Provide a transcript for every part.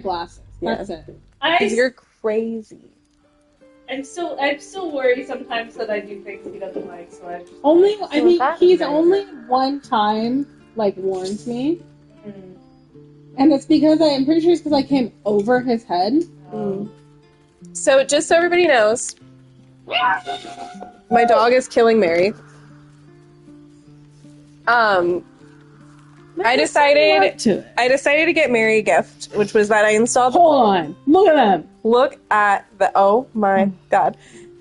glasses. That's it. You're crazy. I'm still worried sometimes that I do things he doesn't like, so I just... I mean, he's only one time, like, warned me. Mm. And it's because I'm pretty sure it's because I came over his head. So, just so everybody knows, my dog is killing Merri. I decided to get Merri a gift, which was that I installed... Hold on. Look at them. Look at the... Oh, my God.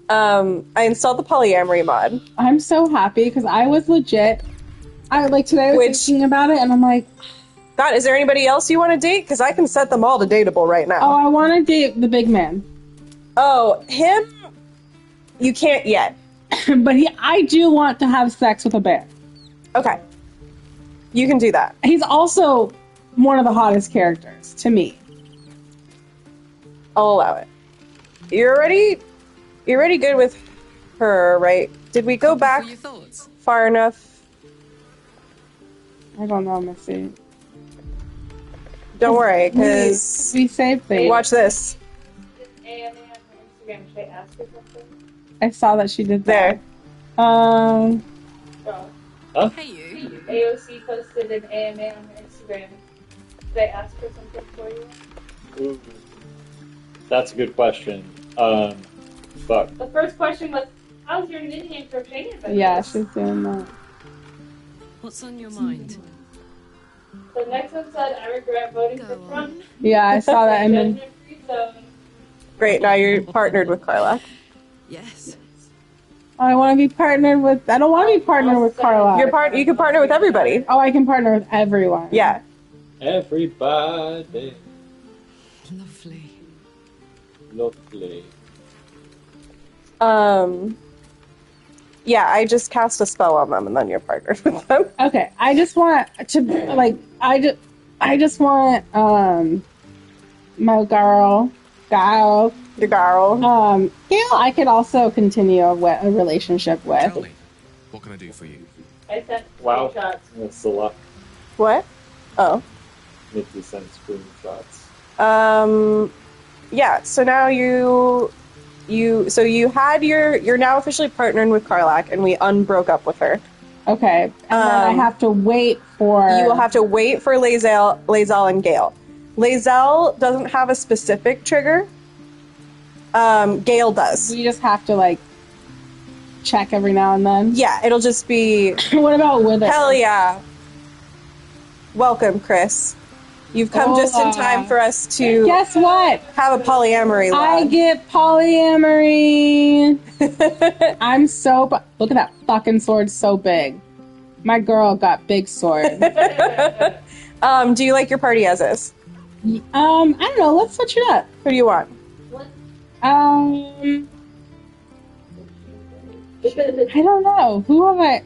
I installed the polyamory mod. I'm so happy because I was legit... today I was thinking about it, and I'm like... God, is there anybody else you want to date? Because I can set them all to dateable right now. Oh, I want to date the big man. Oh, him? You can't yet. But I do want to have sex with a bear. Okay. You can do that. He's also one of the hottest characters, to me. I'll allow it. You're already good with her, right? Did we go back far enough? I don't know, Missy. Don't worry, because... We saved things. Watch this. AMA on her Instagram, should I ask her something? I saw that she did that. Oh. Hey, you. AOC posted an AMA on her Instagram. Did I ask her something for you? Ooh. That's a good question. Fuck. The first question was, how's your knitting and crocheting adventure? Yeah, she's doing that. What's on your mind? The next one said, I regret voting for Trump. Yeah, I saw that. And then... Great, now you're partnered with Karlach. Yes. I want to be partnered with... I don't want to be partnered with Karlach. You can partner with everybody. Oh, I can partner with everyone. Yeah. Everybody. Lovely. Yeah, I just cast a spell on them and then you're partnered with them. Okay, I just want to, like, I just want, my girl, your girl. Gail, I could also continue a relationship with. Tell me, what can I do for you? I sent Wow. screenshots. That's a lot. What? Oh. Need to send screenshots. Yeah, so now you're now officially partnering with Karlach, and we unbroke up with her. Okay, and then I have to wait for... You will have to wait for Lae'zel and Gale. Lae'zel doesn't have a specific trigger. Gale does. We just have to, like, check every now and then? Yeah, it'll just be... What about Wither? Hell yeah. Welcome, Chris. You've come just in time for us to... Guess what? Have a polyamory log. I get polyamory. I'm so... Look at that fucking sword, so big. My girl got big sword. Do you like your party as is? I don't know. Let's switch it up. Who do you want? I don't know. Who have I...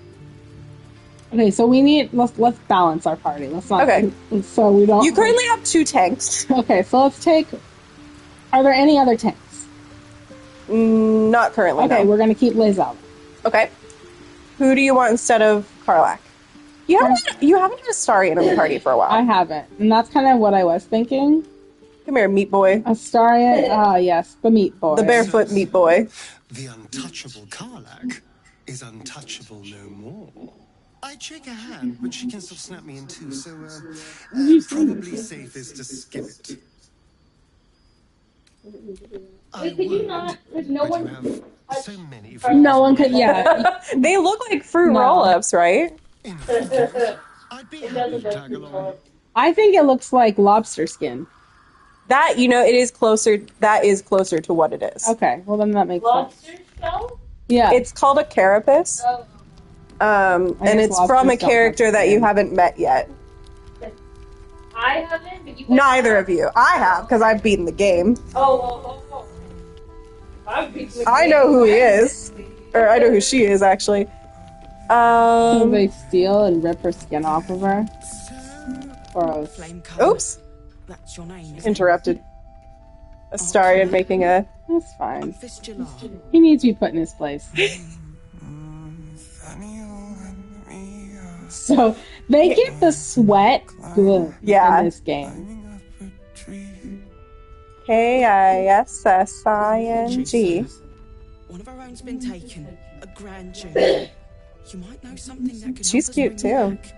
Okay, so we need... Let's balance our party. Let's not... Okay. So we don't... You currently have 2 tanks. Okay, so let's take... Are there any other tanks? Not currently, Okay, no. we're gonna keep Liz out. Okay. Who do you want instead of Karlach? You haven't had Astarion in the party for a while. I haven't. And that's kind of what I was thinking. Come here, meat boy. Astarion, yes, the meat boy. The barefoot meat boy. The untouchable Karlach is untouchable no more. I'd shake her hand, but she can still snap me in two, so, probably safest to skip it. Wait, could you not? There's no one... So many no one could, yeah. They look like fruit roll-ups, right? I'd be happy to tag along. I think it looks like lobster skin. That, it is closer, that is closer to what it is. Okay, well then that makes sense. Lobster shell? Yeah. It's called a carapace. Oh. And it's from a character that you haven't met yet. I haven't, but you... Neither of you. I have, because I've beaten the game. Oh. I've beaten the game. I know who he is. Or I know who she is, actually. Can they steal and rip her skin off of her? Gross. Oops. That's your name. Interrupted. Astarion making a... That's fine. He needs to be put in his place. So, they get the sweat good in this game. K-I-S-S-I-N-G. One of our own's been taken. A grand jewel. You might know something that could She's help us cute bring them too. back.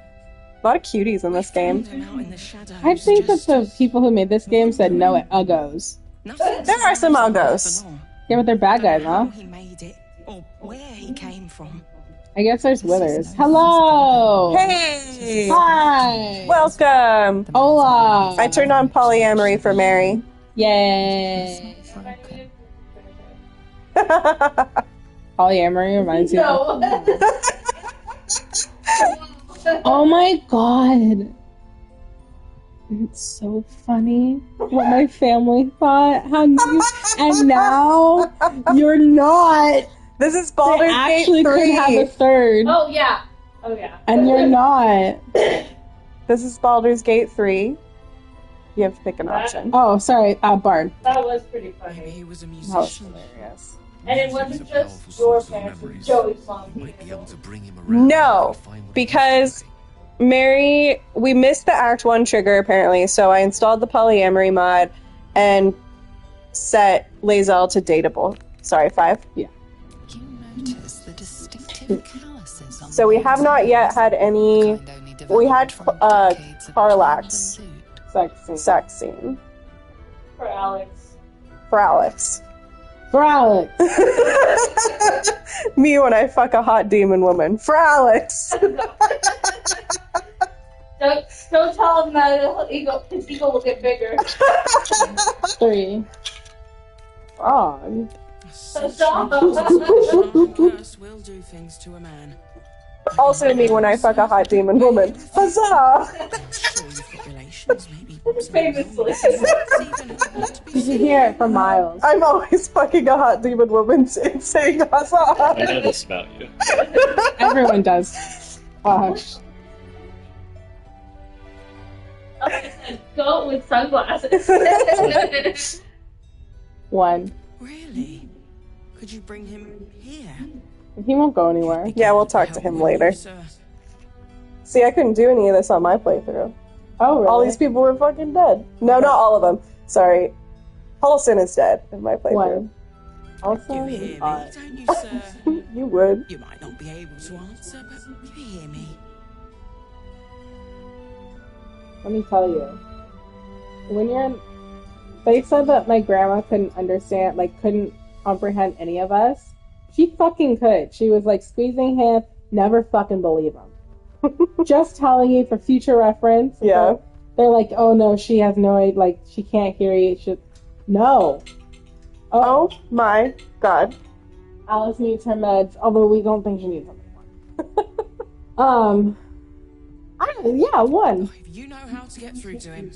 A lot of cuties in this game. Found them out in the shadows, I think that just the people who made this game said no at uggos. nothing There are some surprising uggos. for long. Yeah, but they're bad Don't guys, know how huh? he made it or where he came from. I guess there's withers. Hello! Hey! Hi! Welcome! Hola! I turned on polyamory for Merri. Yay! Polyamory reminds you of... Oh my god! It's so funny what my family thought. How you... And now, you're not! This is They Baldur's actually Gate 3. could have a third. Oh yeah. And you're not. This is Baldur's Gate 3. You have to pick an option. Oh, sorry, Bard. That was pretty Maybe funny. he was a That was musician. hilarious. And it wasn't just your parents, it was Joey's mom. Might be able to bring him around. No, and find what he because wants Merri, we missed the Act 1 trigger apparently, so I installed the polyamory mod and set Lae'zel to dateable. Sorry, 5. You notice the distinctive calluses on So we the have not yet had any. kind only We had developed from decades of Karlach's trying to loot. sex scene For Alex. for Alex. For Alex. Me when I fuck a hot demon woman. For Alex. Don't tell him that his ego will get bigger. 3. Frog. Stop. Curse will do things to a man. Also me when I fuck a hot demon woman. Huzzah! I'm sure you've got relations, maybe. Famously. You can hear it from miles. I'm always fucking a hot demon woman and saying huzzah! I know this about you. Everyone does. Gosh. Go with sunglasses. 1. Really? Could you bring him here? He won't go anywhere. Yeah, we'll talk to him later. See, I couldn't do any of this on my playthrough. Oh, really? All these people were fucking dead. No, not all of them. Sorry. Paulson is dead in my playthrough. 1. Also, You hear me, don't you, sir? You would. You might not be able to answer, but you hear me. let me tell you. When you're in... They said that my grandma couldn't understand, couldn't comprehend any of us. She fucking could. She was, squeezing him. Never fucking believe him. Just telling you for future reference. Yeah. They're like, oh no, she has no idea, she can't hear you. No. Oh my god. Alice needs her meds, although we don't think she needs them anymore. 1. If you know how to get through to him,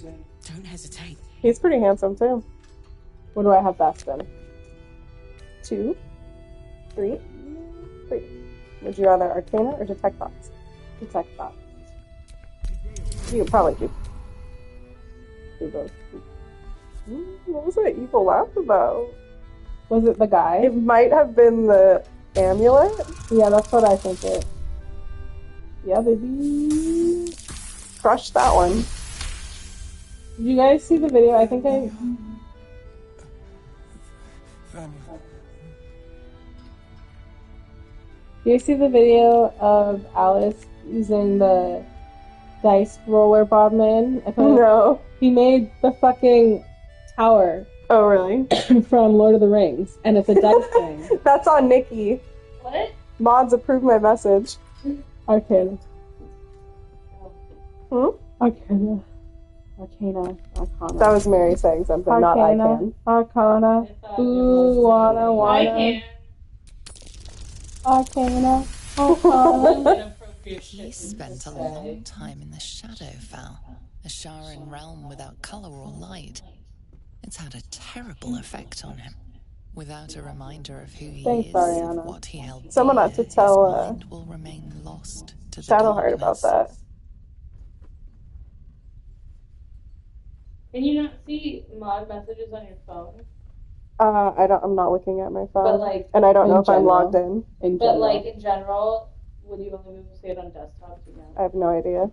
don't hesitate. He's pretty handsome too. What do I have best in? 2, 3, 3. Would you rather Arcana or Detect Thoughts? Detect that. You could probably do both. What was that evil laugh about? Was it the guy? It might have been the amulet. Yeah, that's what I think it. Yeah, baby. Crush that one. Did you guys see the video? I think I... Do you see the video of Alice using the dice roller Bodman? No. He made the fucking tower Oh, really? from Lord of the Rings, and it's a dice thing. That's on Nikki. What? Mods approve my message. Arcana. Hmm? Arcana. That was Mary saying something, not I can. Arcana. Ooh, wanna. Arcana. He spent a long time in the Shadowfell, a showering realm without colour or light. It's had a terrible effect on him. Without a reminder of who he Thanks, is, Ariana. what he held Someone dear, ought to his tell, mind will remain lost to the Shadowheart about darkness. that. Can you not see mod messages on your phone? I'm not looking at my phone. But and I don't know in if I'm general. logged in. But in general, would you only be able to see it on desktops again? I have no idea.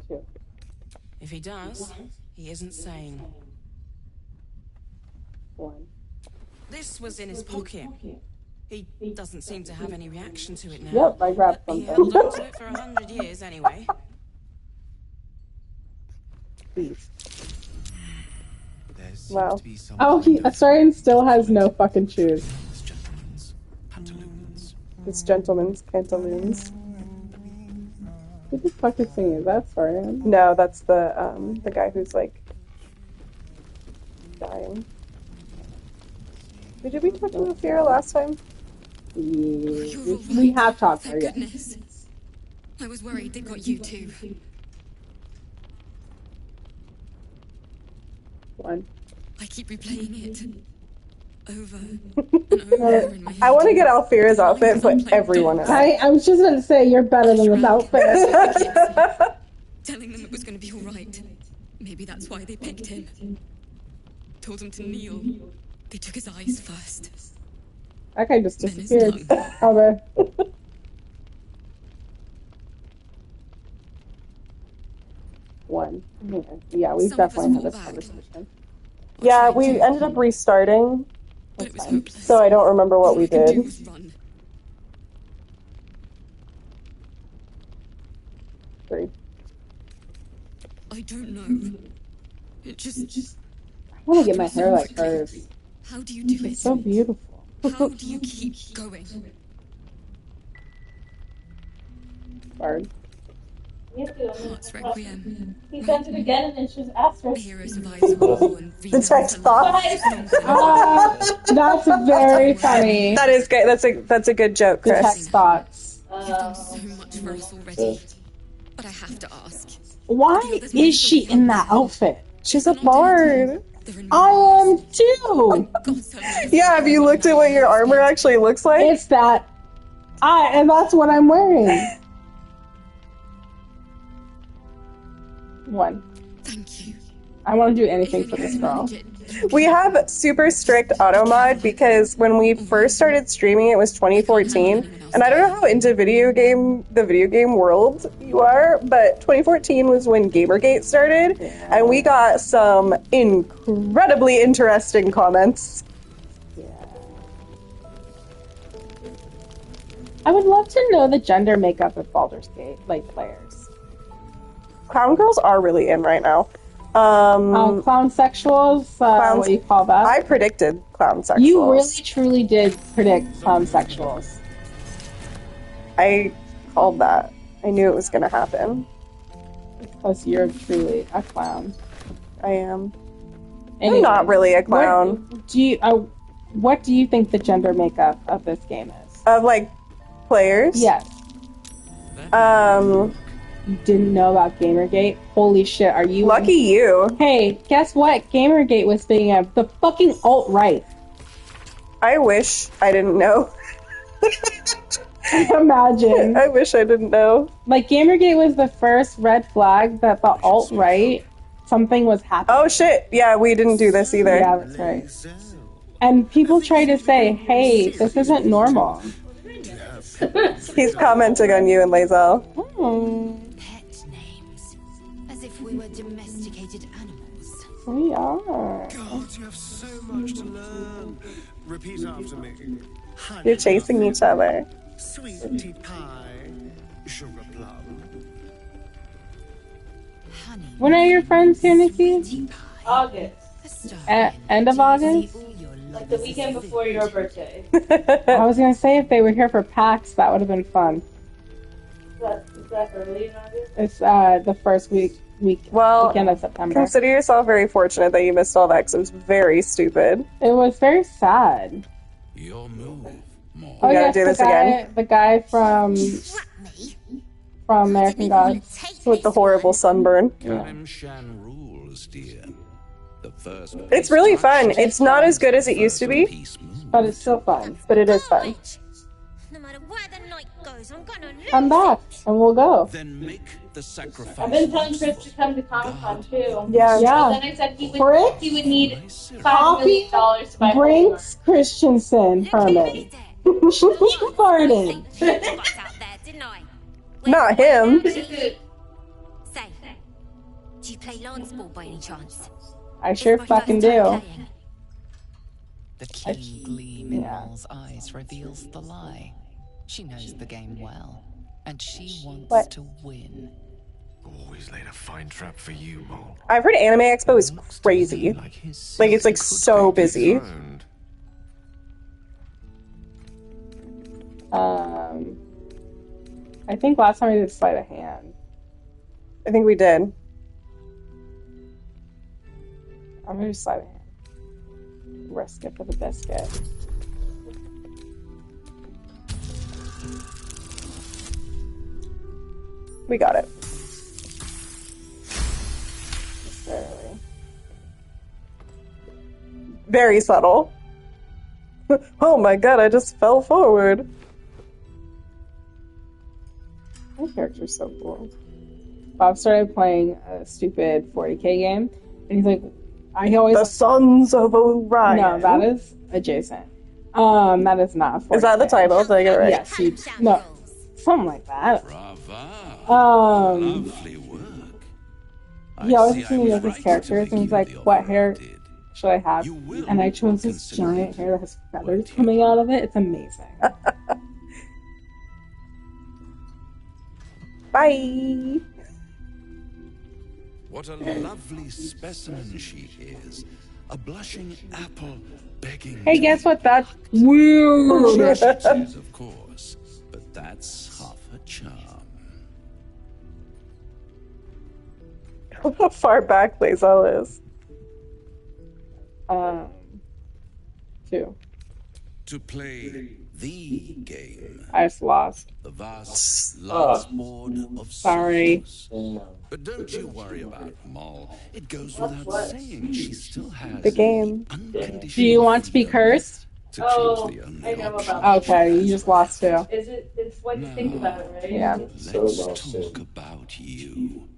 Two. If he does, he isn't sane. One. This was in his pocket. He doesn't seem to have any reaction to it now. Yep, I grabbed He something. held on to it for 100 years anyway. Please. There seems Wow. to be some Oh, Astarion still has no fucking shoes. This gentleman's pantaloons. This gentleman's pantaloons. Who the fuck is singing? Is that Astarion? No, that's the guy who's like dying. Did we talk to Ophira last time? Yeah. We have talked Thank to her, yeah. goodness. I was worried they got you too. One. I keep replaying it. Over and over in my head. I want to get Alfira's outfit, but everyone else. I was just gonna say, you're better than this outfit. Telling them it was going to be all right. Maybe that's why they picked him. Told him to kneel. They took his eyes first. That guy just Then his disappeared. tongue. Over. One. Yeah, we've Some of us definitely had fought this back. conversation. Yeah, we ended up restarting, But it was hopeless. so I don't remember what All we I could do did. was run. Three. I don't know. It just. I want to get my hair like hers. How do you do It's it? so beautiful. How do you keep going? Bard. Heart's Requiem. He sent it again and then she was asked A her. hero survives war and Detect thoughts. That's very funny. That is good. That's a good joke, Detect Chris. thoughts. You've done so much for us already. But I have to ask. Why is she in that outfit? She's a bard. They're in I am too. God's help. Yeah, have you looked at what your armor actually looks like? It's that. And that's what I'm wearing. One. Thank you. I want to do anything for this girl. We have super strict auto mod because when we first started streaming, it was 2014, and I don't know how into the video game world you are, but 2014 was when Gamergate started, and we got some incredibly interesting comments. I would love to know the gender makeup of Baldur's Gate, like players. Clown girls are really in right now. Clown sexuals, Clowns- what do you call that? I predicted clown sexuals. You really, truly did predict clown sexuals. I called that. I knew it was going to happen. Because you're truly a clown. I am. Anyway, I'm not really a clown. What do you think the gender makeup of this game is? Of, like, players? Yes. You didn't know about Gamergate? Holy shit, are you... Lucky you. Hey, guess what? Gamergate was being the fucking alt-right. I wish I didn't know. Imagine. I wish I didn't know. Like, Gamergate was the first red flag that the alt-right, something was happening. Oh shit, yeah, we didn't do this either. Yeah, that's right. And people try to say, hey, this isn't normal. He's commenting on you and Lazel. Pet names. As if we were domesticated animals. We are. God, you have so much to learn. Repeat after me. Honey You're chasing each other. Sweet tea pie. Sugar plum. Honey. When are your friends here, Nikki? August. End of August? Like the weekend before your birthday. I was gonna say if they were here for PAX, that would have been fun. Is that early in August? It's the first weekend of September. Consider yourself very fortunate that you missed all that because it was very stupid. It was very sad. Your move, more. We gotta do this again. The guy from American Gods. With the horrible sunburn. Karim Shan rules, dear. The first It's really fun. It's not as good as it used to be, but it's still fun. but it is fun. No matter where the night goes, I'm gonna lose. Come back and we'll go. Then make the sacrifice. I've been telling Chris to come to Comic Con too. Yeah. Yeah. But then I said he Frick? would need $5 Coffee million to buy Brinks Christensen Herman. She farted. Spots out there, didn't I? Not him. Say, Do you play lance ball by any chance? I sure It's my fucking first time do. playing. The keen gleam in Mol's eyes reveals the lie. She knows the game well, and she wants to win. Always laid a fine trap for you, Mole. I've heard Anime Expo is crazy. Like it's like so busy. I think last time I did sleight of hand. I think we did. I'm gonna do sleight of hand. Risk it for the biscuit. We got it. Barely. Very subtle. Oh my god, I just fell forward. My character's so cool. Bob started playing a stupid 40k game, and he's like, I always... The Sons of Orion. No, that is adjacent. That is not 40K. Is that the title? Did I get it right? Yes, no, something like that. Lovely work. He always asks me his characters, and he's like, what hair should I have? And I chose this giant hair that has feathers coming out of it. It's amazing. Bye! What a lovely specimen she is. A blushing apple begging. Hey, guess what? That's weird. She is, of course, but that's half her charm. How far back Lae'zel is? 2. To play the game. I just lost. The vast board of Sorry. But don't you worry about Moll. It goes without saying she still has the game. Do you want to be cursed? Oh, I know about that. Okay, you just lost too. It's what you think about it, right? Yeah. Let's talk about you.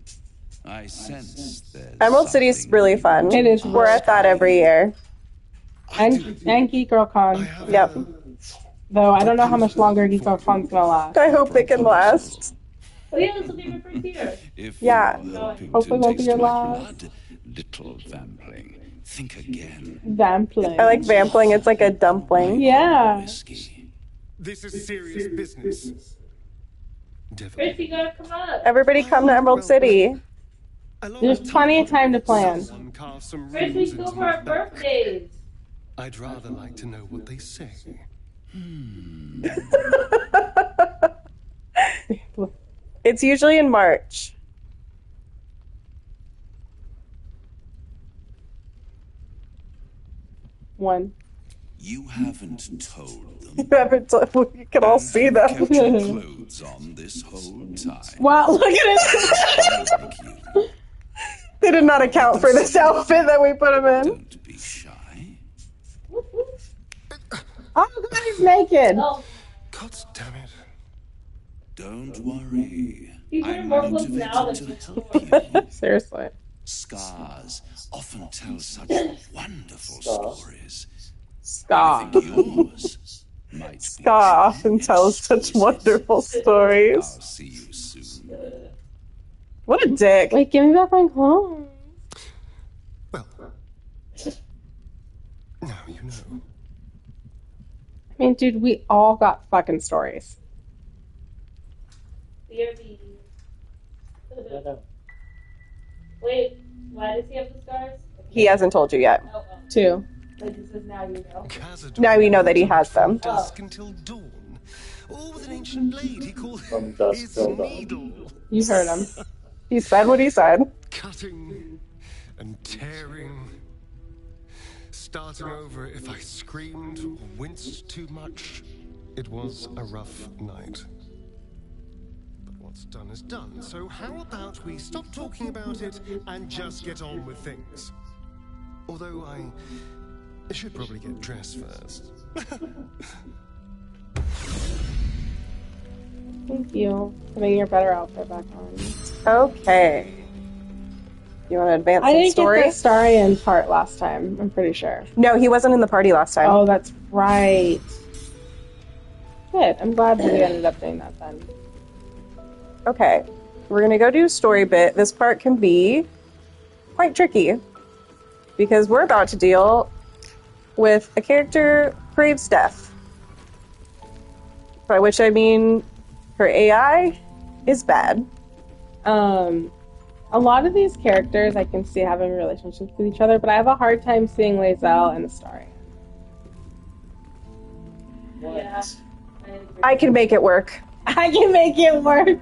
I sense that Emerald City's really fun. It is. We're at that every year. And Geek Girl Con. Yep. Though I don't know how much longer Geek Girl Con's gonna last. I hope it can last. Oh yeah, this will be my first year. Yeah. Hopefully won't be your last. Little vampling. Think again. Vampling. I like vampling. It's like a dumpling. Yeah. This is serious business. Chris, you gotta come up. Everybody come to Emerald City. There's plenty of time to plan. Chris, we go for our birthdays. I'd rather like to know what they say. It's usually in March. One. You haven't told them. You haven't told. We can all see them. Kept your clothes on this whole time. Wow, look at it. They did not account for this outfit that we put him in. Don't be shy. Oh, God, he's naked. Oh, God damn it. Don't worry. he's wearing I'm more clothes now than motivated to before. help you. Seriously. Scars often tell such wonderful stories. Scar. I think yours might be Ska often tells such wonderful I'll stories. see you soon. What a dick. Wait, give me back my clothes. Well, now you know. I mean, dude, we all got fucking stories. BRB. Wait, why does he have the scars? He hasn't told you yet. Oh, 2. like it says now you know. Now you know that he has them. Dusk until dawn. All with an ancient blade he called From dusk his till dawn. needle. You heard him. He said what he said. Cutting and tearing. Starting over if I screamed or winced too much. It was a rough night. But what's done is done, so how about we stop talking about it and just get on with things? Although I should probably get dressed first. Thank you. Putting your better outfit back on. Okay. You want to advance I some didn't story? get the Starion part last time, I'm pretty sure. No, he wasn't in the party last time. Oh, that's right. Good. I'm glad we ended up doing that then. Okay. We're going to go do story bit. This part can be quite tricky because we're about to deal with a character who craves death. By which I mean her AI is bad. A lot of these characters I can see having relationships with each other, but I have a hard time seeing Lae'zel and Astarion. What? Yeah. I can make it work. I can make it work.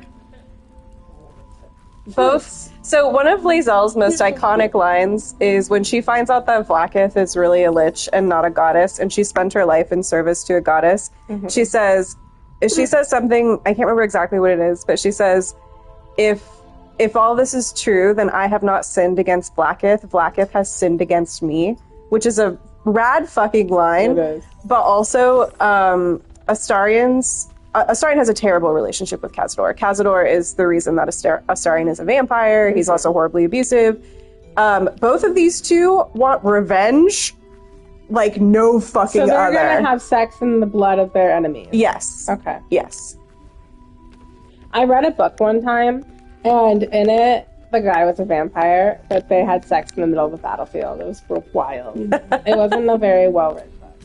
Both. So one of Lae'zel's most iconic lines is when she finds out that Vlaakith is really a lich and not a goddess, and she spent her life in service to a goddess. Mm-hmm. She says something, I can't remember exactly what it is, but she says, if all this is true, then I have not sinned against Vlaakith. Vlaakith has sinned against me, which is a rad fucking line. It is. But also, Astarion has a terrible relationship with Cazador. Cazador is the reason that Astarion is a vampire. He's also horribly abusive. Both of these two want revenge like no fucking other. So they're gonna have sex in the blood of their enemies? Yes. Okay. Yes. I read a book one time, and in it, the guy was a vampire, but they had sex in the middle of the battlefield. It was wild. It wasn't a very well-written book,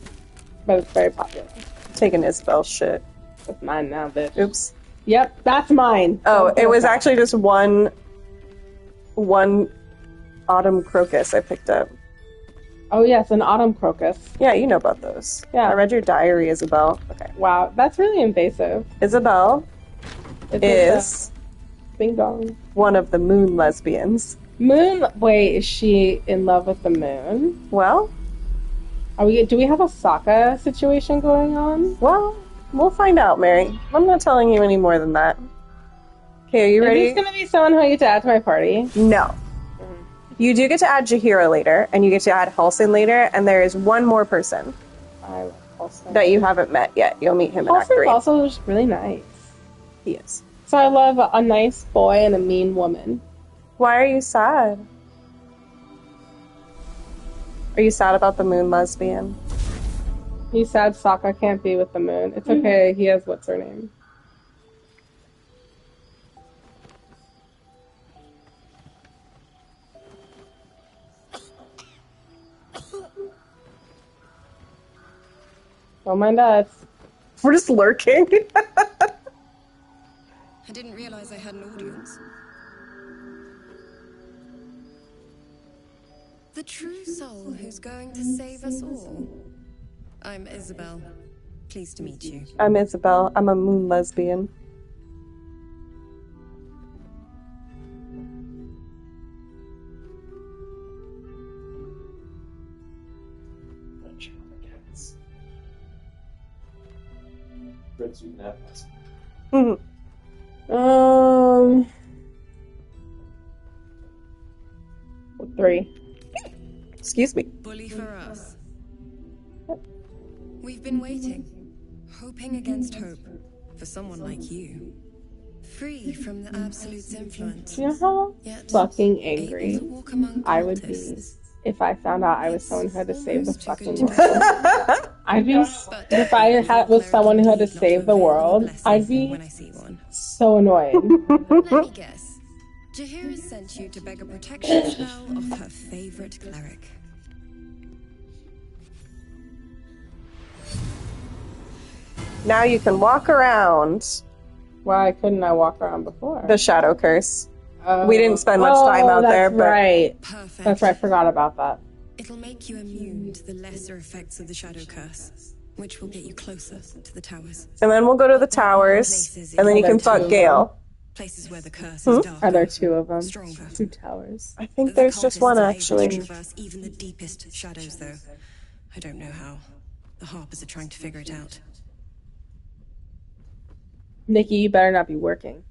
but it's very popular. Taking Isabel's shit. It's mine now, bitch. Oops. Yep, that's mine. Oh, it was actually just one autumn crocus I picked up. Oh, yes, an autumn crocus. Yeah, you know about those. Yeah. I read your diary, Isabel. Okay. Wow, that's really invasive. Isabel is Bing dong. one of the moon lesbians. Moon? Wait, is she in love with the moon? Well, do we have a Sokka situation going on? Well, we'll find out, Merri. I'm not telling you any more than that. Okay, are you ready? Is this going to be someone who I get to add to my party? No. You do get to add Jaheira later, and you get to add Halsin later, and there is one more person I love Halsin. that you haven't met yet. You'll meet him in Act Halsin's 3. also just really nice. He is. So I love a nice boy and a mean woman. Why are you sad? Are you sad about the moon lesbian? He's sad Sokka can't be with the moon. It's okay, he has what's her name. Don't mind us. We're just lurking. I didn't realize I had an audience. The true soul who's going to save us all. I'm Isabel. Pleased to meet you. I'm Isabel. I'm a moon lesbian. Fritz, you can have this. With 3. Excuse me. Bully for us. We've been waiting, hoping against hope, for someone like you. Free from the Absolute's influence. You know how Yet fucking angry able to walk among I would be cultists. if I found out I was someone who had to save the fucking world? I'd be, if I was someone who had to save the world, I'd be When I see one. so annoyed. Let me guess. Jaheira sent you to beg a protection spell of her favorite cleric. Now you can walk around. Why couldn't I walk around before? The shadow curse. We didn't spend much time out there, but right. Perfect. That's right. I forgot about that. It'll make you immune to the lesser effects of the shadow curse, which will get you closer to the towers. and then we'll go to the towers, and then you can fuck Gale. Places where the curse is darker, Are there 2 of them? stronger. 2 towers. I think there's just one, actually. Traverse even the deepest shadows, though. I don't know how. The Harpers are trying to figure it out. Nikki, you better not be working.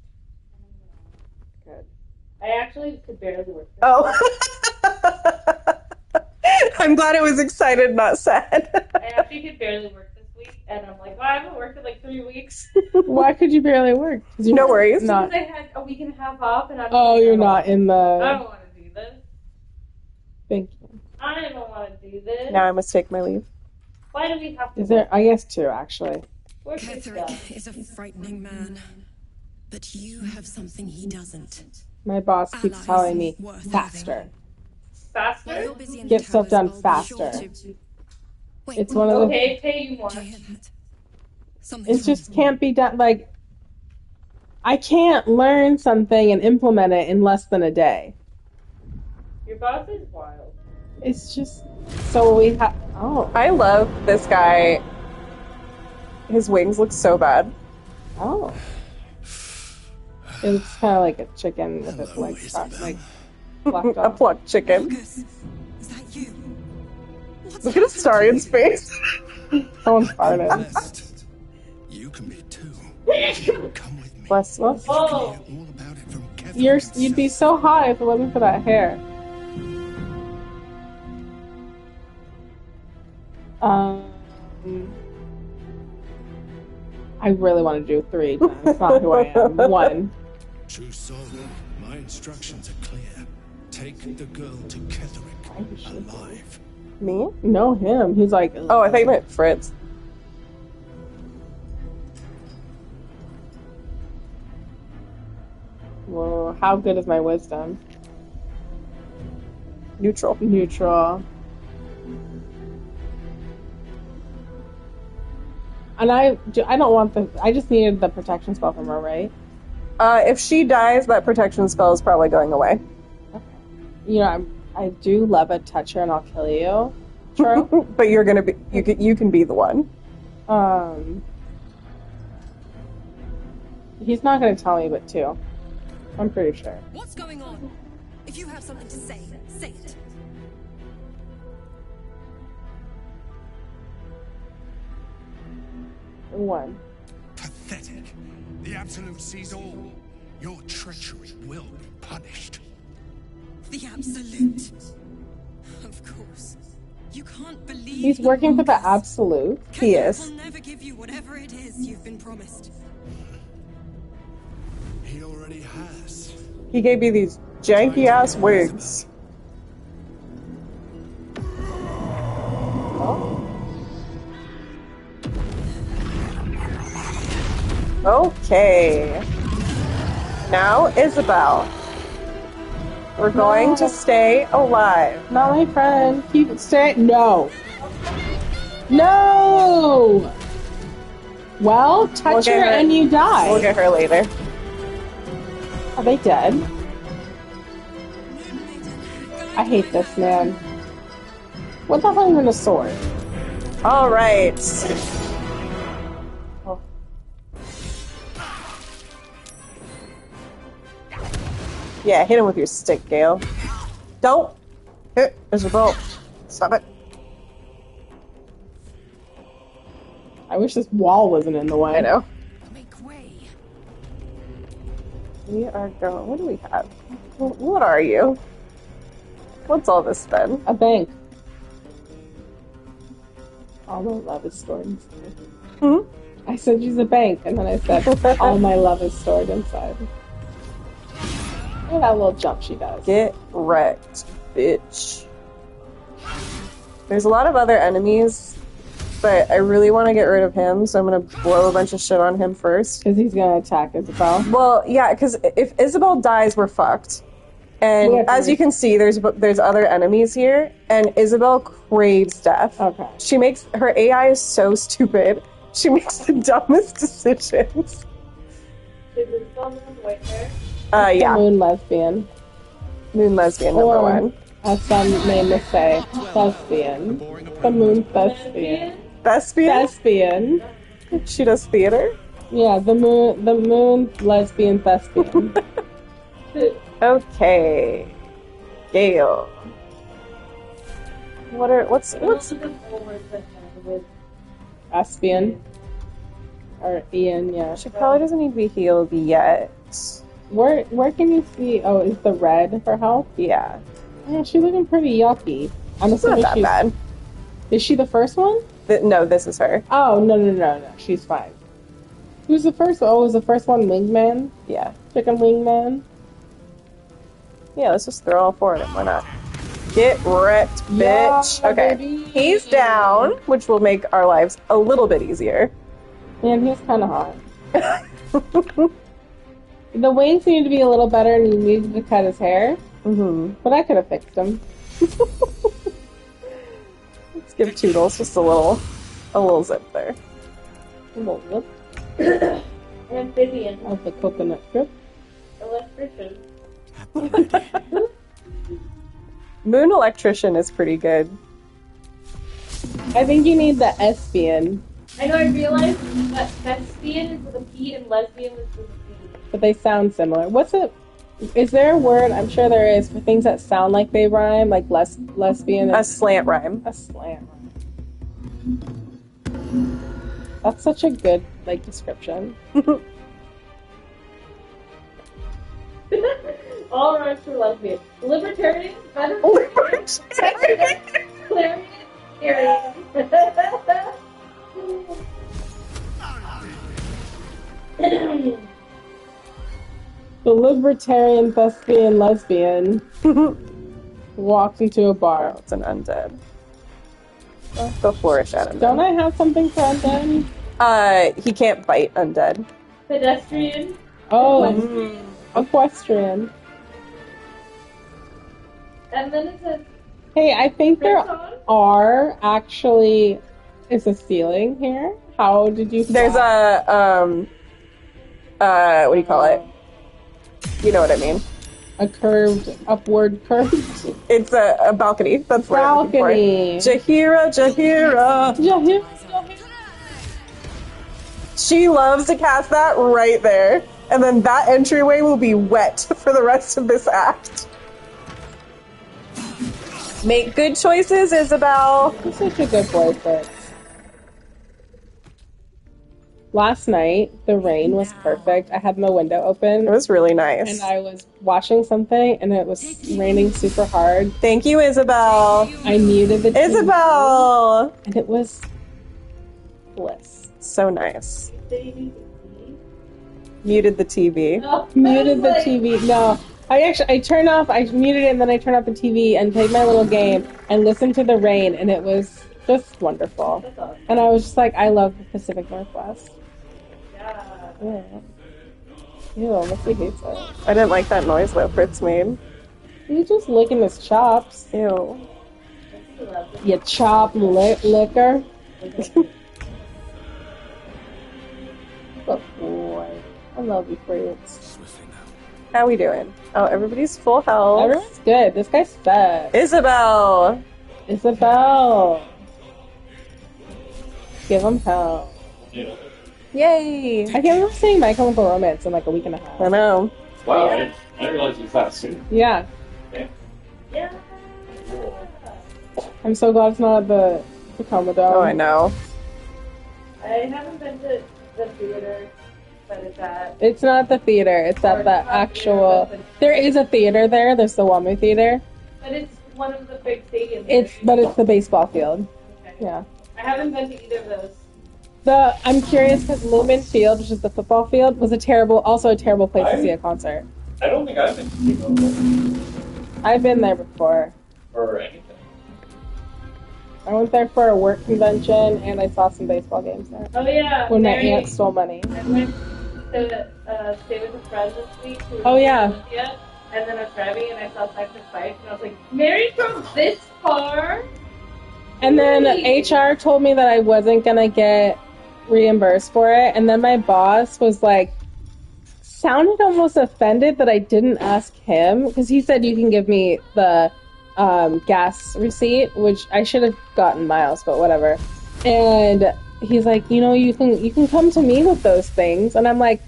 Good. I actually could barely work. Oh. I'm glad it was excited, not sad. I actually could barely work this week, and I'm like, well, I haven't worked in like 3 weeks. Why could you barely work? No worries. Not. Because I had a week and a half off, and I'm Oh, like, you're not in I the. don't want to do this. Thank you. I don't want to do this. Now I must take my leave. Why do we have to? Is there? I guess 2 actually. Where's your Ketheric stuff? is a frightening man, but you have something he doesn't. My boss keeps Allies telling me worth faster. having. faster. You're busy in Get the stuff towers, done I'll be faster. sure to- Wait, It's one of the. Okay, pay you more. do you hear that? It Something's just wrong. can't be done. Like, I can't learn something and implement it in less than a day. Your boss is wild. It's just so we have. Oh, I love this guy. His wings look so bad. oh. It looks kind of like a chicken with its legs crossed, like blacked A off. plucked chicken. Lucas, is that you? What's Look at his Starian's face. Someone's farted. Blessed. You can be too. Come with me. Bless you. You can hear Oh, all about it from Ketheric You'd be himself. so hot if it wasn't for that hair. I really want to do 3. That's not who I am. 1. True soul, my instructions are clear. Take the girl to Ketheric alive. Me? No, him. He's like, Oh, I thought you meant Fritz. well, how good is my wisdom? Neutral. Neutral. And I don't want the. I just needed the protection spell from her, right? If she dies, that protection spell is probably going away. You know, I do love a touch her and I'll kill you. True. But you're gonna be. You can be the one. He's not gonna tell me, but 2. I'm pretty sure. What's going on? If you have something to say, say it. One. Pathetic. The Absolute sees all. Your treachery will be punished. The Absolute. Of course. You can't believe He's working for the Absolute. He is. will never give you whatever it is you've been promised. He already has. He gave you these janky ass wigs. Okay. Now, Isabel. We're going to stay alive. Not my friend. Keep it straight. No. No. Well, touch her and you die. We'll get her later. Are they dead? I hate this man. What the hell is in a sword? All right. Oh. Yeah, hit him with your stick, Gale. Don't. There's a bolt. Stop it. I wish this wall wasn't in the way. I know. Make way. We are going. What do we have? What are you? What's all this then? A bank. All my love is stored inside. Hmm? I said she's a bank, and then I said all my love is stored inside. Look at that little jump she does. Get wrecked, bitch. There's a lot of other enemies, but I really want to get rid of him, so I'm gonna blow a bunch of shit on him first. Because he's gonna attack Isabel. Well, yeah, because if Isabel dies, we're fucked. And as you can see, there's other enemies here, and Isabel craves death. Okay. Her AI is so stupid. She makes the dumbest decisions. Is it someone white hair? Yeah. Moon lesbian. Moon lesbian number Or, one. as some name would say, thespian. The moon thespian. Thespian? Thespian. She does theater? Yeah, the moon lesbian thespian. Okay. Gale. What's Thespian. Or Ian, yeah. She probably doesn't need to be healed yet. Where can you see? Oh, is the red for health? Yeah. Yeah, she's looking pretty yucky. I'm It's not assuming that bad. Is she the first one? No, this is her. Oh, no. She's fine. Who's the first one? Oh, was the first one Wingman? Yeah. Chicken Wingman? Yeah, let's just throw all four at him. Why not? Get wrecked, bitch. Yeah, Okay. baby. He's down, which will make our lives a little bit easier. Man, he's kind of hot. The wings need to be a little better, and he needed to cut his hair. Mm-hmm. But I could have fixed him. Let's give Toodles just a little zip there. A little lip Amphibian. of the coconut drip. Electrician. Moon Electrician is pretty good. I think you need the espian, I know, I realized that thespian is with a P and lesbian is with a P. but they sound similar. What's it? Is there a word? I'm sure there is for things that sound like they rhyme, like lesbian. A slant rhyme. A slant rhyme. That's such a good description. All rhymes for lesbian. Libertarian, The libertarian thespian lesbian walks into a bar. It's an undead. Go flourish at him. Don't I have something for undead? He can't bite undead. pedestrian. Oh, equestrian. And then it says Hey, I think there Krypton? are actually is a ceiling here. How did you? There's a what do you call it? You know what I mean. A curved, upward curved. It's a balcony. That's what I'm looking for. Balcony. Jahira. She loves to cast that right there. And then that entryway will be wet for the rest of this act. Make good choices, Isabel. You're such a good boy, Fritz. Last night, the rain was perfect. I had my window open. It was really nice. And I was watching something, and it was raining super hard. Thank you, Isabel. I muted the TV, Isabel! and it was bliss. So nice. Muted the TV. Muted the TV. No. I turned off, I muted it, and then I turned off the TV and played my little game and listened to the rain, and it was just wonderful. And I was just like, I love the Pacific Northwest. Yeah. Ew, Missy hates it. I didn't like that noise though Fritz made. He's just licking his chops. Ew. You chop liquor. Oh boy. I love you, Fritz. How we doing? Oh, everybody's full health. Everyone's good. This guy's fed. Isabel! Isabel! Give him hell. Yay! I can't remember saying My Chemical Romance in like a week and a half. I know. Wow, I didn't realize you thought soon. Yeah. Yeah. I'm so glad it's not at the Commodore. Oh, I know. I haven't been to the theater, but it's at. It's not at the theater. It's at the actual. There is a theater there. There's the Wamu Theater. But it's one of the big stadiums. But it's the baseball field. Okay. Yeah. I haven't been to either of those. I'm curious because Lumen Field, which is the football field, was also a terrible place to see a concert. I don't think I've been to Chicago I've been there before. or anything. I went there for a work convention and I saw some baseball games there. Oh yeah. When my Merri. aunt stole money. I went to stay with a friend this week. Who was Oh, yeah. in Olympia, and then I was driving and I saw Texas Bike and I was like, Merri drove this far? And then Really? HR told me that I wasn't gonna get reimbursed for it, and then my boss was like, sounded almost offended that I didn't ask him, because he said you can give me the gas receipt, which I should have gotten miles, but whatever. And he's like, you can come to me with those things, and I'm like,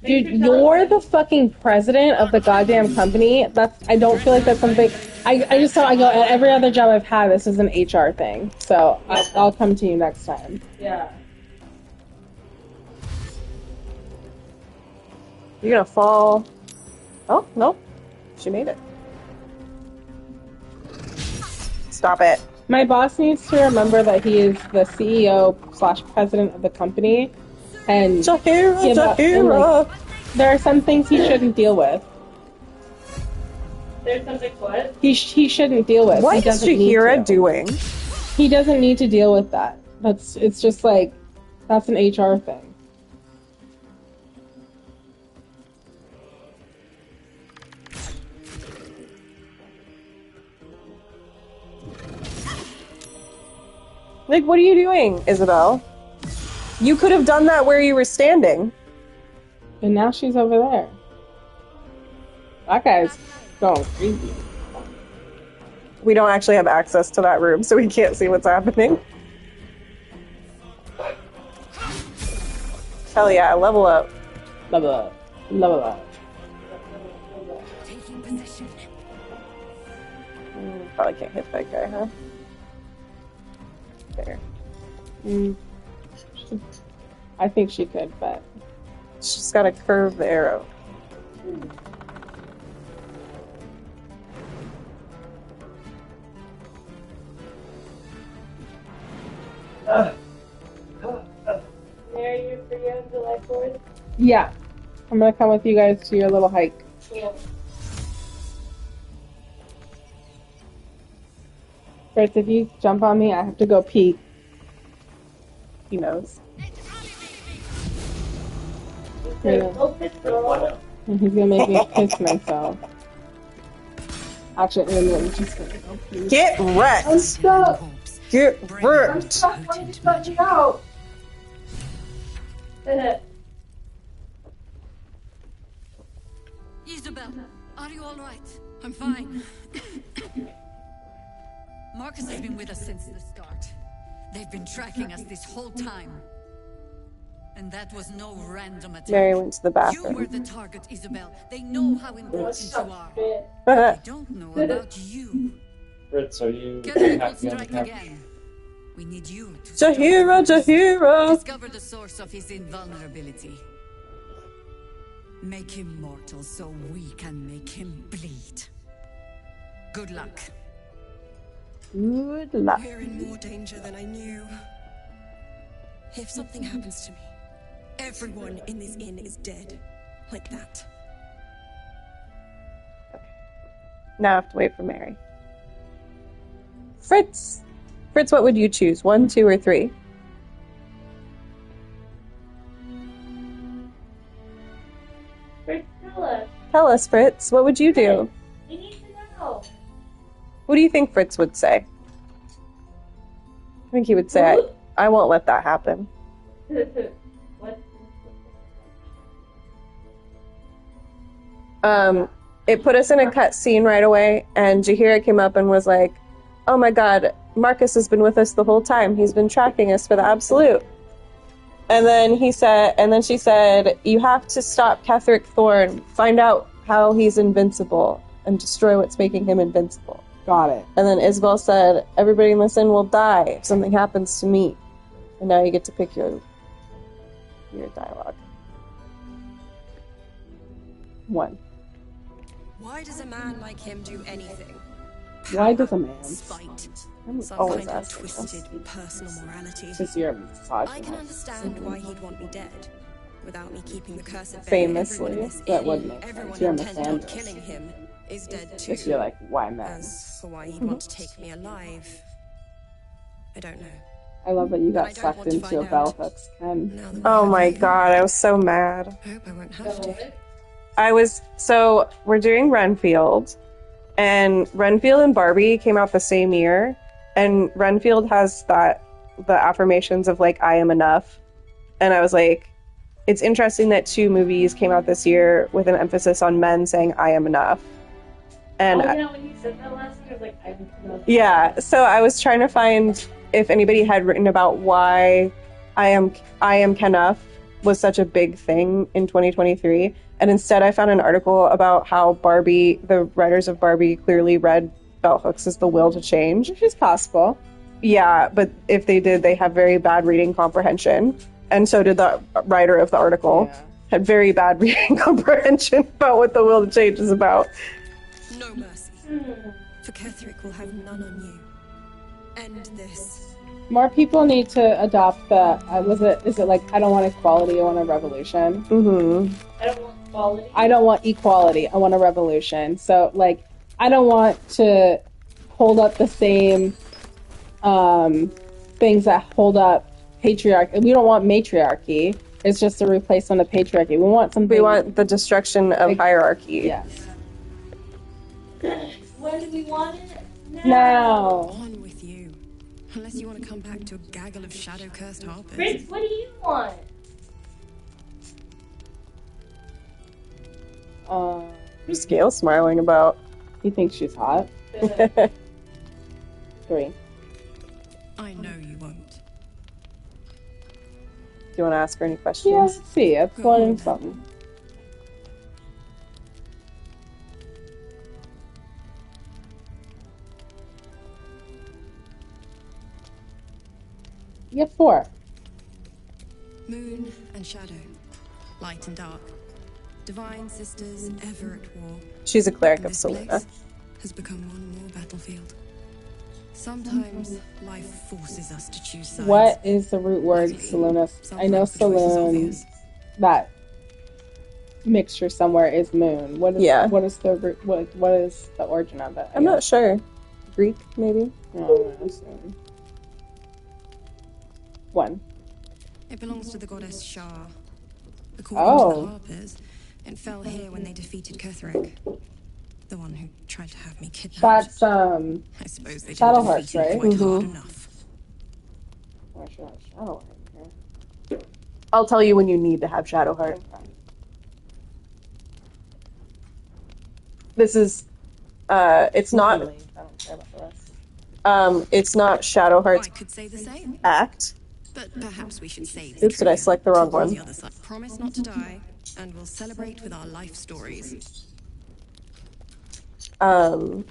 dude, you're the fucking president of the goddamn company. I don't feel like that's something. I just thought, at every other job I've had, this is an HR thing. So I'll come to you next time. Yeah. You're gonna fall. Oh, no. She made it. Stop it. My boss needs to remember that he is the CEO/president of the company. And Jahira. There are some things he shouldn't deal with. There's something what? He shouldn't deal with. What He is doesn't need Jahira to. doing? He doesn't need to deal with that. It's just like, that's an HR thing. Like, what are you doing, Isabel? You could have done that where you were standing. And now she's over there. That guy's going crazy. We don't actually have access to that room, so we can't see what's happening. Hell yeah, level up. Level up. Level up. Taking position. Probably can't hit that guy, huh? There. I think she could, but... She's got to curve the arrow. Mary, you're free on July 4th? Yeah. I'm gonna come with you guys to your little hike. Yeah. Fritz, if you jump on me, I have to go pee. He knows. Yeah. And he's gonna make me piss myself. Actually, I'm just gonna go pee. Get wrecked! I'm stuck! Get I'm wrecked! stuck! Let me let me out! Isabel, are you all right? I'm fine. Marcus has been with us since the start. They've been tracking us this whole time. And that was no random attack. Merri went to the You were the bathroom. target, Isabel. They know how important you are. They don't know about you. Fritz, are you Ketheric will happy on the strike camp? again. We need you to Jahira, Jahira! discover the source of his invulnerability. Make him mortal so we can make him bleed. Good luck. Good luck. We're in more danger than I knew. If something happens to me, everyone in this inn is dead. Like that. Now I have to wait for Merri. Fritz! Fritz, what would you choose? 1, 2, or 3? Fritz, tell us. Tell us, Fritz. What would you do? We need to know. What do you think Fritz would say? I think he would say, I won't let that happen. What? It put us in a cut scene right away, and Jahira came up and was like, oh my god, Marcus has been with us the whole time. He's been tracking us for the Absolute. And then she said, you have to stop Ketheric Thorm, find out how he's invincible, and destroy what's making him invincible. Got it. And then Isabel said, everybody in this inn will die if something happens to me. And now you get to pick your dialogue. 1. Why does a man like him do anything? Why does a man? Spite. I'm Some always kind of asking twisted personal morality. Since you're a I misogynist. can understand why he'd want me dead. Without me keeping the curse at bay, Famously, everyone in this that inn, would make sense. everyone You're a intent on misandrist. killing him is dead too. If you're like, why men? As for why he'd want to take me alive, I don't know. I love that you But I got don't sucked want to into a find bell out. hooks, Ken. Now that we Oh have my you, god, I was so mad. I hope I won't have to. So we're doing Renfield, and Renfield and Barbie came out the same year, and Renfield has the affirmations of like, I am enough. And I was like, it's interesting that 2 movies came out this year with an emphasis on men saying I am enough. And when you said that last year, I was like, I know. yeah, so I was trying to find if anybody had written about why I am Kenough was such a big thing in 2023, and instead I found an article about how the writers of Barbie clearly read bell hooks as the will to change. Which is possible. Yeah, but if they did, they have very bad reading comprehension, and so did the writer of the article. Yeah. Had very bad reading comprehension about what the will to change is about. No mercy. For Ketheric will have none on you. End this. More people need to adopt the, is it like, I don't want equality, I want a revolution? Mm-hmm. I don't want quality. I don't want equality, I want a revolution. So, like, I don't want to hold up the same things that hold up patriarchy. We don't want matriarchy. It's just a replacement of patriarchy. We want something... We want the destruction of hierarchy. Yes. When do we want it? Now. On with you. Unless you want to come back to a gaggle of shadow-cursed harpers. Fritz, what do you want? Who's Gale smiling about? He thinks she's hot. 3. I know you won't. Do you want to ask her any questions? Yeah, let's see. It's learning something. You have 4. Moon and shadow, light and dark, divine sisters ever at war. She's a cleric of This Selena. place has become one more battlefield. Sometimes life forces us to choose sides. What is the root word Selena? I know Saloon. That mixture somewhere is moon. What is what is the root, what is the origin of it? I'm not sure. Greek, maybe? No, 1. It belongs to the goddess Shah. According to the Harpers, it fell here when they defeated Ketheric, the one who tried to have me kidnapped. That's I suppose they Shadow didn't Hearts, defeat right? quite hard enough. Shadow Heart. I'll tell you when you need to have Shadowheart. This is, it's not, I don't care about the rest. it's not Shadowheart's I could say the same, act. but perhaps we should save. Oops, did I select the wrong one? The other side. Promise not to die, and we'll celebrate with our life stories. Most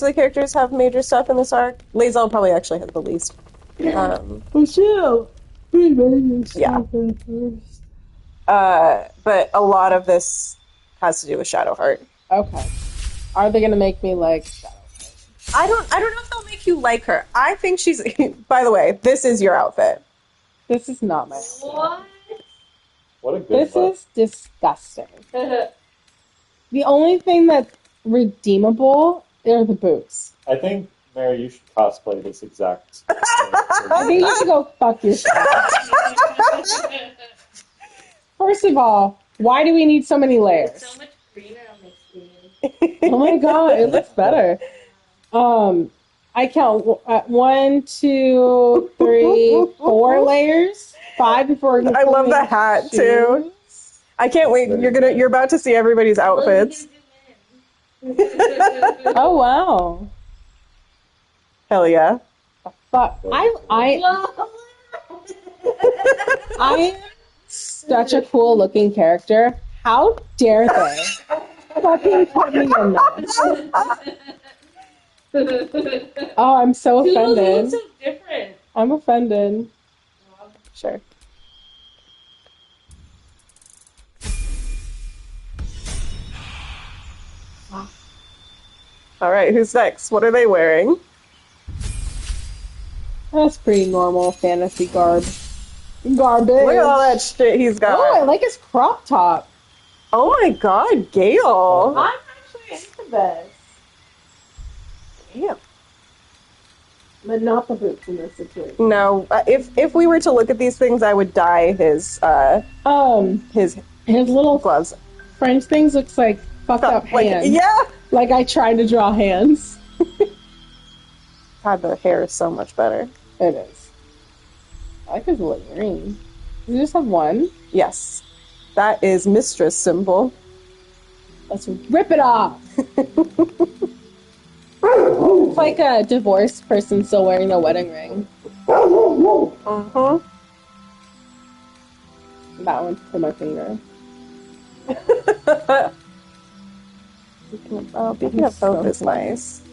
of the characters have major stuff in this arc. Lae'zel probably actually has the least. Yeah. But a lot of this has to do with Shadowheart. Okay. Are they gonna make me like Shadowheart? I don't know if they'll make you like her. I think she's. By the way, this is your outfit. This is not my outfit. What? What a good This butt. is disgusting. The only thing that's redeemable are the boots. I think, Merri, you should cosplay this exact. I think you should go fuck yourself. First of all, why do we need so many layers? So much greener on my screen. Oh my god, it looks better. I count 1, 2, 3, 4 layers. 5 before. I love the hat too. I can't wait. You're about to see everybody's outfits. Oh wow. Hell yeah. Fuck. I am such a cool looking character. How dare they fucking put me in that? Oh, I'm so Toodles offended. look so different. I'm offended. Sure. All right, who's next? What are they wearing? That's pretty normal fantasy garbage. Look at all that shit he's got. Oh, I like his crop top. Oh my god, Gale. I'm actually into this. Damn. But not the boots in this situation. No, if we were to look at these things, I would dye his little gloves. French things looks like fucked up hands. Yeah. Like I tried to draw hands. God, the hair is so much better. It is. I like his little earring. Does he just have one? Yes. That is mistress symbol. Let's rip it off. It's like a divorced person still wearing a wedding ring. Uh-huh. That one's for my finger. Picking up both is nice.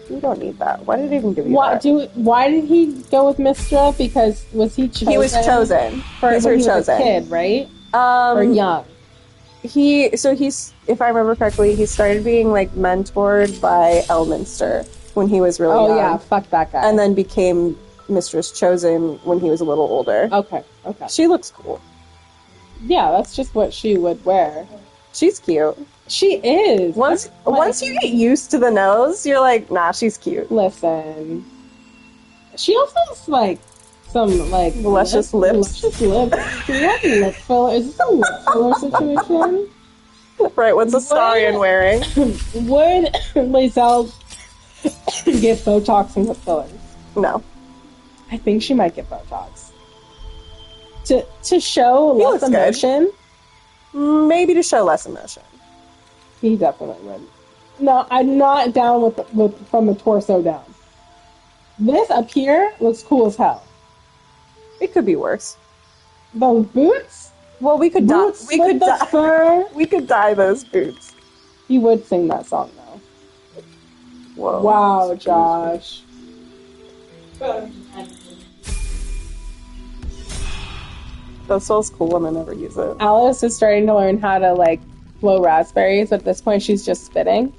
You don't need that. Why did it even give you that? Why did he go with Mistra? Because was he chosen? He was chosen. He's when he chosen. was a Kid, right? Or young. He's if I remember correctly, he started being like mentored by Elminster when he was really young. Oh yeah, fuck that guy. And then became Mistress Chosen when he was a little older. Okay. She looks cool. Yeah, that's just what she would wear. She's cute. She is. Once you get used to the nose, you're like, nah, she's cute. Listen. She also has like some like luscious lips. Luscious lips. Do you have lip filler? Is this a lip filler situation? Right, what's Astarion wearing? Would Lizelle get Botox and lip fillers? No. I think she might get Botox. To show He less looks good. emotion? Maybe to show less emotion. He definitely would. No, I'm not down with from the torso down. This up here looks cool as hell. It could be worse. Those boots? Well, we could dye. Boots with the fur. We could dye those boots. He would sing that song though. Whoa! Wow, Josh. That smells cool and I never use it. Alice is starting to learn how to like blow raspberries. At this point, she's just spitting,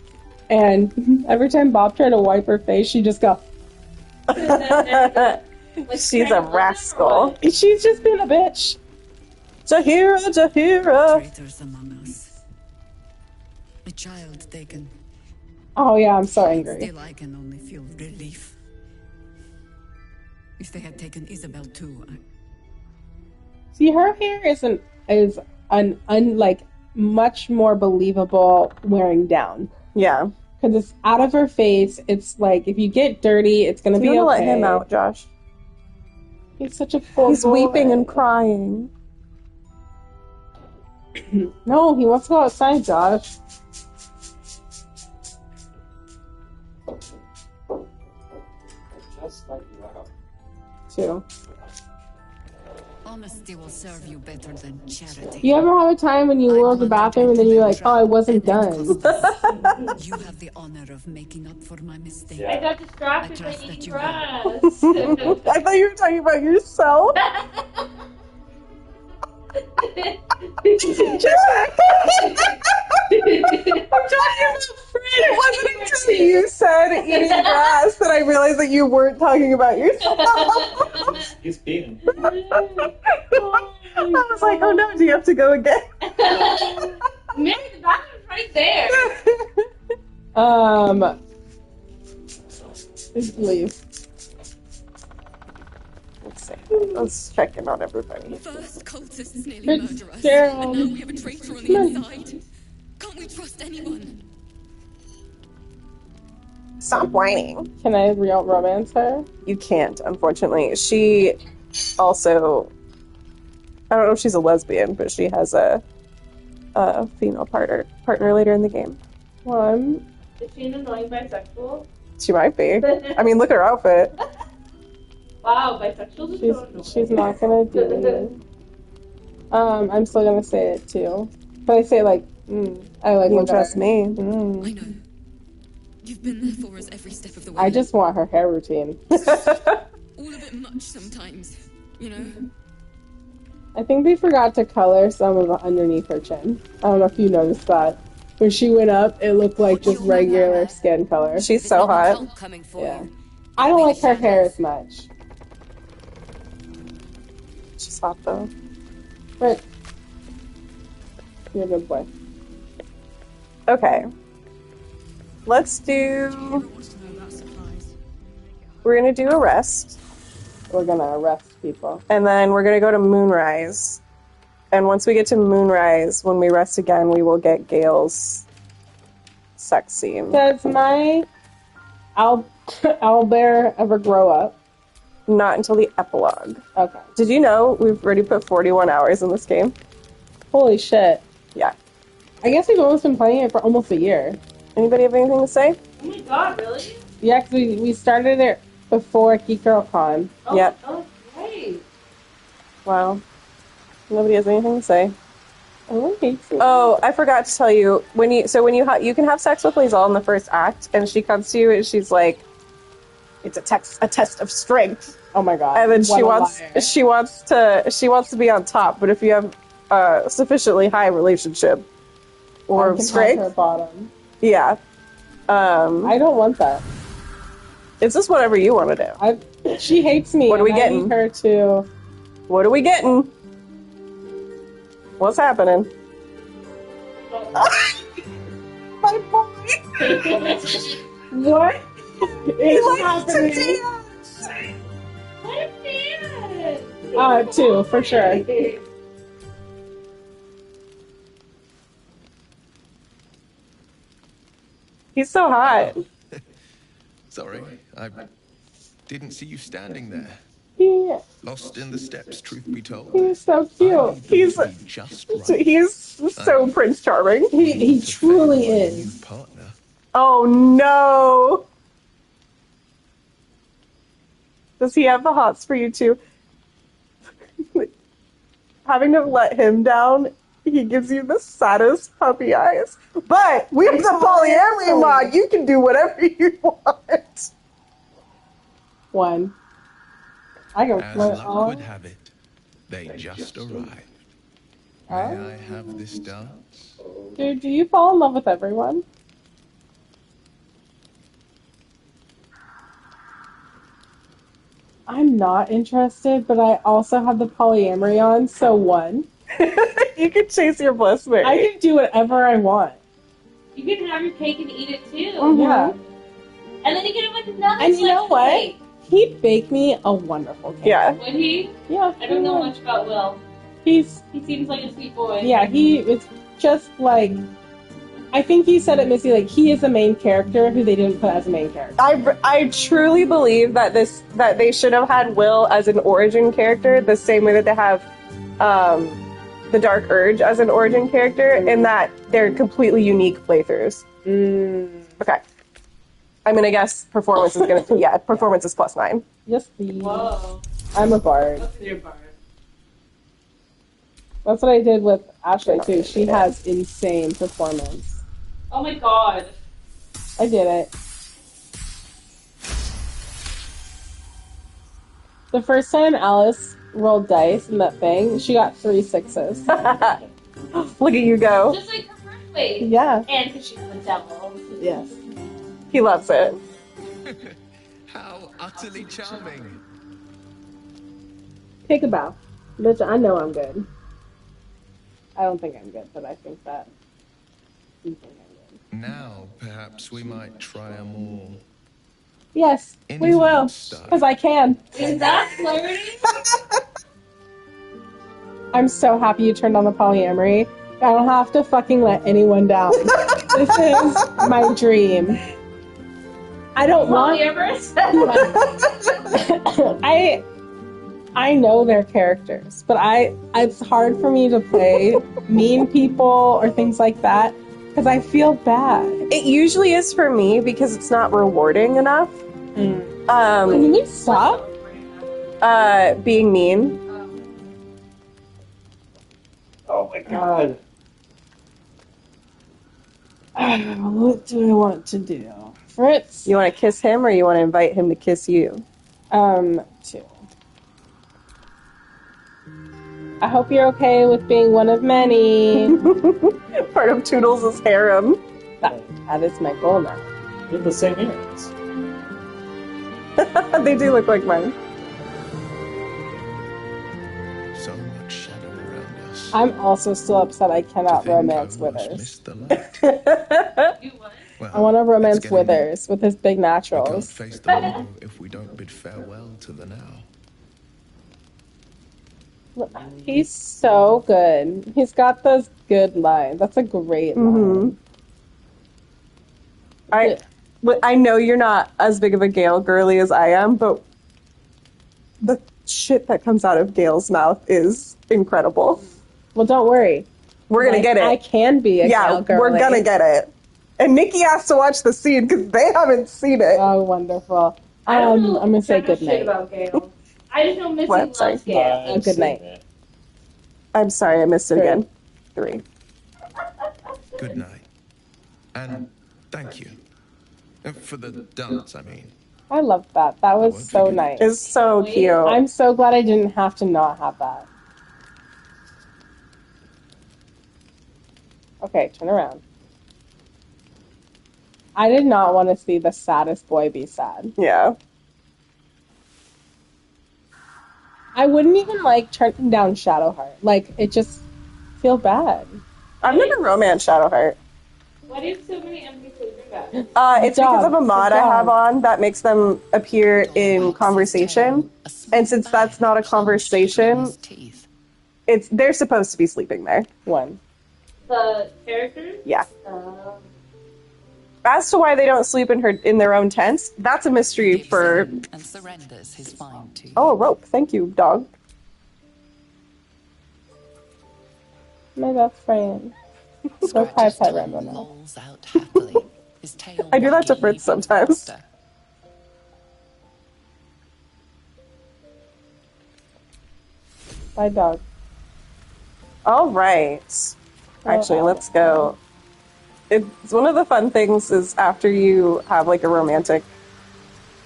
and every time Bob tried to wipe her face, she just go. She's a rascal. She's just been a bitch. Jahira, Jahira. Traitors among us. A child taken. Oh yeah, I'm so angry. Still, I can only feel relief. If they had taken Isabel too, See, her hair is like much more believable wearing down. Yeah. Because it's out of her face. It's like, if you get dirty, it's going to be okay. Let him out, Josh. He's such a poor He's boy. weeping and crying. No, he wants to go outside, Josh. Just like wow. Too. honesty will serve you better than charity. You ever have a time when you go to the bathroom and then you're like, oh, I wasn't done? You have the honor of making up for my mistake. I got distracted by eating grass. I thought you were talking about yourself. I'm talking about Fred. It wasn't until you said eating grass that I realized that you weren't talking about yourself. He's peeing. I was like, oh no, do you have to go again? Maybe the bathroom's right there. Leave. Let's see. Let's check in on everybody. First cultists nearly murder us, Daryl. and now we have a traitor on the inside. Can't we trust anyone? Stop whining. Can I real romance her? You can't, unfortunately. She also, I don't know if she's a lesbian, but she has a female partner later in the game. One. Is she an annoying bisexual? She might be. I mean, look at her outfit. Wow, bisexuals are so annoying. She's not gonna do it. I'm still gonna say it too. But I say like, I like. You trust me. I know. You've been there for us every step of the way. I just want her hair routine. All a bit much sometimes, you know? I think they forgot to color some of underneath her chin. I don't know if you noticed that. When she went up, it looked like just regular skin color. She's so hot. Yeah. I don't like her hair as much. She's hot though. But you're a good boy. Okay. Let's do... We're gonna do arrest. We're gonna arrest people. And then we're gonna go to Moonrise. And once we get to Moonrise, when we rest again, we will get Gale's sex scene. Does my owlbear ever grow up? Not until the epilogue. Okay. Did you know we've already put 41 hours in this game? Holy shit. Yeah. I guess we've almost been playing it for almost a year. Anybody have anything to say? Oh my god, really? Yeah, because we started it before Geek Girl Con. Oh, Yep. Oh, great. Wow. Nobody has anything to say. Oh, hates it. Oh, I forgot to tell you. When you can have sex with Lizelle in the first act, and she comes to you and she's like, "It's a test of strength." Oh my god! And then What she wants to be on top. But if you have a sufficiently high relationship or strength, her bottom. yeah. I don't want that. It's just whatever you want to do. She hates me. What are we and I getting? need her to. What are we getting? What's happening? My boy. What is happening? Two for sure. He's so hot. Sorry, I didn't see you standing there. He, Lost in the steppes, truth be told. he's so cute. He's Just right. he's so Prince Charming. He truly is. Partner. Oh no. Does he have the hots for you too? Having to let him down, he gives you the saddest puppy eyes. But we have the polyamory mod. You can do whatever you want. One. I go As float luck all. would have it, they just arrived. May I have this dance? Dude, do you fall in love with everyone? I'm not interested, but I also have the polyamory on, so one. You can chase your bliss, Merri. I can do whatever I want. You can have your cake and eat it too. Yeah. And then you get it with another And you know slice of what? cake. He baked me a wonderful cake. Yeah. Would he? Yeah. I don't know much about Will. He seems like a sweet boy. Yeah, he is just like, I think you said it, Missy, like he is the main character who they didn't put as a main character. I truly believe that they should have had Will as an origin character the same way that they have the Dark Urge as an origin character, in that they're completely unique playthroughs. Okay. I'm gonna guess performance is gonna performance is +9. Yes, please. Whoa. I'm a bard. That's your bard. That's what I did with Ashley too. She has insane performance. Oh my god. I did it. The first time Alice rolled dice in that thing, she got 3 6s. Look at you go. Just like her first wave. Yeah. And because she's the devil. Yes. He loves it. How utterly charming. Take a bow. Bitch, I know I'm good. I don't think I'm good, but I think that you think I'm good. Now, perhaps we might try a more... Yes, we will. Because I can. Is that flirty? I'm so happy you turned on the polyamory. I don't have to fucking let anyone down. This is my dream. I don't want... I know their characters, but it's hard for me to play mean people or things like that because I feel bad. It usually is for me because it's not rewarding enough. Can you stop? Being mean. Oh my god. What do I want to do? Fritz? You want to kiss him or you want to invite him to kiss you? Two. I hope you're okay with being one of many. Part of Toodles' harem. That is my goal now. You have the same earrings. They do look like mine. So much shadow around us. I'm also still upset I cannot romance Withers. Well, I want to romance it's getting Withers with his big We can't naturals. face the morrow if we don't bid farewell to the now. He's so good. He's got those good lines. That's a great line. I know you're not as big of a Gale girly as I am, but the shit that comes out of Gale's mouth is incredible. Well, don't worry. We're gonna get it. I can be a Gale girly. We're gonna get it. And Nikki has to watch the scene because they haven't seen it. Oh, wonderful. I don't know I'm gonna say jack good shit night. about Gale. I just know Missy What? Sorry. loves Gale. Good night. I'm sorry, I missed it again. 3. Good night. And thank you. For the dance, I mean. I love that. That was so nice. It's so cute. I'm so glad I didn't have to not have that. Okay, turn around. I did not want to see the saddest boy be sad. Yeah. I wouldn't even like turn down Shadowheart. Like, it just feel bad. I've never romanced Shadowheart. Why do you have so many NPCs in that? It's because of a mod I have on that makes them appear in conversation. And since that's not a conversation, they're supposed to be sleeping there. One. The characters? Yeah. As to why they don't sleep in their own tents, that's a mystery for... And surrenders his find to you. Oh, a rope. Thank you, dog. My best friend. Go pet Rambo now. Lolls out happily. His tail I do that to wagging Fritz even sometimes. faster. Bye, dog. All right. Actually, let's go. It's one of the fun things is after you have like a romantic...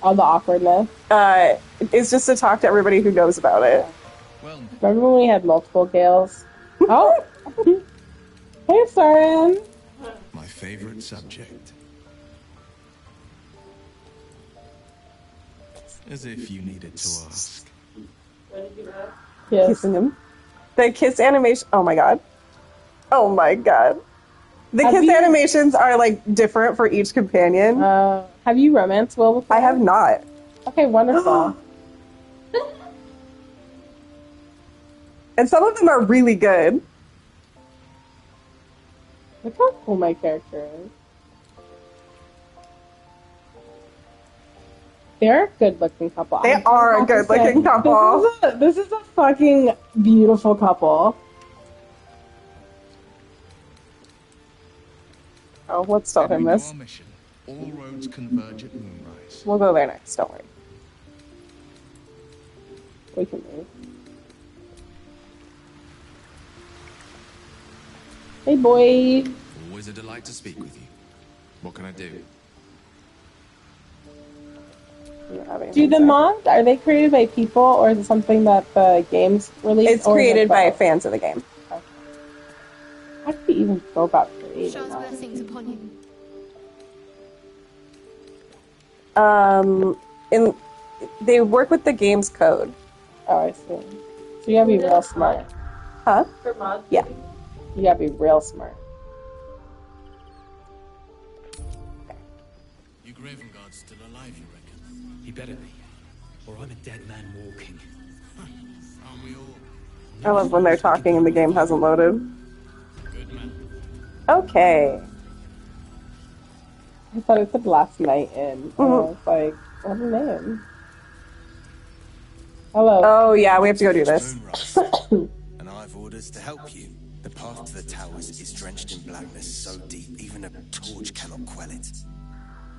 All the awkwardness. It's just to talk to everybody who knows about it. Well, Remember when we had multiple Gales? Oh! Hey, Soren! my favorite subject. As if you needed to ask. What did you ask? Yes. Kissing him. The kiss animation... Oh my god. Oh my god. The Have kiss you- animations are like different for each companion. Have you romanced Will before? I have not. Okay, wonderful. And some of them are really good. Look how cool my character is. They're a good-looking couple. They are a good-looking couple. This is a fucking beautiful couple. Oh, let's stop him this. Our mission. All roads converge at Moonrise. We'll go there next, don't worry. We can move. Hey, boy. Always a delight to speak with you. What can I do? Do the mods, are they created by people, or is it something that the games release? It's created by fans of the game. Okay. How do you even go about creating Shah's that? blessings upon you. They work with the game's code. Oh, I see. So you gotta be real smart. Huh? For mods? Yeah. You gotta be real smart. You Graven Guard's still alive, you reckon? He better be. Or I'm a dead man walking. Aren't we all? I love when they're talking and the game hasn't loaded. Good man. Okay. I thought it said last night in. And I was like, what's her name? Hello. Oh yeah, we have to go do this. And I've orders to help you. The path to the towers is drenched in blackness so deep even a torch cannot quell it.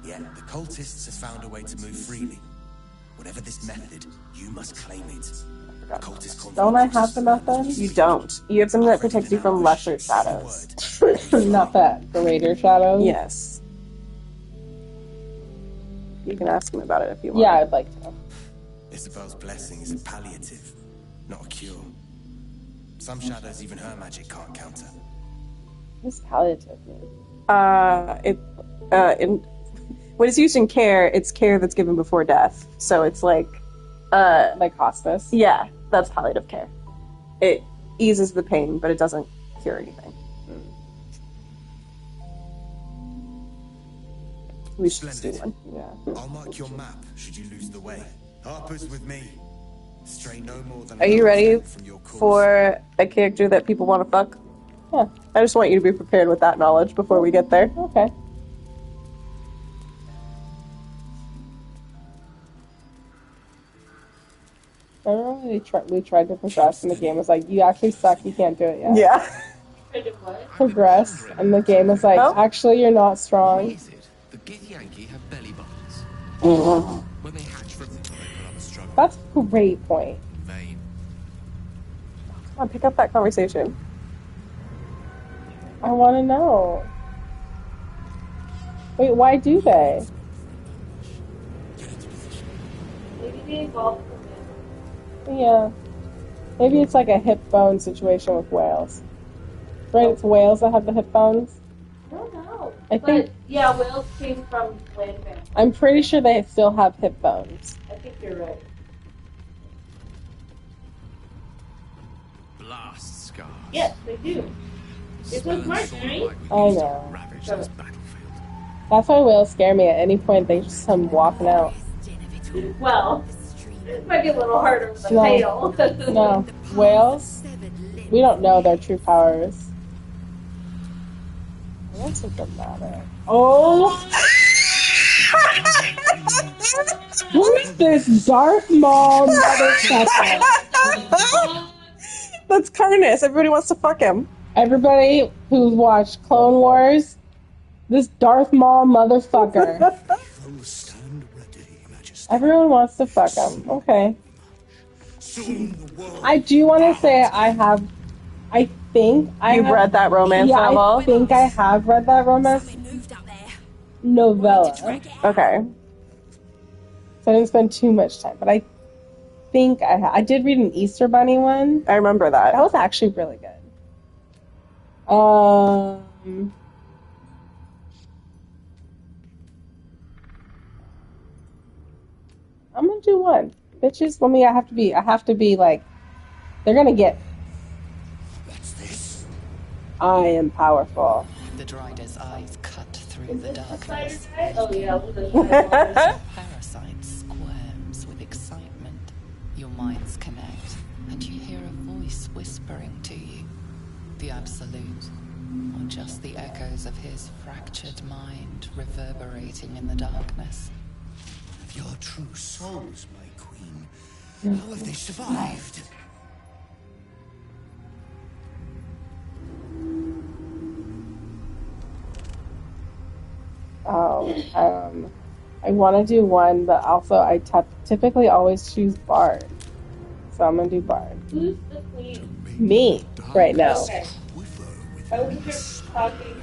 Yet the cultists have found a way to move freely. Whatever this method, you must claim it. The cultist Don't I have the method? You don't. You have something that protects you from lesser shadows. Not that. The Raider shadows? Yes. You can ask him about it if you want. Yeah, I'd like to. Isabel's blessing is a palliative, not a cure. Some shadows even her magic can't counter. What's palliative mean? When it's used in care, it's care that's given before death. So it's like hospice? Yeah, that's palliative care. It eases the pain, but it doesn't cure anything. We should do one. Yeah. I'll mark your map should you lose the way. Harper's with me. Stray no more than Are you ready for a character that people want to fuck? Yeah. I just want you to be prepared with that knowledge before we get there. Okay. I remember when we tried to progress and the game was like, you actually suck, you can't do it yet. Yeah. Progress, and the game was like, actually you're not strong. The Githyanki have belly buttons. When they hatch from That's a great point. vein. Come on, pick up that conversation. I want to know. Wait, why do they? Maybe they evolved from it. Yeah. Maybe it's like a hip bone situation with whales. Right, it's whales that have the hip bones. I don't know. I think- yeah, whales came from land mammals. I'm pretty sure they still have hip bones. I think you're right. Blast scars. Yes, they do. It was March, right? I know. That's why whales scare me. At any point, they just come walking out. Well, it might be a little harder with the No. tail. No. Whales, we don't know their true powers. What's it matter? Oh! Who is this Darth Maul motherfucker? That's Karnas. Everybody wants to fuck him. Everybody who's watched Clone Wars, this Darth Maul motherfucker. Everyone wants to fuck him. Okay. I do want to say I think You've read that romance novel? I think I have read that romance novella. Okay. So I didn't spend too much time, but I think I did read an Easter Bunny one. I remember that. That was actually really good. I'm gonna do one. Bitches, I have to be like, they're gonna get. What's this? I am powerful. The Drider's eyes cut through the darkness. Oh yeah, Parasite squirms with excitement. Your minds connect, and you hear a voice whispering to you. The Absolute, or just the echoes of his fractured mind reverberating in the darkness. Your true souls, my queen. How have they survived? I want to do one, but also I typically always choose Bard. So I'm gonna do Bard. Who's the queen? Me, right now. Okay. I was just talking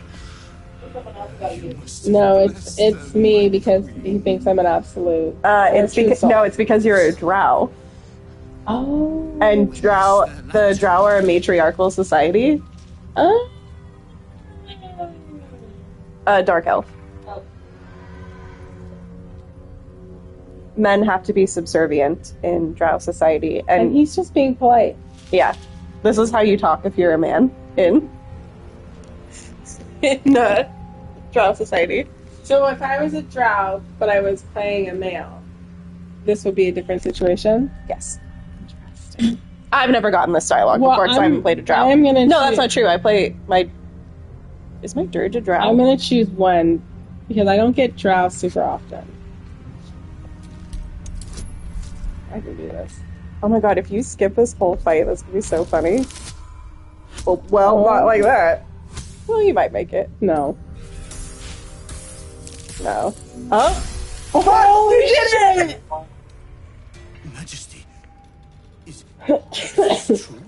to someone else about you. No, it's me because he thinks I'm an absolute. It's because you're a Drow. Oh. And the Drow are a matriarchal society. Dark elf. Oh. Men have to be subservient in Drow society, And he's just being polite. yeah, this is how you talk if you're a man in Drow society. So if I was a Drow, but I was playing a male, this would be a different situation? Yes. Interesting. I've never gotten this dialogue before because I haven't played a Drow. That's not true. I play my... Is my Dirge a Drow? I'm going to choose one because I don't get Drow super often. I can do this. Oh my god, if you skip this whole fight, that's going to be so funny. Well, not like that. Well, you might make it. No. No. Oh? Holy shit! Majesty, is this true?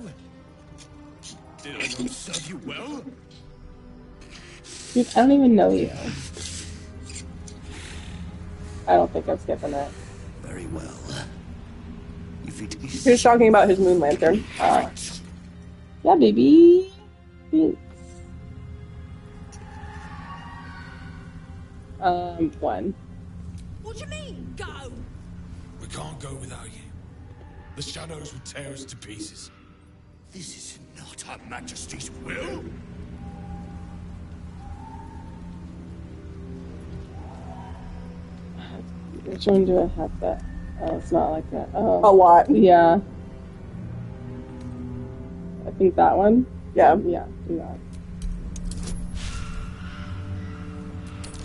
Did I not serve you well? Dude, I don't even know you. I don't think I'm skipping it. Very well. If it is... He was talking about his moon lantern. Yeah, baby. Thanks. One. What do you mean, go? We can't go without you. The shadows will tear us to pieces. This is not Her Majesty's will. Which one do I have that? Oh, it's not like that. Oh. A lot. Yeah. I think that one. Yeah. Yeah, do that.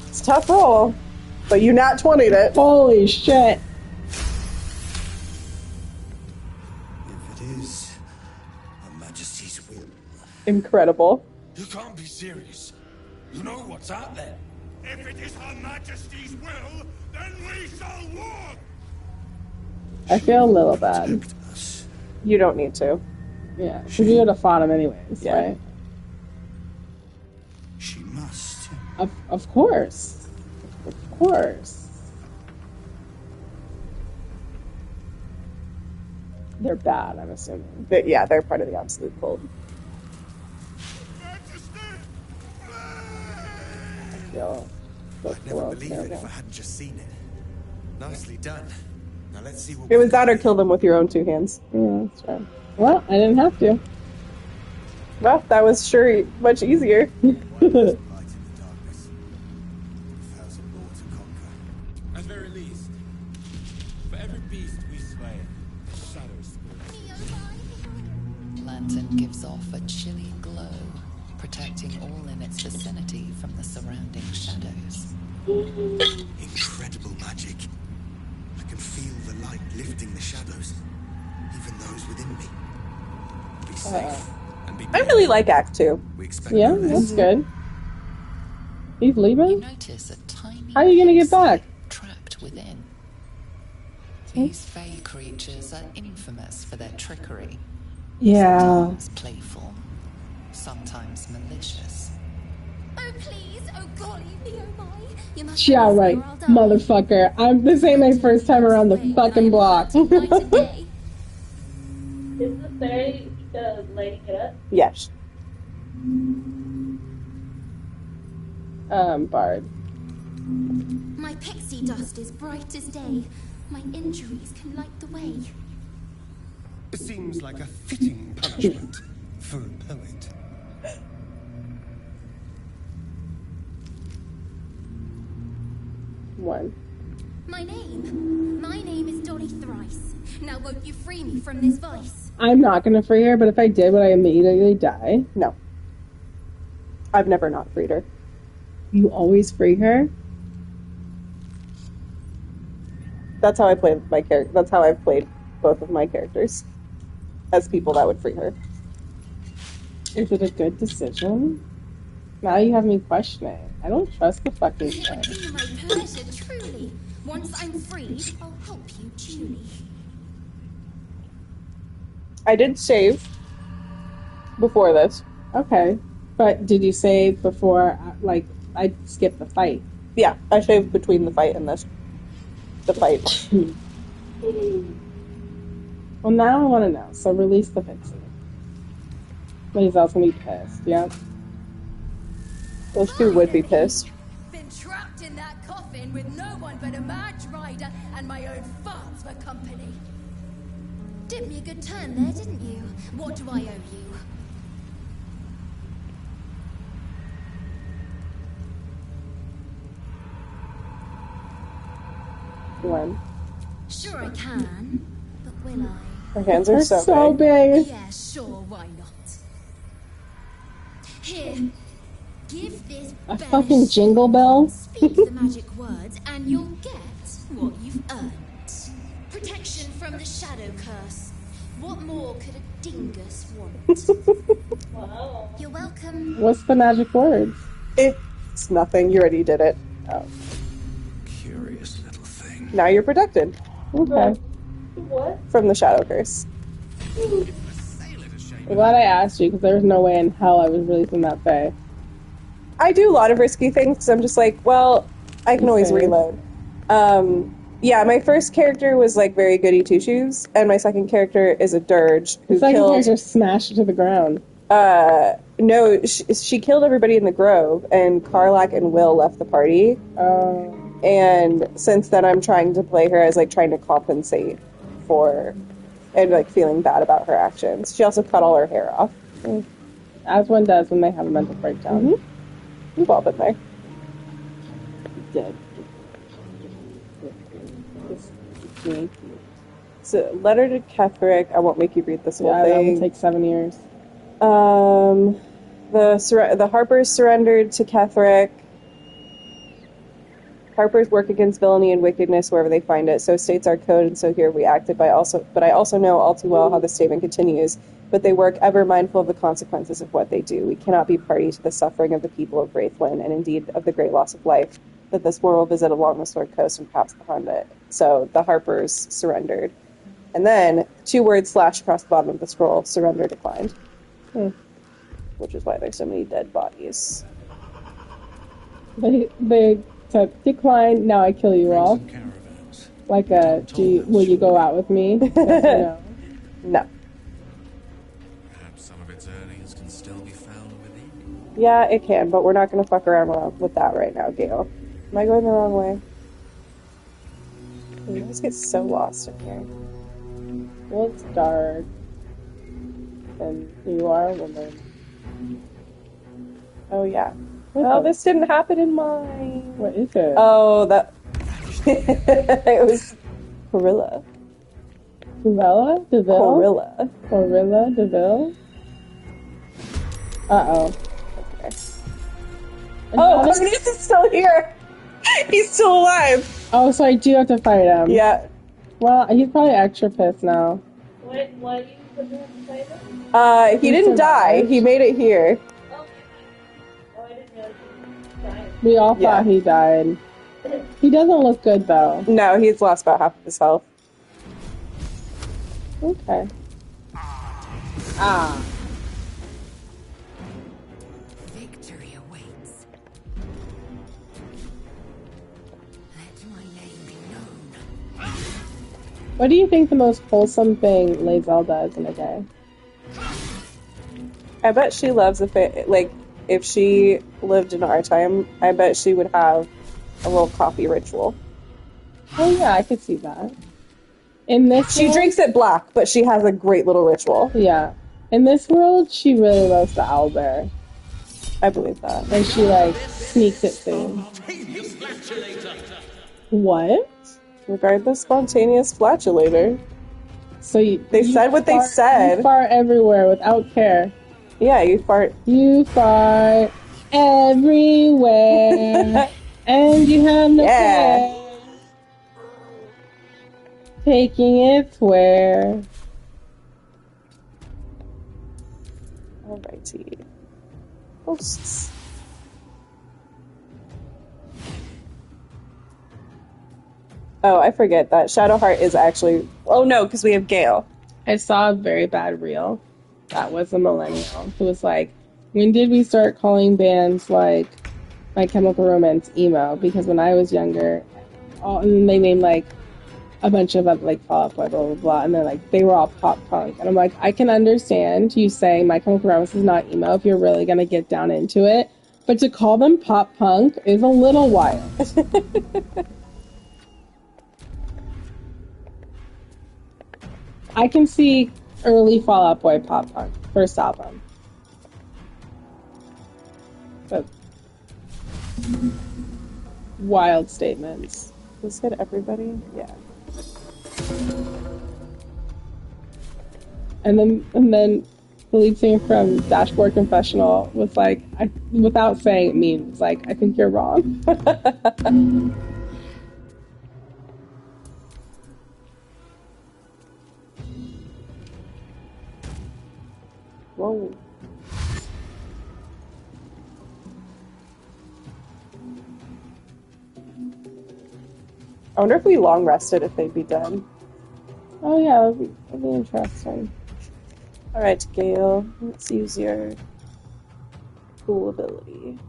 It's a tough roll, but you nat 20'd it. Holy shit. If it is Her Majesty's will. Incredible. You can't be serious. You know what's out there. If it is Her Majesty's will, then we shall walk! I feel a little bad. You don't need to. Yeah, because you would have fought him anyways, Yeah. right? She must. Of course. Of course. They're bad, I'm assuming. But yeah, they're part of the Absolute Cult. I feel I'd never believe it if I hadn't just seen it. Nicely done. Now let's see what It was that or kill them with your own two hands. Yeah, that's right. Well, I didn't have to. Well, that was sure much easier. At very least, for every beast we slay, the shadows Lantern gives off a chilly glow, protecting all in its vicinity from the surrounding shadows. Incredible magic. I can feel the light lifting the shadows, even those within me. Be safe and be I really like Act 2. We expect Yeah, no less. that's good. He's leaving? You notice a tiny How are you gonna get back? trapped within. These fey creatures are infamous for their trickery. Yeah. Sometimes playful, sometimes malicious. Oh please, oh golly, oh my. You must Yeah, right, motherfucker. This ain't my first time around the fucking block. Is the fairy lighting it up? Yes. Bard. My pixie dust is bright as day. My injuries can light the way. It seems like a fitting punishment for a poet. One. My name is Dolly Thrice. Now won't you free me from this vice? I'm not gonna free her, but if I did, would I immediately die? No. I've never not freed her. You always free her? That's how I played my character. That's how I've played both of my characters as people that would free her. Is it a good decision? Now you have me questioning. I don't trust the fucking thing. It'll be my pleasure, truly. Once I'm freed, I'll help you duly. I did save before this. Okay. But did you save before, like, I skipped the fight? Yeah, I saved between the fight and this. The fight. Well, now I want to know. So release the pixie. He's also gonna be pissed, yeah? Those two would be pissed. Been trapped in that coffin with no one but a mad rider and my own farts for company. Did me a good turn there, didn't you? What do I owe you? When? Sure I can, but will I? Her hands are so big. Yeah, sure, why not? Here, give this A bear fucking jingle bell? Speak the magic words and you'll get what you've earned. Protection from the shadow curse. What more could a dingus want? Wow. You're welcome. What's the magic words? It's nothing. You already did it. Oh. Curious little thing. Now you're protected. Okay. What? From the shadow curse. I'm glad I asked you, because there was no way in hell I was releasing that fae. I do a lot of risky things because I'm just like, well, I can always reload. Yeah, my first character was like very goody two shoes, and my second character is a dirge who The second killed. character smashed to the ground. No, she killed everybody in the grove, and Karlak and Will left the party. And since then, I'm trying to play her as like trying to compensate for, and like feeling bad about her actions. She also cut all her hair off. As one does when they have a mental breakdown. Mm-hmm. We've all been there. Dead. So, letter to Ketheric. I won't make you read this whole Yeah, that thing. will take 7 years. The Harpers surrendered to Ketheric. Harpers work against villainy and wickedness wherever they find it. So states our code, and so here we acted. But I also know all too well how the statement continues. But they work ever mindful of the consequences of what they do. We cannot be party to the suffering of the people of Wraithland, and indeed of the great loss of life that this war will visit along the Sword Coast and perhaps beyond it. So the Harpers surrendered. And then 2 words slash across the bottom of the scroll, surrender declined. Which is why there's so many dead bodies. They said, decline, now I kill you all. Like will you go out with me? Yes or no? No. Perhaps some of its earnings can still be found within. Yeah, it can, but we're not going to fuck around with that right now, Gale. Am I going the wrong way? You always get so lost in here. Well, it's dark. And you are a woman. Oh, yeah. Well, this didn't happen in mine. What is it? Oh, that... it was Gorilla. Gorilla? DeVille? Gorilla. Gorilla? DeVille? Uh-oh. Okay. Oh! Magnus is still here. He's still alive. Oh, so I do have to fight him. Yeah. Well, he's probably extra pissed now. What do you put him inside him? He didn't die. He made it here. Oh, I didn't realize he died. We all thought he died. He doesn't look good, though. No, he's lost about half of his health. Okay. Victory awaits. Let my name be known. What do you think the most wholesome thing Lae'zel does in a day? I bet she loves if she lived in our time, I bet she would have a little coffee ritual. Oh yeah, I could see that. In this She world, drinks it black, but she has a great little ritual. Yeah. In this world, she really loves the owlbear. I believe that. And she, like, sneaks it soon. What? Regard the spontaneous flatulator. So they said what they said. You fart everywhere without care. Yeah, you fart. You fart everywhere. And you have no care. Taking it where? Alrighty. Hosts. Oh, I forget that Shadowheart is actually... Oh no, because we have Gale. I saw a very bad reel. That was a millennial who was like, when did we start calling bands like My Chemical Romance emo? Because when I was younger, and they named like a bunch of like Fall Out Boy, blah blah blah, and then like they were all pop punk, and I'm like, I can understand you saying My Chemical Romance is not emo if you're really gonna get down into it, but to call them pop punk is a little wild. I can see early Fall Out Boy pop punk, first album. But wild statements. This hit everybody? Yeah. And then the lead singer from Dashboard Confessional was like, without saying it means, like, I think you're wrong. Whoa. I wonder if we long rested if they'd be done. Oh yeah, that'd be interesting. Alright, Gale, let's use your cool ability.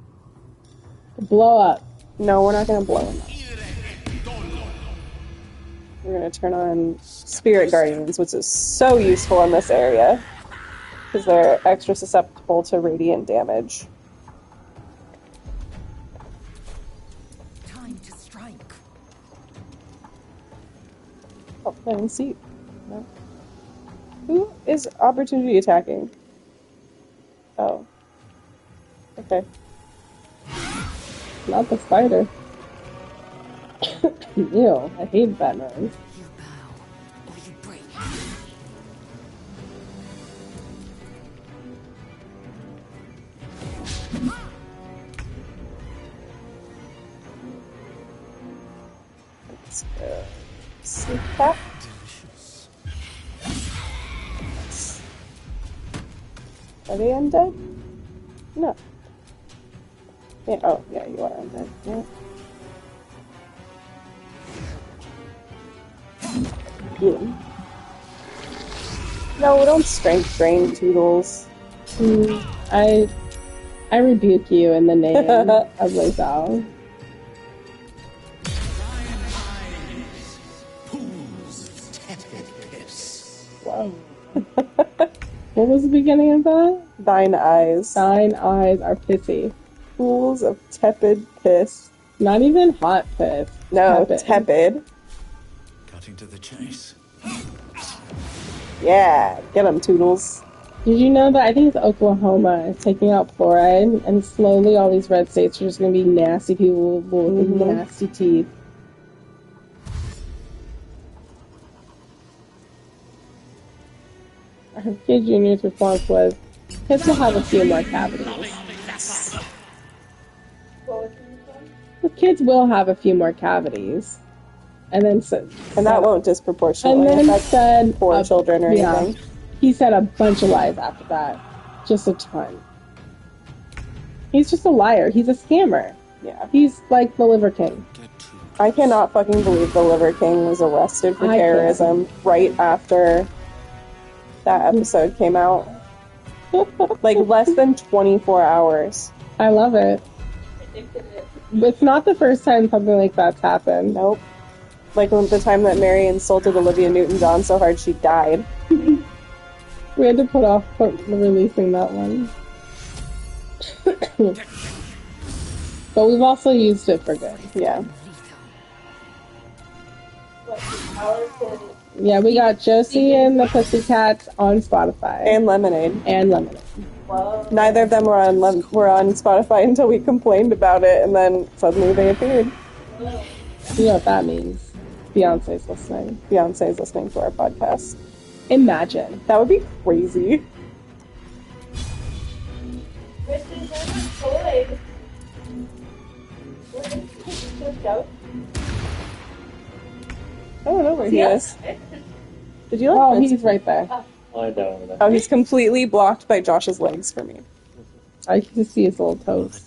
Blow up. No, we're not gonna blow him up. We're gonna turn on Spirit Guardians, which is so useful in this area. Because they're extra susceptible to radiant damage. Time to strike. Oh, I didn't see. No. Who is opportunity attacking? Oh. Okay. Not the spider. Ew, I hate that noise. Let's go. Sleep cap. Are they undead? No. Yeah, oh, yeah, you are undead. Yeah. Yeah. No, don't strength drain, Toodles. I rebuke you in the name of Lae'zel. Whoa. What was the beginning of that? Thine eyes. Thine eyes are pissy. Pools of tepid piss. Not even hot piss. No, tepid. Cutting to the chase. Yeah, get them, Toodles. Did you know that I think it's Oklahoma is taking out fluoride, and slowly all these red states are just going to be nasty people with nasty teeth. Kid Jr.'s response was, kids will have a few more cavities. The kids will have a few more cavities. And then and that won't disproportionately affect said poor children or anything. He said a bunch of lies after that. Just a ton. He's just a liar. He's a scammer. Yeah. He's like the Liver King. I cannot fucking believe the Liver King was arrested for terrorism right after that episode came out. Like, less than 24 hours. I love it. It's not the first time something like that's happened. Nope. Like the time that Merri insulted Olivia Newton-John so hard she died. We had to put off releasing that one. But we've also used it for good. Yeah. Yeah, we got Josie and the Pussycats on Spotify. And Lemonade. Whoa. Neither of them were on Spotify until we complained about it, and then suddenly they appeared. You know what that means. Beyonce's listening. Beyonce's listening to our podcast. Imagine. That would be crazy. I don't know where he is. Did you Oh, he's right there. Lie down over there. Oh, he's completely blocked by Josh's legs for me. I can just see his little toes.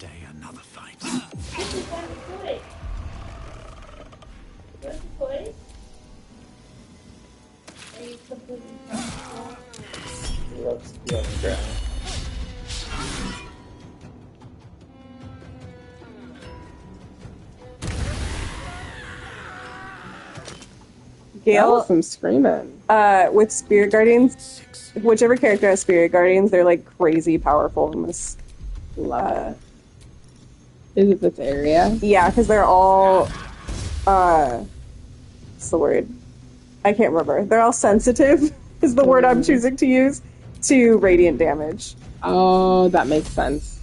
Gale, some screaming. With Spirit Guardians, whichever character has Spirit Guardians, they're like crazy powerful in this. Is it this area? Yeah, because they're all. What's the word? I can't remember. They're all sensitive, is the word I'm choosing to use, to radiant damage. Oh, that makes sense.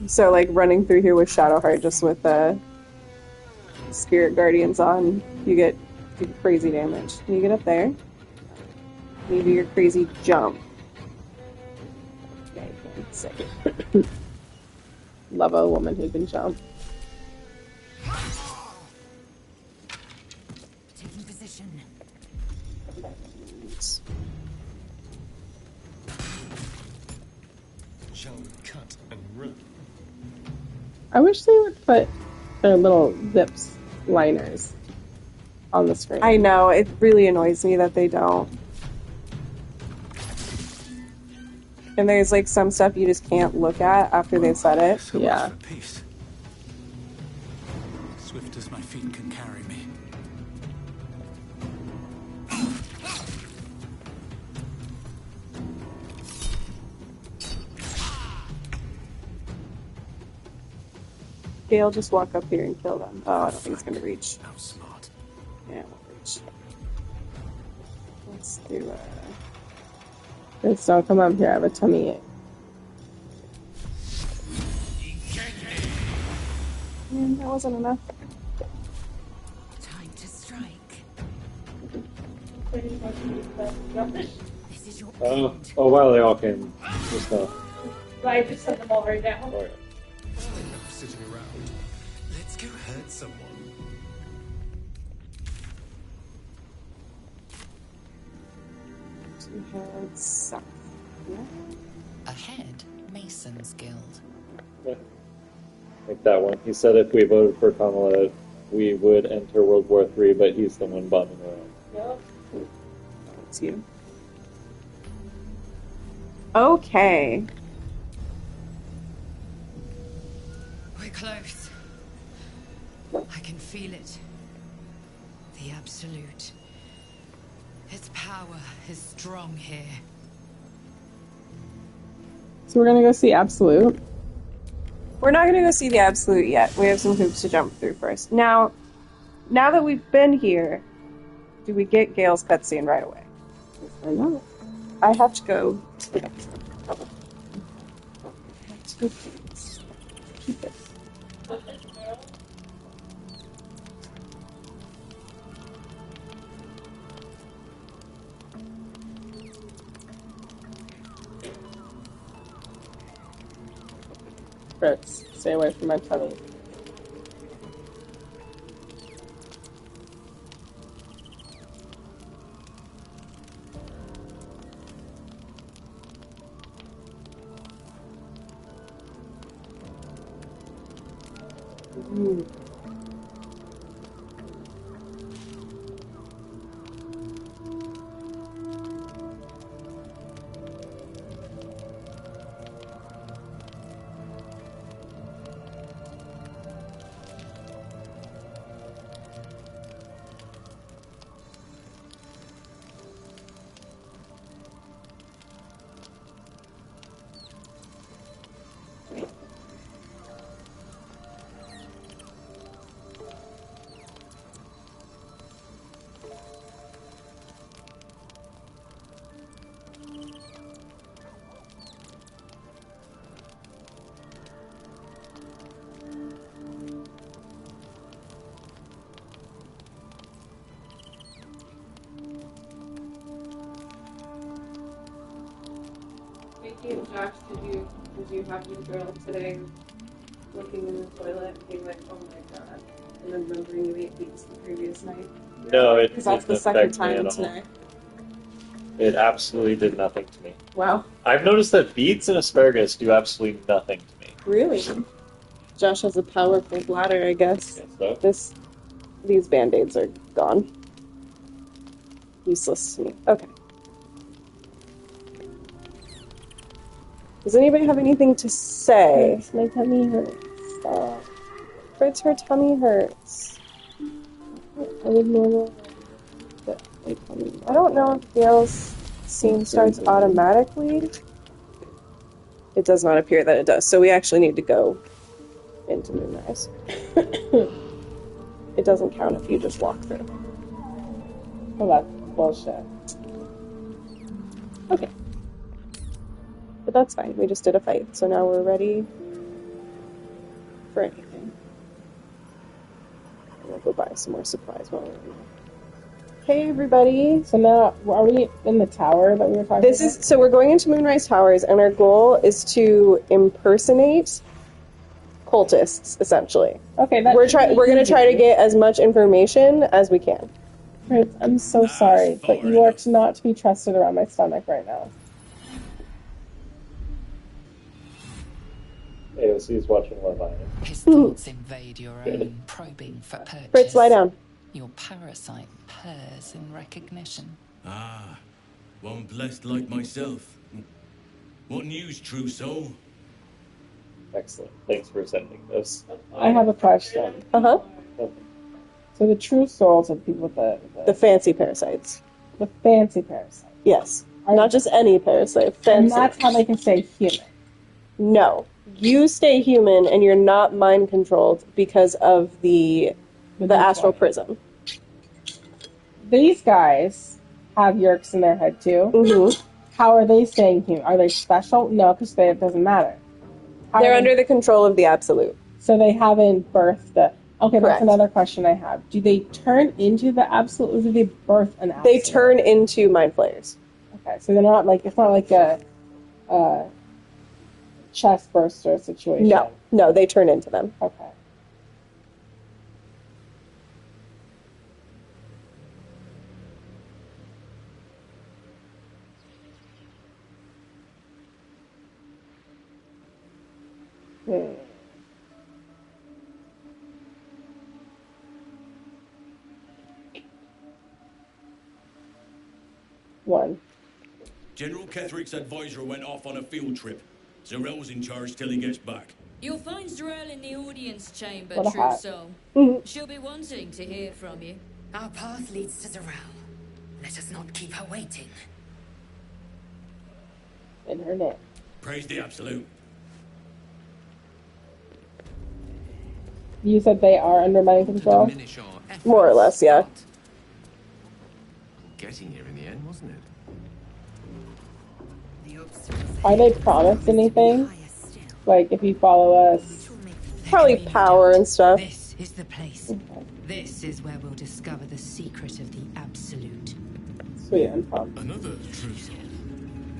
So, like, running through here with Shadowheart just with the Spirit Guardians on, you get crazy damage. Can you get up there? You do your crazy jump. Okay, sick. Love a woman who can jump. Taking position. Shall we cut and run? I wish they would put their little zips liners on the screen. I know, it really annoys me that they don't. And there's like some stuff you just can't look at after they've said it. So Yeah. much for peace. Swift as my feet can carry me. Gale, just walk up here and kill them. Oh, I don't think it's gonna reach. How smart. Yeah, it won't reach. Let's do Just don't come up here. I have a tummy ache. that wasn't enough. Time to strike. This is your Oh, wow, they all came just now. I just sent them all right now. Oh, yeah. Enough sitting around. Let's go hurt someone. Two heads south. Yeah. Ahead, Mason's Guild. Yeah. Like that one. He said if we voted for Kamala, we would enter World War III, but he's the one bombing around. Yep. It's you. Okay. We're close. I can feel it. The Absolute. Its power is strong here. So we're gonna go see Absolute. We're not gonna go see the Absolute yet. We have some hoops to jump through first. Now that we've been here, do we get Gale's cutscene right away? I know. I have to go. Keep it. Fritz, stay away from my tummy. Josh, did you have your girl today looking in the toilet and being like, oh my god, and then remembering you ate beets the previous night? No, it Because that's the didn't second affect me time at all. today. It absolutely did nothing to me. Wow. I've noticed that beets and asparagus do absolutely nothing to me. Really? Josh has a powerful bladder, I guess. Yes, so? These band-aids are gone. Useless to me. Okay. Does anybody have anything to say? Fritz, my tummy hurts. Stop. Fritz, her tummy hurts. I would normally but my tummy. I don't know if Gail's scene starts automatically. It does not appear that it does, so we actually need to go into Moonrise. It doesn't count if you just walk through. Oh, that's bullshit. Okay. But that's fine, we just did a fight, so now we're ready for anything. I'm gonna go buy some more supplies while we're here. Hey everybody! So now, are we in the tower that we were talking about? So we're going into Moonrise Towers, and our goal is to impersonate cultists, essentially. Okay, we're going to try to get as much information as we can. Fritz, I'm so sorry, but you are not to be trusted around my stomach right now. AOC's watching Love Island. His thoughts invade your own, probing for purchase. Fritz, lie down. Your parasite purrs in recognition. Ah, one blessed like myself. What news, true soul? Excellent. Thanks for sending this. I have a question. Uh-huh. So the true souls of people with the fancy parasites. The fancy parasites. Yes. Not just any parasite. Fancy. And that's how they can stay human. No. You stay human and you're not mind controlled because of the astral prism. These guys have yerks in their head too. Mm-hmm. How are they staying human? Are they special? No, because it doesn't matter. They're under the control of the Absolute. So they haven't birthed the... Okay, Correct. That's another question I have. Do they turn into the Absolute, or do they birth an Absolute? They turn into Mind Flayers. Okay, so they're not like... It's not like a chest burster situation. No, they turn into them. Okay. One. General Ketheric's advisor went off on a field trip. Zarel's in charge till he gets back. You'll find Zarel in the audience chamber, What a true hat. soul. She'll be wanting to hear from you. Our path leads to Zarel. Let us not keep her waiting. In her name. Praise the Absolute. You said they are under mind control? More or less, yeah. Getting here in the end, wasn't it? Are they promised anything? Like, if you follow us? Probably power and stuff. This is the place. Okay. This is where we'll discover the secret of the Absolute. Sweet, I'm pumped. Another true soul.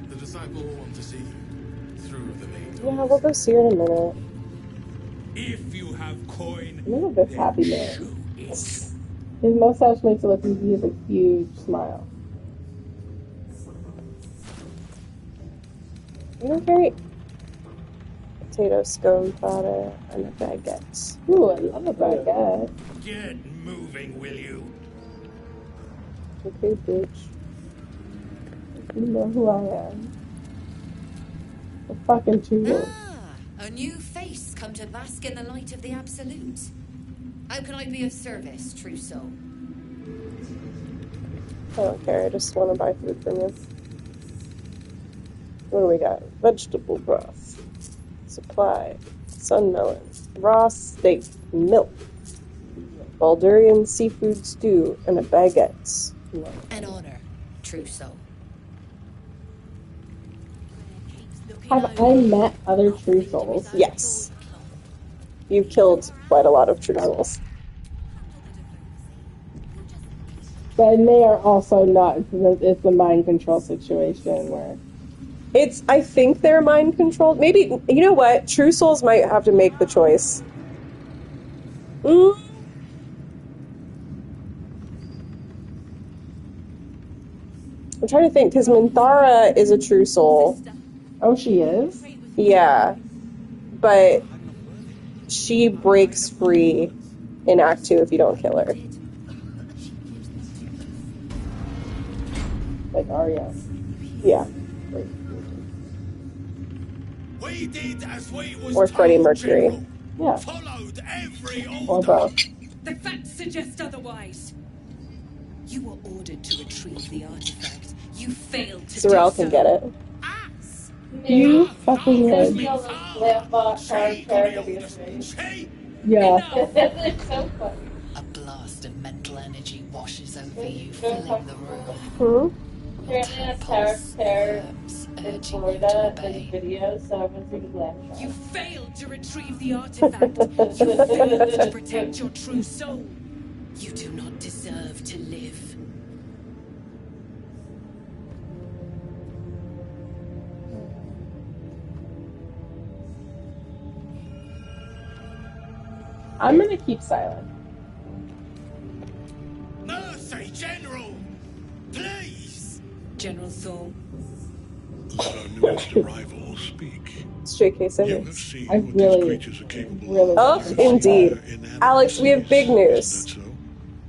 The disciple will want to see you through the main Yeah, we'll go see her in a minute. If you have coin, Look at this happy man. His mustache makes it look like he has a huge smile. Okay. Potato scone fodder and a baguette. Ooh, I love a baguette. Get moving, will you? Okay, bitch. You know who I am. The fucking toodles. A new face come to bask in the light of the Absolute. How can I be of service, true soul? I don't care, I just want to buy food from you. What do we got? Vegetable broth. Supply. Sunmelon. Raw steak. Milk. Baldurian seafood stew. And a baguette. An honor, true soul. Have I met other true souls? Yes. You've killed quite a lot of true souls. But they are also not. It's the mind control situation where. I think they're mind controlled. Maybe, you know what? True souls might have to make the choice. I'm trying to think, because Minthara is a true soul. Oh, she is? Yeah. But she breaks free in Act 2 if you don't kill her. Like Arya. Yeah. We did as we was Or Freddie told, Mercury. General. Yeah. Followed every Or order. both. The facts suggest otherwise. You were ordered to retrieve the artifact. You failed to Sorrel do can so. get it. You fucking would. Yeah. It's so funny. A blast of mental energy washes over you, filling the room. Hmm? Apparently on Tower's Terror in Florida, there's a video, so everyone's taking glam shots. You failed to retrieve the artifact. You failed to protect your true soul. You do not deserve to live. I'm gonna keep silent. Mercy, General! Please! General Thorm. Let our newest arrival speak. It's J.K. You Simmons. have seen I what really, these creatures are capable really. Oh, indeed. Alex, we have big news.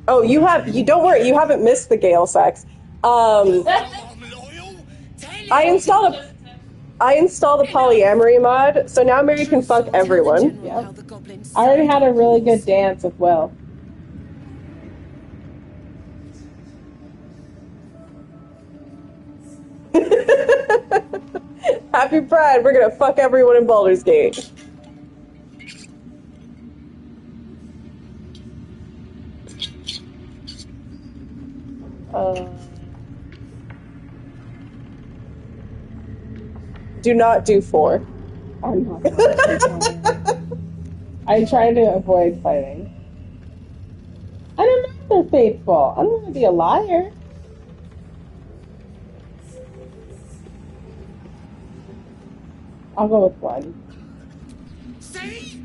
Oh, you don't worry, you haven't missed the Gale sex. I installed the polyamory mod, so now Merri can fuck everyone. Yeah. I already had a really good dance with Will. Happy Pride, we're gonna fuck everyone in Baldur's Gate. Do not do 4. I'm not I try to avoid fighting. I don't know if they're faithful. I'm gonna be a liar. I'll go with 1. See?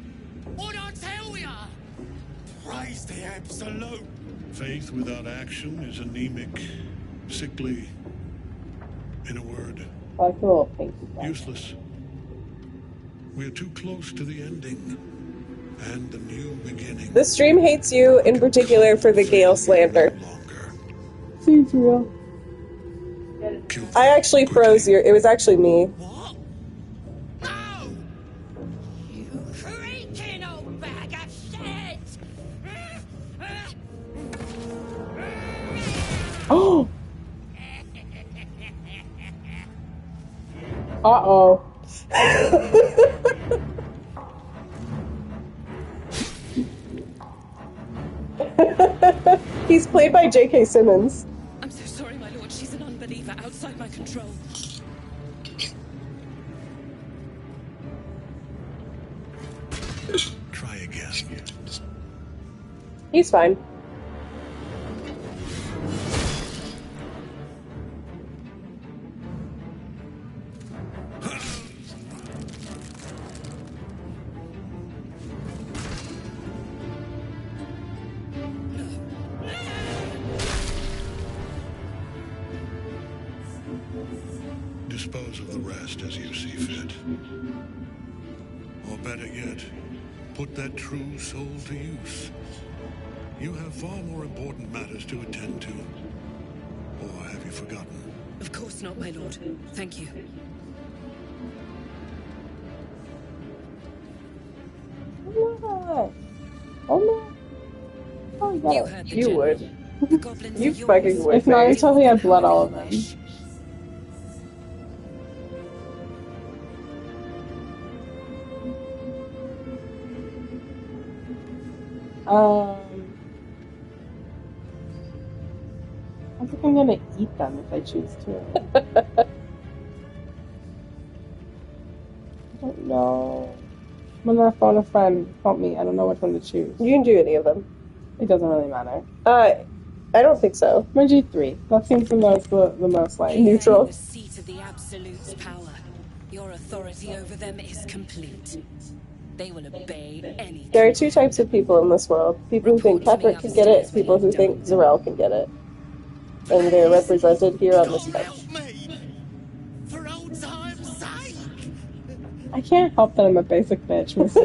What I tell ya? Praise the Absolute. Faith without action is anemic, sickly, in a word, I like the little pink stuff. useless. We're too close to the ending and the new beginning. The stream hates you, in particular for the Gale slander. Seems real. I actually froze you. It was actually me. Creaking old bag of shit! Oh! Uh-oh. He's played by J.K. Simmons. I'm so sorry, my lord. She's an unbeliever outside my control. Try again. He's fine. just as you see fit. Or better yet, put that true soul to use. You have far more important matters to attend to. Or have you forgotten? Of course not, my lord. Thank you. Oh no. Oh, you got You it. heard the You would. You fucking would. If not until he had blood all of them. I think I'm gonna eat them if I choose to. I don't know. I'm gonna phone a friend. Help me. I don't know which one to choose. You can do any of them. It doesn't really matter. I don't think so. I'm gonna do 3. That seems the most like neutral. The seat of the Absolute's power. Your authority over them is complete. They will obey anything. There are 2 types of people in this world. People who think Ketheric can get it, people who think Zarel can get it. And they're represented here on this page. For old time's sake! I can't help that I'm a basic bitch, Missy.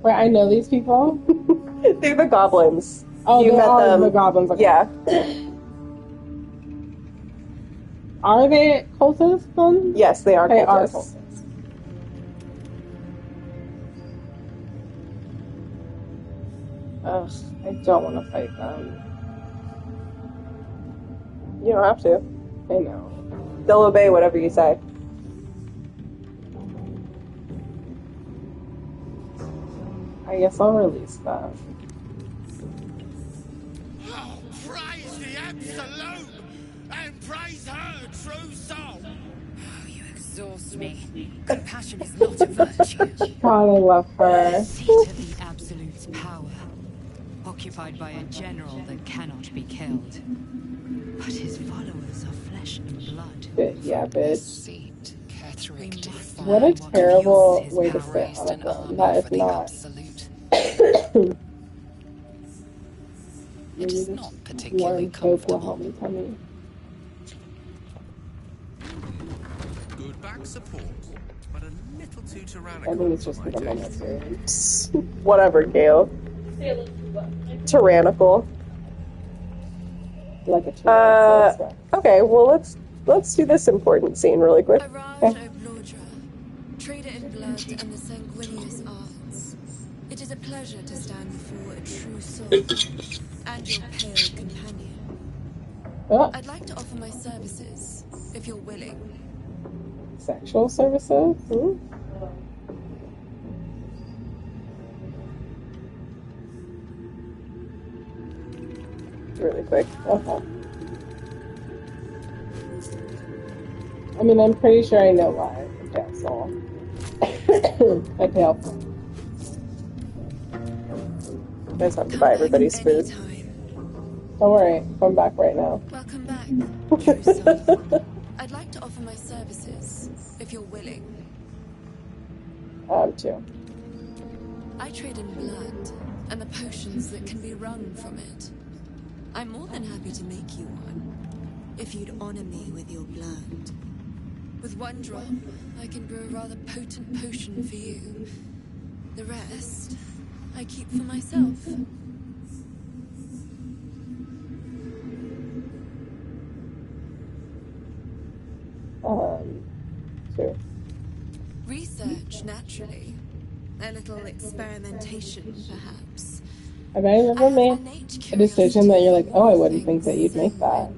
Wait, I know these people? They're the goblins. Oh, you they met are them. the goblins. Okay. Yeah. Are they cultists then? Yes, they are They cultists. are cultists. Ugh, I don't want to fight them. You don't have to. I know. They'll obey whatever you say. I guess I'll release them. Oh, praise the Absolute! And praise her true soul! Oh, you exhaust me. Compassion is not a virtue. God, I love her. Seat of the Absolute's power, occupied by a general that cannot be killed. But his followers are flesh and blood. Yeah, bitch. Seat, Ketheric What a terrible way to sit on a throne. That is not. It is not particularly Warren Coke will help me tell me. Good back support, but a little too I tyrannical. think it's just because I'm experience. Whatever, Gale. Tyrannical. Like a tyrannosaurus rex. Okay, well let's do this important scene really quick. Arrived at Baldur, trader in blood and the sanguineous arts. It is a pleasure to stand before a true soul and your pale companion. Oh. I'd like to offer my services, if you're willing. Sexual services? Ooh. Really quick. Okay. I mean, I'm pretty sure I know why. That's all. Okay, I'll come. You guys have to buy everybody's food. Don't worry, I'm back right now. Welcome back, true soul. I'd like to offer my services, if you're willing. Too. I trade in blood and the potions that can be wrung from it. I'm more than happy to make you one, if you'd honor me with your blood. With 1 drop, I can brew a rather potent potion for you. The rest, I keep for myself. Sure. Research, naturally. A little experimentation, perhaps. Have I ever made a decision that you're like, oh, I wouldn't think that you'd make that?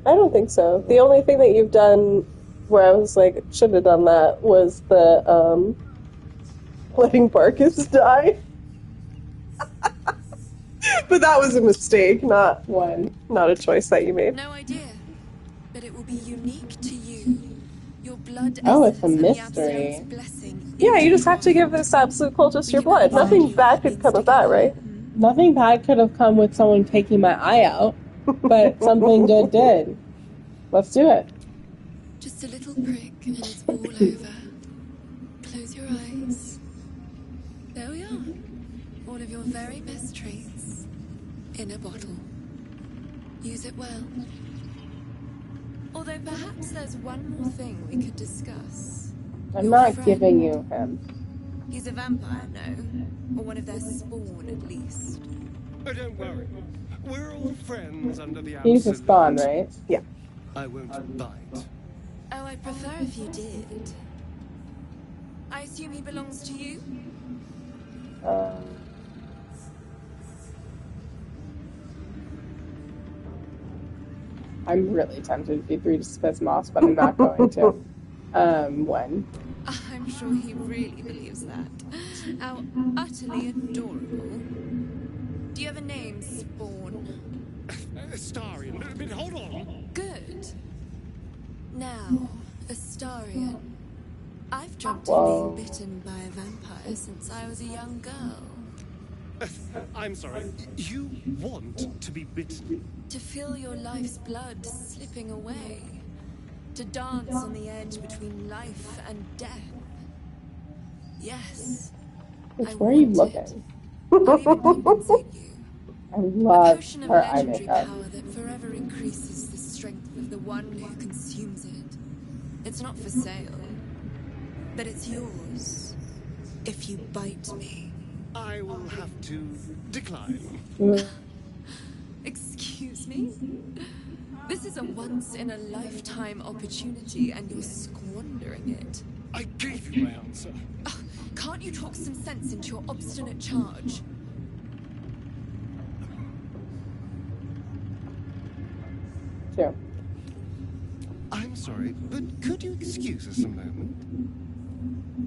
I don't think so. The only thing that you've done where I was like, should have done that was the letting Barkus die. But that was a mistake, not a choice that you made. No idea, but it will be unique to you. Your blood. Oh, it's a mystery. Yeah, you just have to give this absolute cultist your blood. Nothing bad could come of that, right? Nothing bad could have come with someone taking my eye out, but something good did. Let's do it. Just a little prick and it's all over. Close your eyes. There we are. All of your very best traits. in a bottle. Use it well. Although perhaps there's one more thing we could discuss. I'm not giving you him. He's a vampire, no? Or one of their spawn, at least. Oh, don't worry. We're all friends under the He's a absolute. spawn, right? Yeah. I won't bite. Oh, I'd prefer if you did. I assume he belongs to you? I'm really tempted to be 3 to piss him off, but I'm not going to. When? I'm sure he really believes that. How utterly adorable. Do you have a name, Spawn? Astarion, but hold on. Good. Now, Astarion. I've dreamt Whoa. of being bitten by a vampire since I was a young girl. I'm sorry. You want to be bitten? To feel your life's blood slipping away. To dance on the edge between life and death. Yes. Which way are you looking? I love Potion of her eye legendary makeup. power that forever increases the strength of the one who consumes it. It's not for sale, but it's yours if you bite me. I will have to decline. Excuse me? This is a once-in-a-lifetime opportunity, and you're squandering it. I gave you my answer. Can't you talk some sense into your obstinate charge? Sure. I'm sorry, but could you excuse us a moment?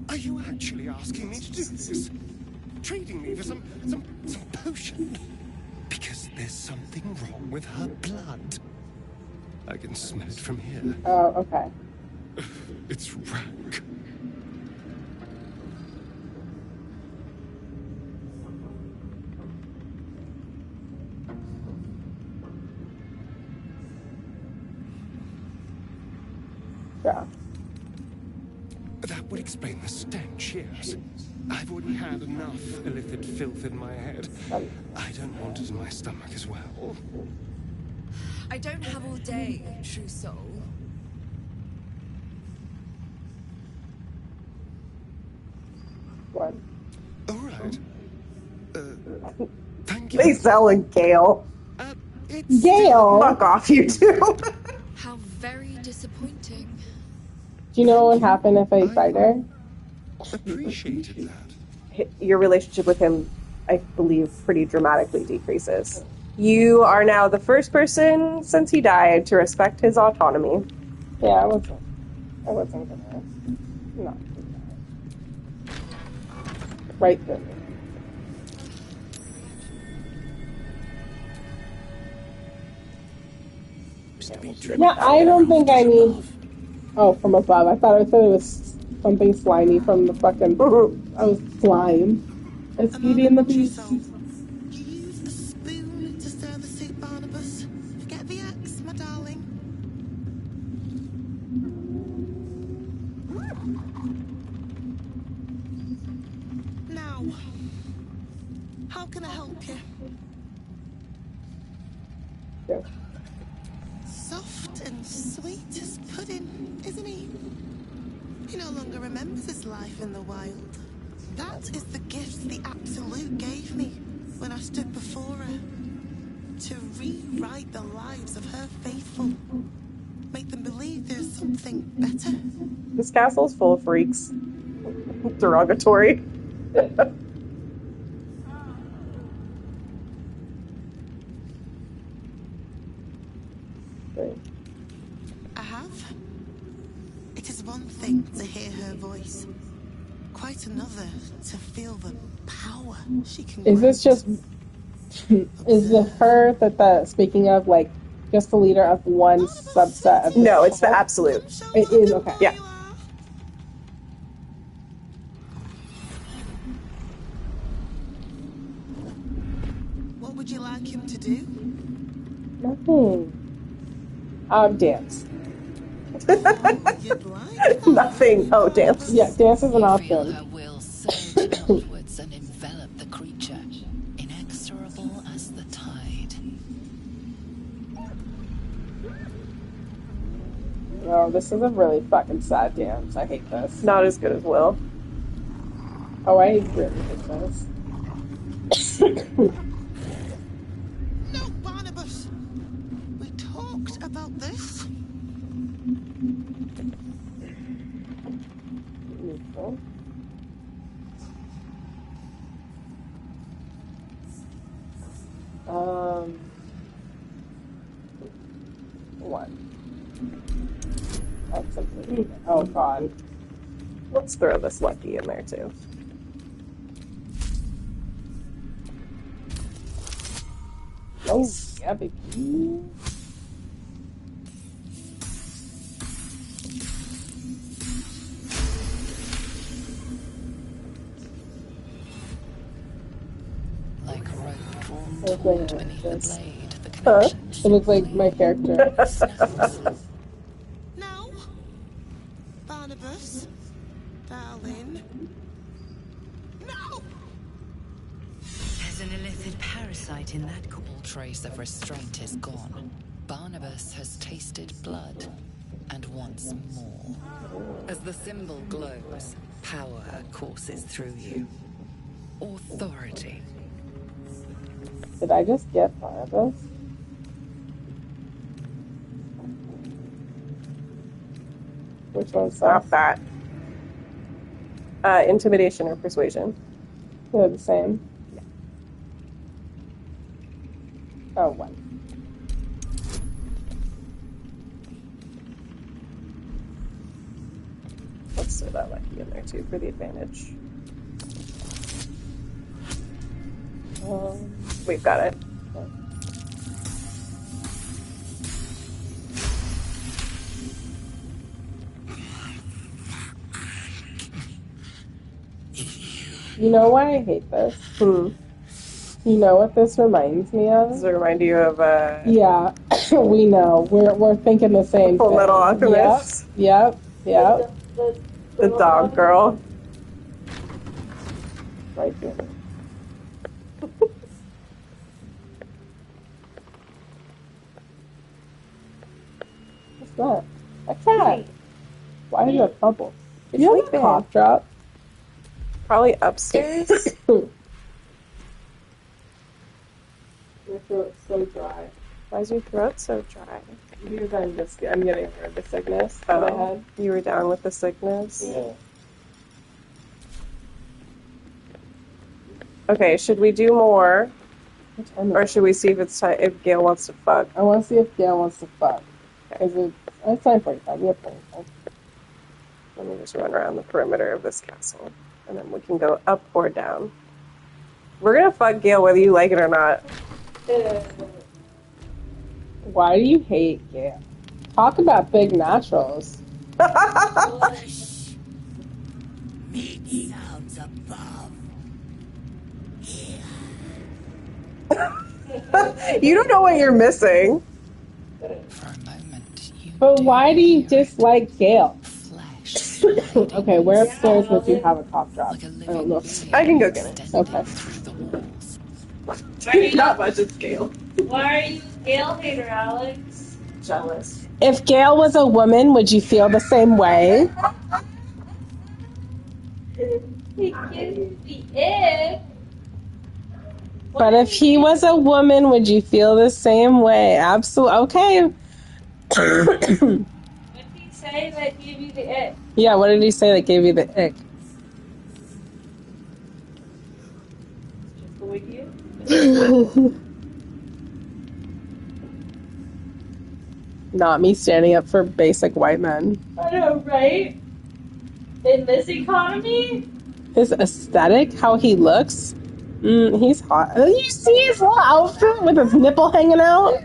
Are you actually asking me to do this? Trading me for some potion? Because there's something wrong with her blood. I can smell it from here. Oh, okay. It's rank. Yeah. That would explain the stench, yes. I've already had enough illicit filth in my head. I don't want it in my stomach as well. I don't have all day, true soul. What? All right. Thank you. They selling Gale. Gale? Fuck off, you two. How very disappointing. Do you know what would happen if I fight her? Appreciated that. Your relationship with him, I believe, pretty dramatically decreases. You are now the first person since he died to respect his autonomy. Yeah, I wasn't gonna. No. Right there. Yeah, I don't think I need. Oh, from above. I thought it was something slimy from the fucking. I was slime. It's Beauty and the Beast. Use a spoon to stir the soup, Barnabas. Forget the axe, my darling. Now, how can I help you? Yeah. Soft and sweet as pudding, isn't he? He no longer remembers his life in the wild. That is the gift the Absolute gave me when I stood before her. To rewrite the lives of her faithful. Make them believe there's something better. This castle's full of freaks. Derogatory. I have. It is one thing to hear her voice. Quite another to feel the power she can Is this just? Is it her that speaking of like just the leader of one subset of? No, it's the Absolute. It is okay. Yeah. What would you like him to do? Nothing. Dance. Nothing. Oh, dance. Yeah, dance is an Feel option. her will surge outwards and envelop the creature, inexorable as the tide. Oh, this is a really fucking sad dance. I hate this. Not as good as Will. Oh, I really hate this. No, Barnabas. We talked about this. One. That's something. Oh god. Let's throw this lucky in there too. Oh, yeah, baby. Like rope drawn It taut looks like beneath the this. blade, the Huh? connection It looks like my character. No. Barnabas. Darling. No! There's an illicit parasite in that core. all trace of restraint is gone. Barnabas has tasted blood and wants more. As the symbol glows, power courses through you. Authority. Did I just get Barnabas? Which one's Stop that. Intimidation or persuasion? They're the same. Yeah. Oh, one. Let's throw that lucky in there too for the advantage. We've got it. You know why I hate this? You know what this reminds me of? Does it remind you of Yeah, we know. We're thinking the same Full thing. Metal Alchemist? Yep. The dog girl. Right here. What's that? A cat. Why is there a bubble? Did you have a cough drop? Probably upstairs. Your throat's so dry. Why is your throat so dry? Because I'm getting rid of the sickness in my head. You were down with the sickness? Yeah. Okay, should we do more? Or should we see if Gale wants to fuck? I want to see if Gale wants to fuck. It's 9:45. We have plenty of time. Let me just run around the perimeter of this castle. And then we can go up or down. We're gonna fuck Gale whether you like it or not. Why do you hate Gale? Talk about big naturals. Meat sounds above. You don't know what you're missing. But why do you dislike Gale? Okay, where upstairs would you have a cough drop? I don't know. I can go get it. Okay. Not much, it's Gale. Why are you a Gale hater, Alex? Jealous. If Gale was a woman, would you feel the same way? He gives the ick. But if he was a woman, would you feel the same way? Absolutely. Okay. What did he say that gave you the ick? Yeah, what did he say that gave you the ick? Just with you? Not me standing up for basic white men. I know, right? In this economy? His aesthetic, how he looks, he's hot. You see his little outfit with his nipple hanging out?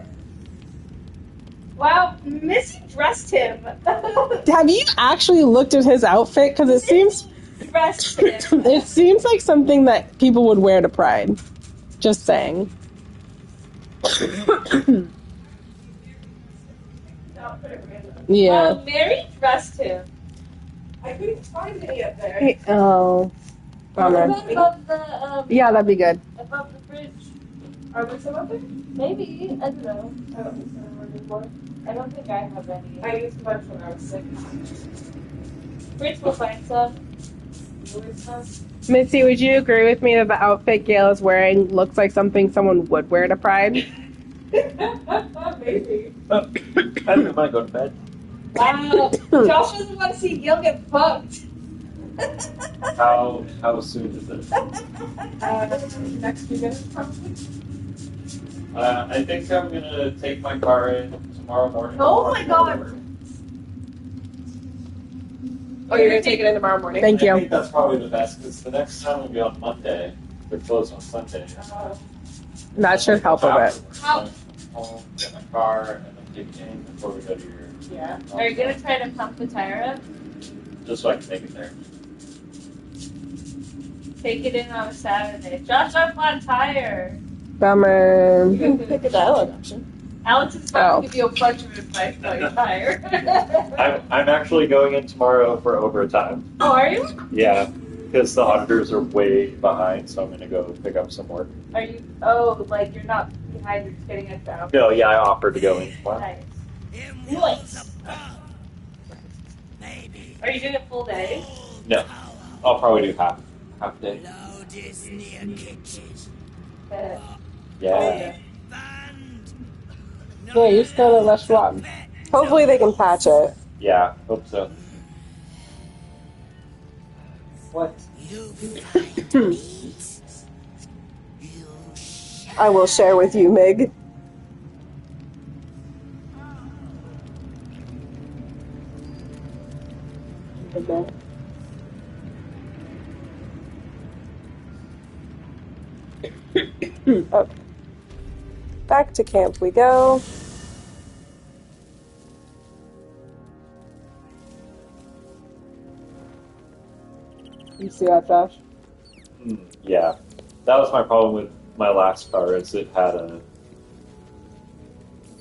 Wow, Missy dressed him. Have you actually looked at his outfit? Because it seems Dressed him. it seems like something that people would wear to Pride. Just saying. Yeah. Wow, Merri dressed him. I couldn't find any up there. Oh. Bummer. What about above the, Yeah, that'd be good. above the fridge? Are there some up there? Maybe. I don't know. I don't think so. before? I don't think I have any. I used a bunch when I was 6. Fritz will find some. Newer stuff. Mitzi, would you agree with me that the outfit Gail is wearing looks like something someone would wear to Pride? Maybe. I think I might go to bed. Wow. Josh doesn't want to see Gil get fucked. How soon is it? Next few minutes, probably. I think I'm gonna take my car in tomorrow morning. Oh my god! Oh, you're gonna take it in tomorrow morning? Thank I you. think that's probably the best because the next time will be on Monday. They're closed on Sunday. That should help a bit. How? Home, get my car, and then take it in before we go to your. Yeah. Are you gonna try to pump the tire up? Just so I can take it there. Take it in on a Saturday. Josh, I'm on tire. Bummer. You can pick a dialogue option. Alex is about to give you a bunch of advice about your tire. I'm actually going in tomorrow for overtime. Oh, are you? Yeah, because the auditors are way behind, so I'm gonna go pick up some work. Are you? Oh, like you're not behind, you're just getting us down. No, yeah, I offered to go in tomorrow. Nice. Nice. Are you doing a full day? No, I'll probably do half day. Yeah. Yeah, you just go to Les Schwab. Hopefully they can patch it. Yeah, hope so. What? I will share with you, Mig. Okay. Okay. Back to camp we go. You see that, Josh? Yeah, that was my problem with my last car. Is it had a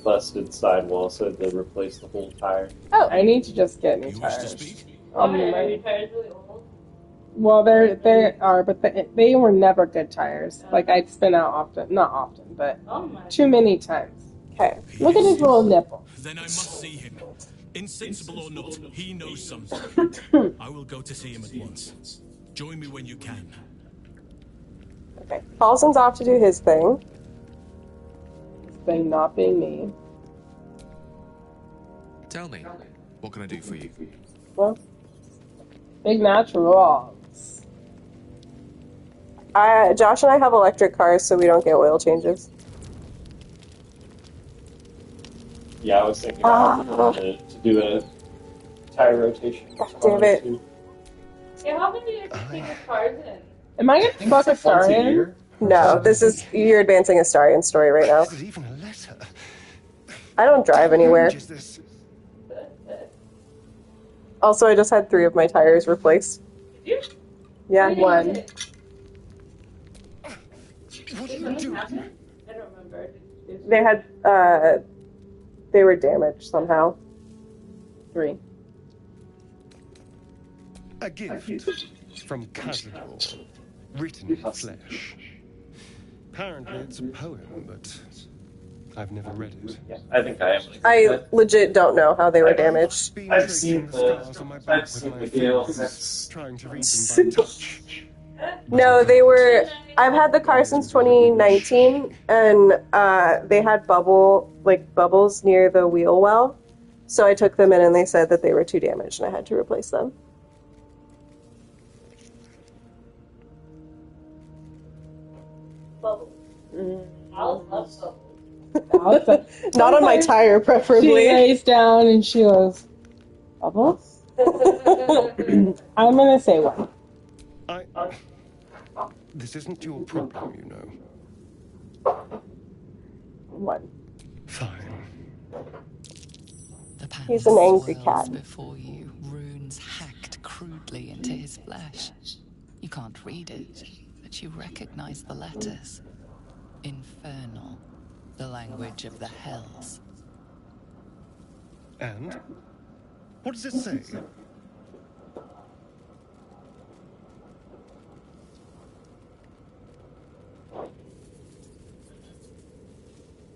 busted sidewall, so they replaced the whole tire. Oh, I need to just get new tires. Are your tires really old? Well, they are, but they were never good tires. Like I'd spin out often, not often, but too many times. Okay, look at his little nipple. Then I must see him. Insensible or not, he knows something. I will go to see him at once. Join me when you can. Okay, Paulson's off to do his thing. His thing not being me. Tell me, what can I do for you? Well, big naturals. Josh and I have electric cars, so we don't get oil changes. Yeah, I was thinking to do a tire rotation. God damn it. Yeah, how many are you taking your cars in? Am I gonna fuck a Starian? No, you're advancing a Starian story right now. Even a letter. I don't drive anywhere. Also, I just had 3 of my tires replaced. Did you? Yeah, 1. What are you doing? I don't remember. They had, they were damaged somehow. 3. A gift from Cazador, written in flesh. Apparently it's a poem, but I've never read it. Yeah, I think I am. I legit don't know how they were damaged. I've seen the deal. Trying to read them by touch. No, they were. I've had the car since 2019, and they had bubbles near the wheel well. So I took them in, and they said that they were too damaged, and I had to replace them. Bubbles. Alice loves bubbles. Not on my tire, preferably. She lays down and she goes, bubbles? I'm gonna say 1. This isn't your problem, you know. 1. Fine. The He's an angry cat. Before you, runes hacked crudely into his flesh. You can't read it, but you recognize the letters. Infernal, the language of the hells. And? What does it say?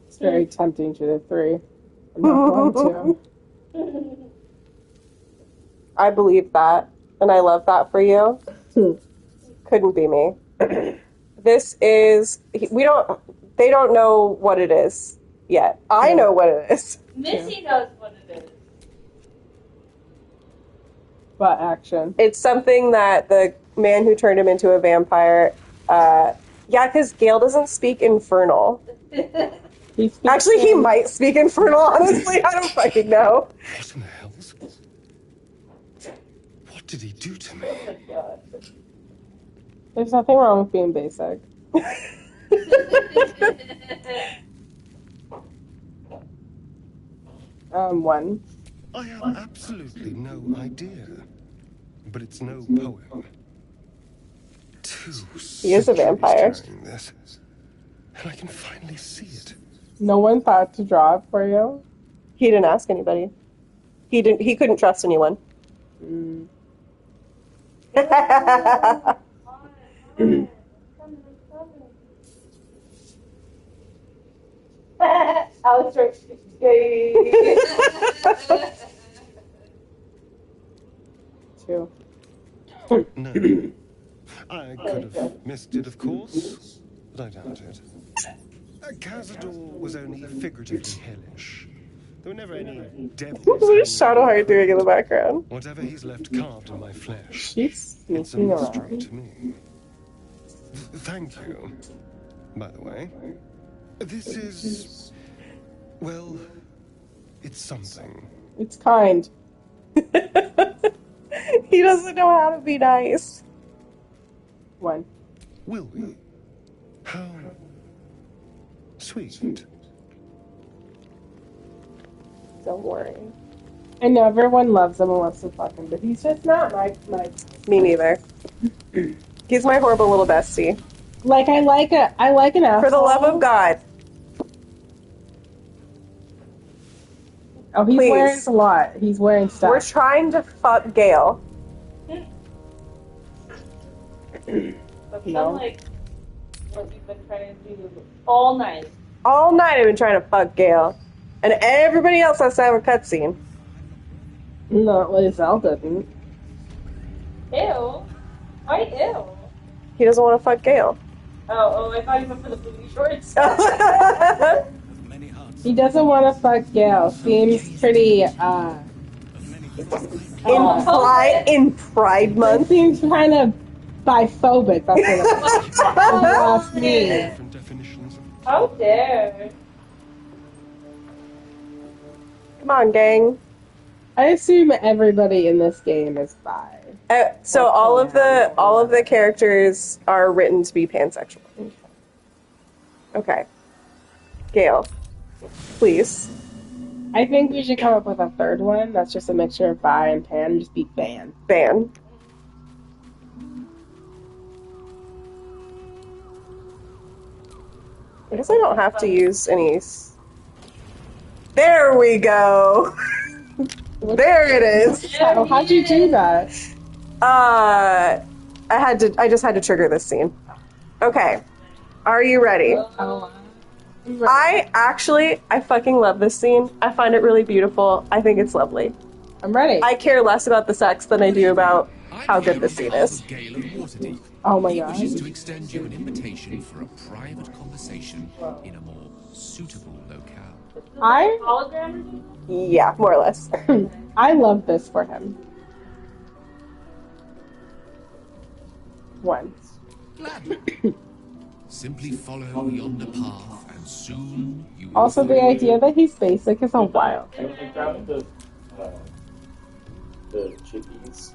It's very tempting to the 3. I'm not going to. I believe that, and I love that for you. Couldn't be me. This is they don't know what it is yet. I know what it is. Missy knows what it is. What action? It's something that the man who turned him into a vampire, because Gale doesn't speak Infernal. Actually, he might speak Infernal, honestly. I don't fucking know. What in the hells? What did he do to me? Oh my god. There's nothing wrong with being basic. One. I have absolutely no idea. But it's no poem. He is a vampire. This, and I can finally see it. No one thought to draw it for you? He didn't ask anybody. He couldn't trust anyone. Alex writes, Two. No. I could have missed it, of course, but I doubt it. Cazador was only figuratively hellish. There were never any devils. What is Shadowheart doing in the background? Whatever he's left carved in my flesh, She's it's a sneaking mystery around. to me. Thank you. By the way, this is, well, it's something. It's kind. He doesn't know how to be nice. One. Will we? How sweet. Don't worry. I know everyone loves him and wants to fuck him, but he's just not my Me neither. He's my horrible little bestie. Like I like an asshole. For the love of God. Oh, he's Please. wearing a lot. He's wearing stuff. We're trying to fuck Gale. But no. Like what we've been trying to do all night. All night I've been trying to fuck Gale. And everybody else has to have a cutscene. No, Lizelle didn't. Ew. Why ew? He doesn't want to fuck Gale. Oh, I thought you meant for the booty shorts. He doesn't want to fuck Gale. Seems pretty, in Pride Month. It seems kind of biphobic. That's what it means. How dare. Come on, gang. I assume everybody in this game is bi. So all of the characters are written to be pansexual. Okay. Gale, please. I think we should come up with a third one. That's just a mixture of bi and pan. And just be ban. Ban. I guess I don't have to use any. There we go. There it is. How'd you do that? I just had to trigger this scene. Okay. Are you ready? I fucking love this scene. I find it really beautiful. I think it's lovely. I'm ready. I care less about the sex than I do about how good this scene is. Oh my god. Wishes to extend you an invitation for a private conversation in a more suitable locale. Yeah, more or less. I love this for him. One. Simply follow yonder path, and soon you will Also, the idea that he's basic is a wild thing. The chickies.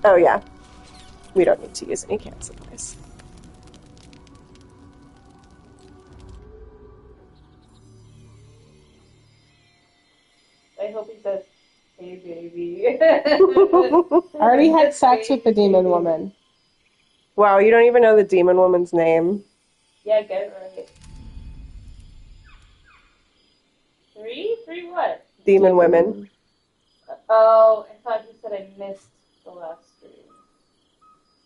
Oh yeah. We don't need to use any camp supplies. I hope he says, "Hey, baby." I already had sex with the demon woman. Wow, you don't even know the demon woman's name. Yeah, get it right. Three what? Demon women. Oh, I thought you said I missed the last stream.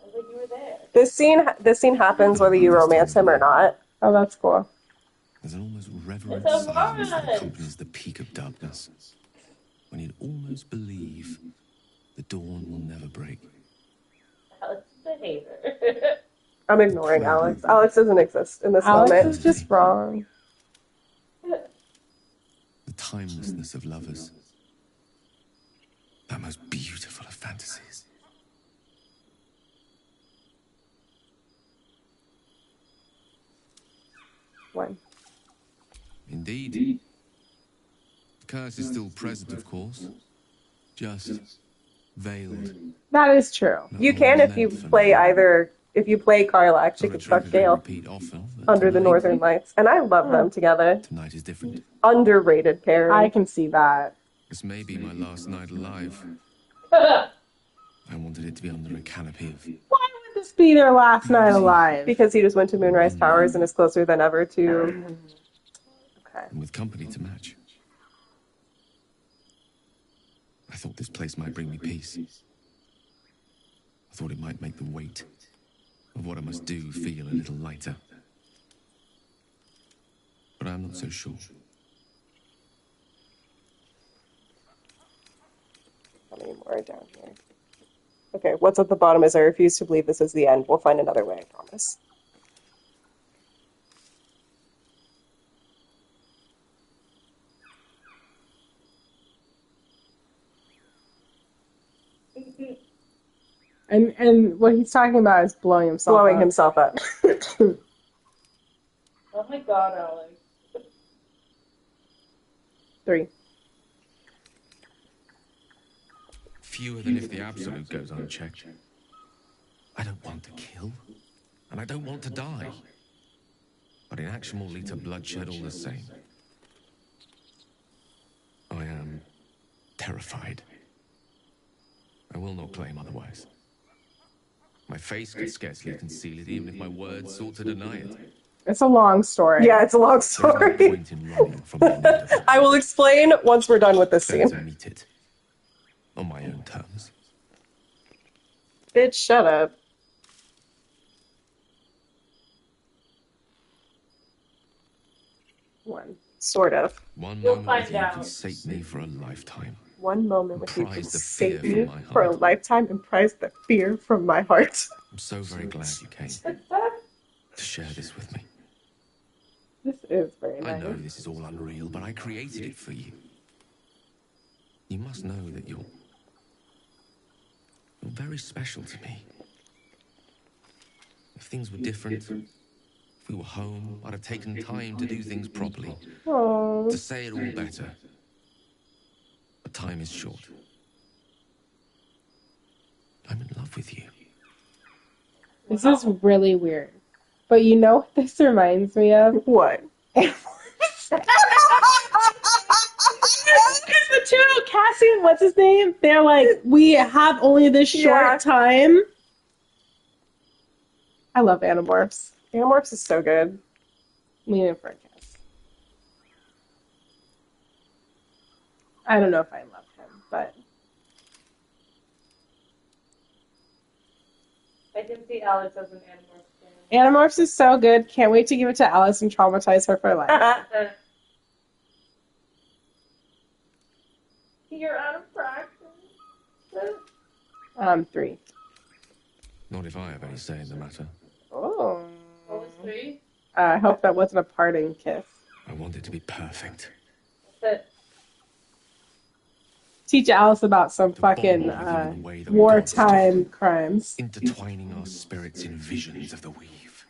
I was like, you were there. This scene happens whether you romance him or not. Oh, that's cool. There's an almost reverent It's a silence that Moonrise. accompanies the peak of darkness, when you'd almost believe the dawn will never break. Alex is a hater. I'm ignoring Alex. Alex doesn't exist in this Alex moment. is just wrong. The timelessness of lovers. That most beautiful of fantasies. One. Indeed. The curse is still present, of course. Just veiled. That is true. You can if you play either. If you play Karlach, she can fuck Gale under the Northern Lights, and I love them together. Tonight is different. Underrated pair. I can see that. This may be my last night alive. I wanted it to be under a canopy of... Why would this be their last night alive? Because he just went to Moonrise Towers and is closer than ever to... Okay. And with company to match. I thought this place might bring me peace. I thought it might make the weight of what I must do feel a little lighter. But I'm not so sure. How many more are down here? Okay, what's at the bottom is I refuse to believe this is the end. We'll find another way, I promise. And what he's talking about is blowing himself Blowing up. himself up. Oh my god, Alex. 3. Fewer than if the absolute goes unchecked. I don't want to kill, and I don't want to die. But inaction will lead to bloodshed all the same. I am terrified. I will not claim otherwise. My face could scarcely conceal it, even if my words sought to deny it. It's a long story. Yeah, it's a long story. I will explain once we're done with this scene. To meet it on my own terms. Bitch, shut up. One. Sort of. One You'll moment find with you out. can sate me for a lifetime. One moment with you can Prize the save fear me from my for a heart. lifetime and prize the fear from my heart. I'm so very glad you came to share this with me. This is very I nice. know this is all unreal, but I created it for you. You must know that you're very special to me. If things were different, if we were home, I'd have taken time to do things properly. Aww. To say it all better. But time is short. I'm in love with you. This is really weird. But you know what this reminds me of? What? Because the two, Cassie and what's his name, they're like, we have only this short time. I love Animorphs. Animorphs is so good. Leaning for a kiss. I don't know if I love him, but I can see Alex as an animal. Animorphs is so good. Can't wait to give it to Alice and traumatize her for life. You're out of practice. 3. Not if I have any say in the matter. Oh. What was 3? I hope that wasn't a parting kiss. I want it to be perfect. But Teach Alice about some fucking wartime crimes. Intertwining our spirits in visions of the weave.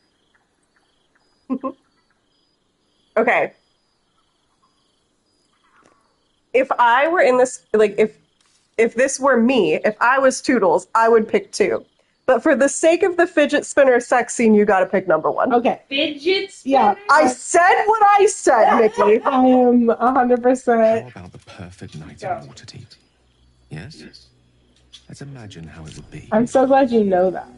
Okay. If I were in this, like, if this were me, if I was Toodles, I would pick 2. But for the sake of the fidget spinner sex scene, you gotta pick number 1. Okay. Fidget spinner? Yeah. I said what I said, Nikki. I am 100%. How about the perfect night in Waterdeep? Yes? Let's imagine how it would be. I'm so glad you know that.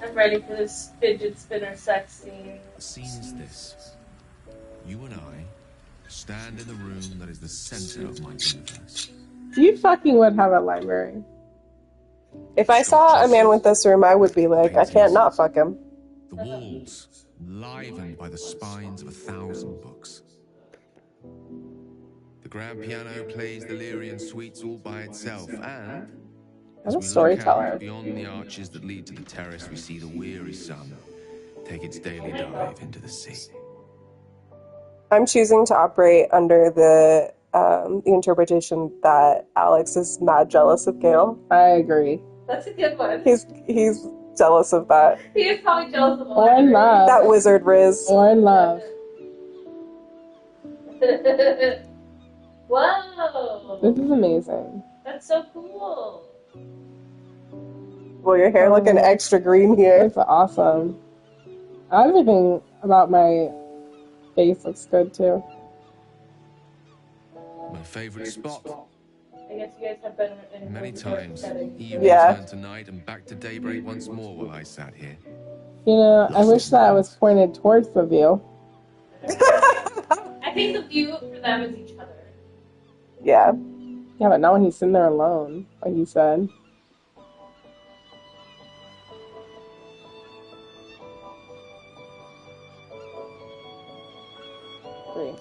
I'm ready for this fidget spinner sex scene. The scene is this. You and I stand in the room that is the center of my universe. You fucking would have a library. If I saw a man with this room, I would be like, I can't not fuck him. The walls livened by the spines of 1,000 books. The grand piano plays the Lyrian suites all by itself, and What as a we look storyteller. out beyond the arches that lead to the terrace, we see the weary sun take its daily dive into the sea. I'm choosing to operate under the interpretation that Alex is mad jealous of Gale. I agree. That's a good one. He's jealous of that. He is probably jealous of Or in love. That wizard Riz. Or in love. Whoa! This is amazing. That's so cool. Well, your hair looking extra green here. It's awesome. Everything about my face looks good too. My favorite spot. I guess you guys have been in Many times, he even Yeah. turned to night and back to daybreak once more while I sat here. You know, I wish that was pointed towards the view. I think the view for them is each other. Yeah. Yeah, but not when he's sitting there alone, like you said. Three.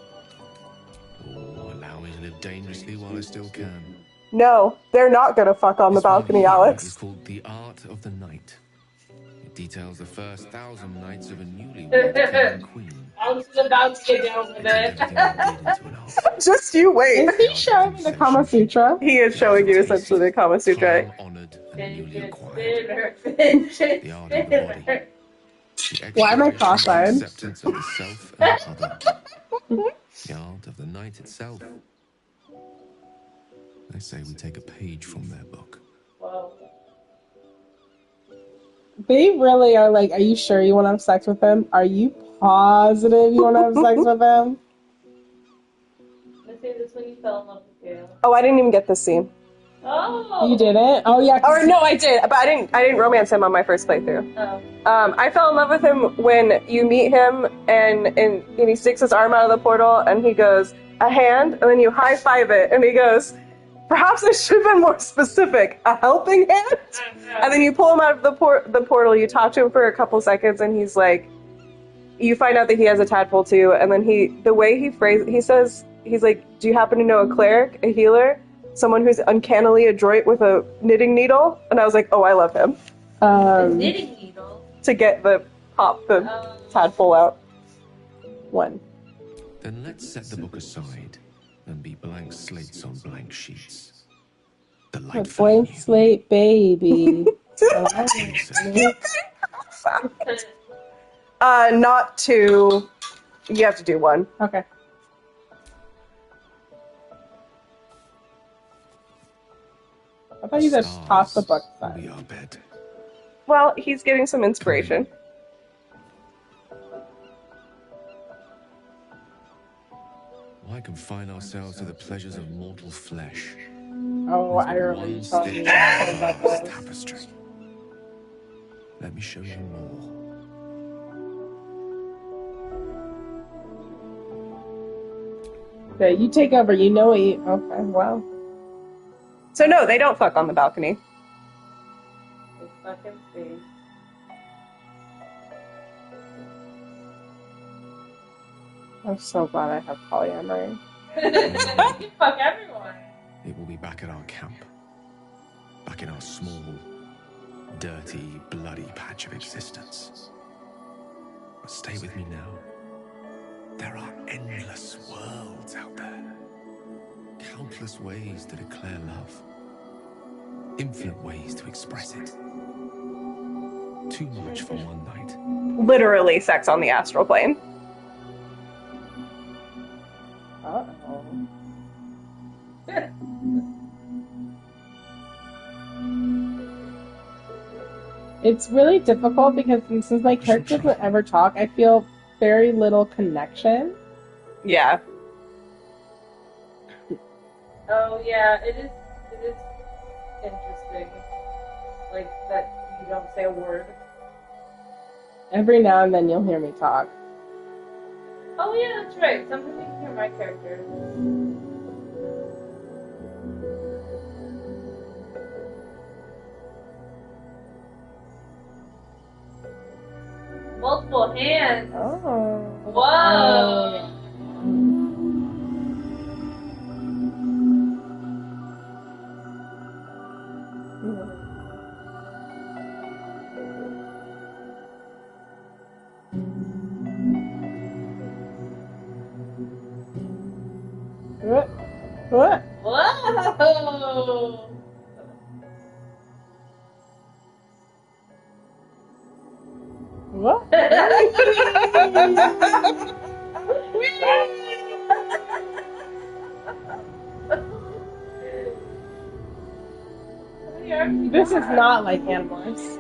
Oh, allow me to live dangerously while I still can. No, they're not gonna fuck on the balcony, It's Alex. called The Art of the Night. It details the first 1,000 nights of a newlywed king and queen. Alex is about to get down with it. Just you wait. Is he showing me the Kama Sutra? He is showing you essentially the Kama Sutra. Honored and newly acquired. The art of the body. Why am I cross-eyed? Acceptance of the self and other. The art of the night itself. I say we take a page from their book. Wow. They really are like, are you sure you want to have sex with him? Are you positive you want to have sex with him? Let's say this when you fell in love with Gale. Oh, I didn't even get this scene. Oh. You didn't? Oh, yeah. Or no, I did, but I didn't romance him on my first playthrough. Oh. I fell in love with him when you meet him and he sticks his arm out of the portal and he goes, a hand, and then you high five it and he goes, perhaps I should have been more specific, a helping hand? And then you pull him out of the portal, you talk to him for a couple seconds and he's like, you find out that he has a tadpole too, and then the way he says, he's like, do you happen to know a cleric, a healer? Someone who's uncannily adroit with a knitting needle? And I was like, oh, I love him. Knitting needle? To get the tadpole out. One. Then let's set the book aside and be blank slates on blank sheets. A blank slate, baby. Not two. You have to do one. Okay. I thought you just tossed the book aside. Well, he's getting some inspiration. Why confine ourselves to the pleasures of mortal flesh? Oh, I remember you telling me about this. Tapestry. Let me show you more. Okay, you take over. You know what you... Okay, well. So no, they don't fuck on the balcony. They fucking see. I'm so glad I have polyamory. You fuck everyone. It will be back at our camp. Back in our small, dirty, bloody patch of existence. But stay with me now. There are endless worlds out there. Countless ways to declare love. Infinite ways to express it. Too much for one night. Literally sex on the astral plane. Uh-oh. It's really difficult because since my character doesn't ever talk, I feel very little connection. Yeah. Oh yeah, it is interesting. Like that you don't say a word. Every now and then you'll hear me talk. Oh yeah, that's right. Sometimes you can hear my character. Well, multiple hands. Oh. Whoa. What? What? Whoa. What? This is not like Animorphs.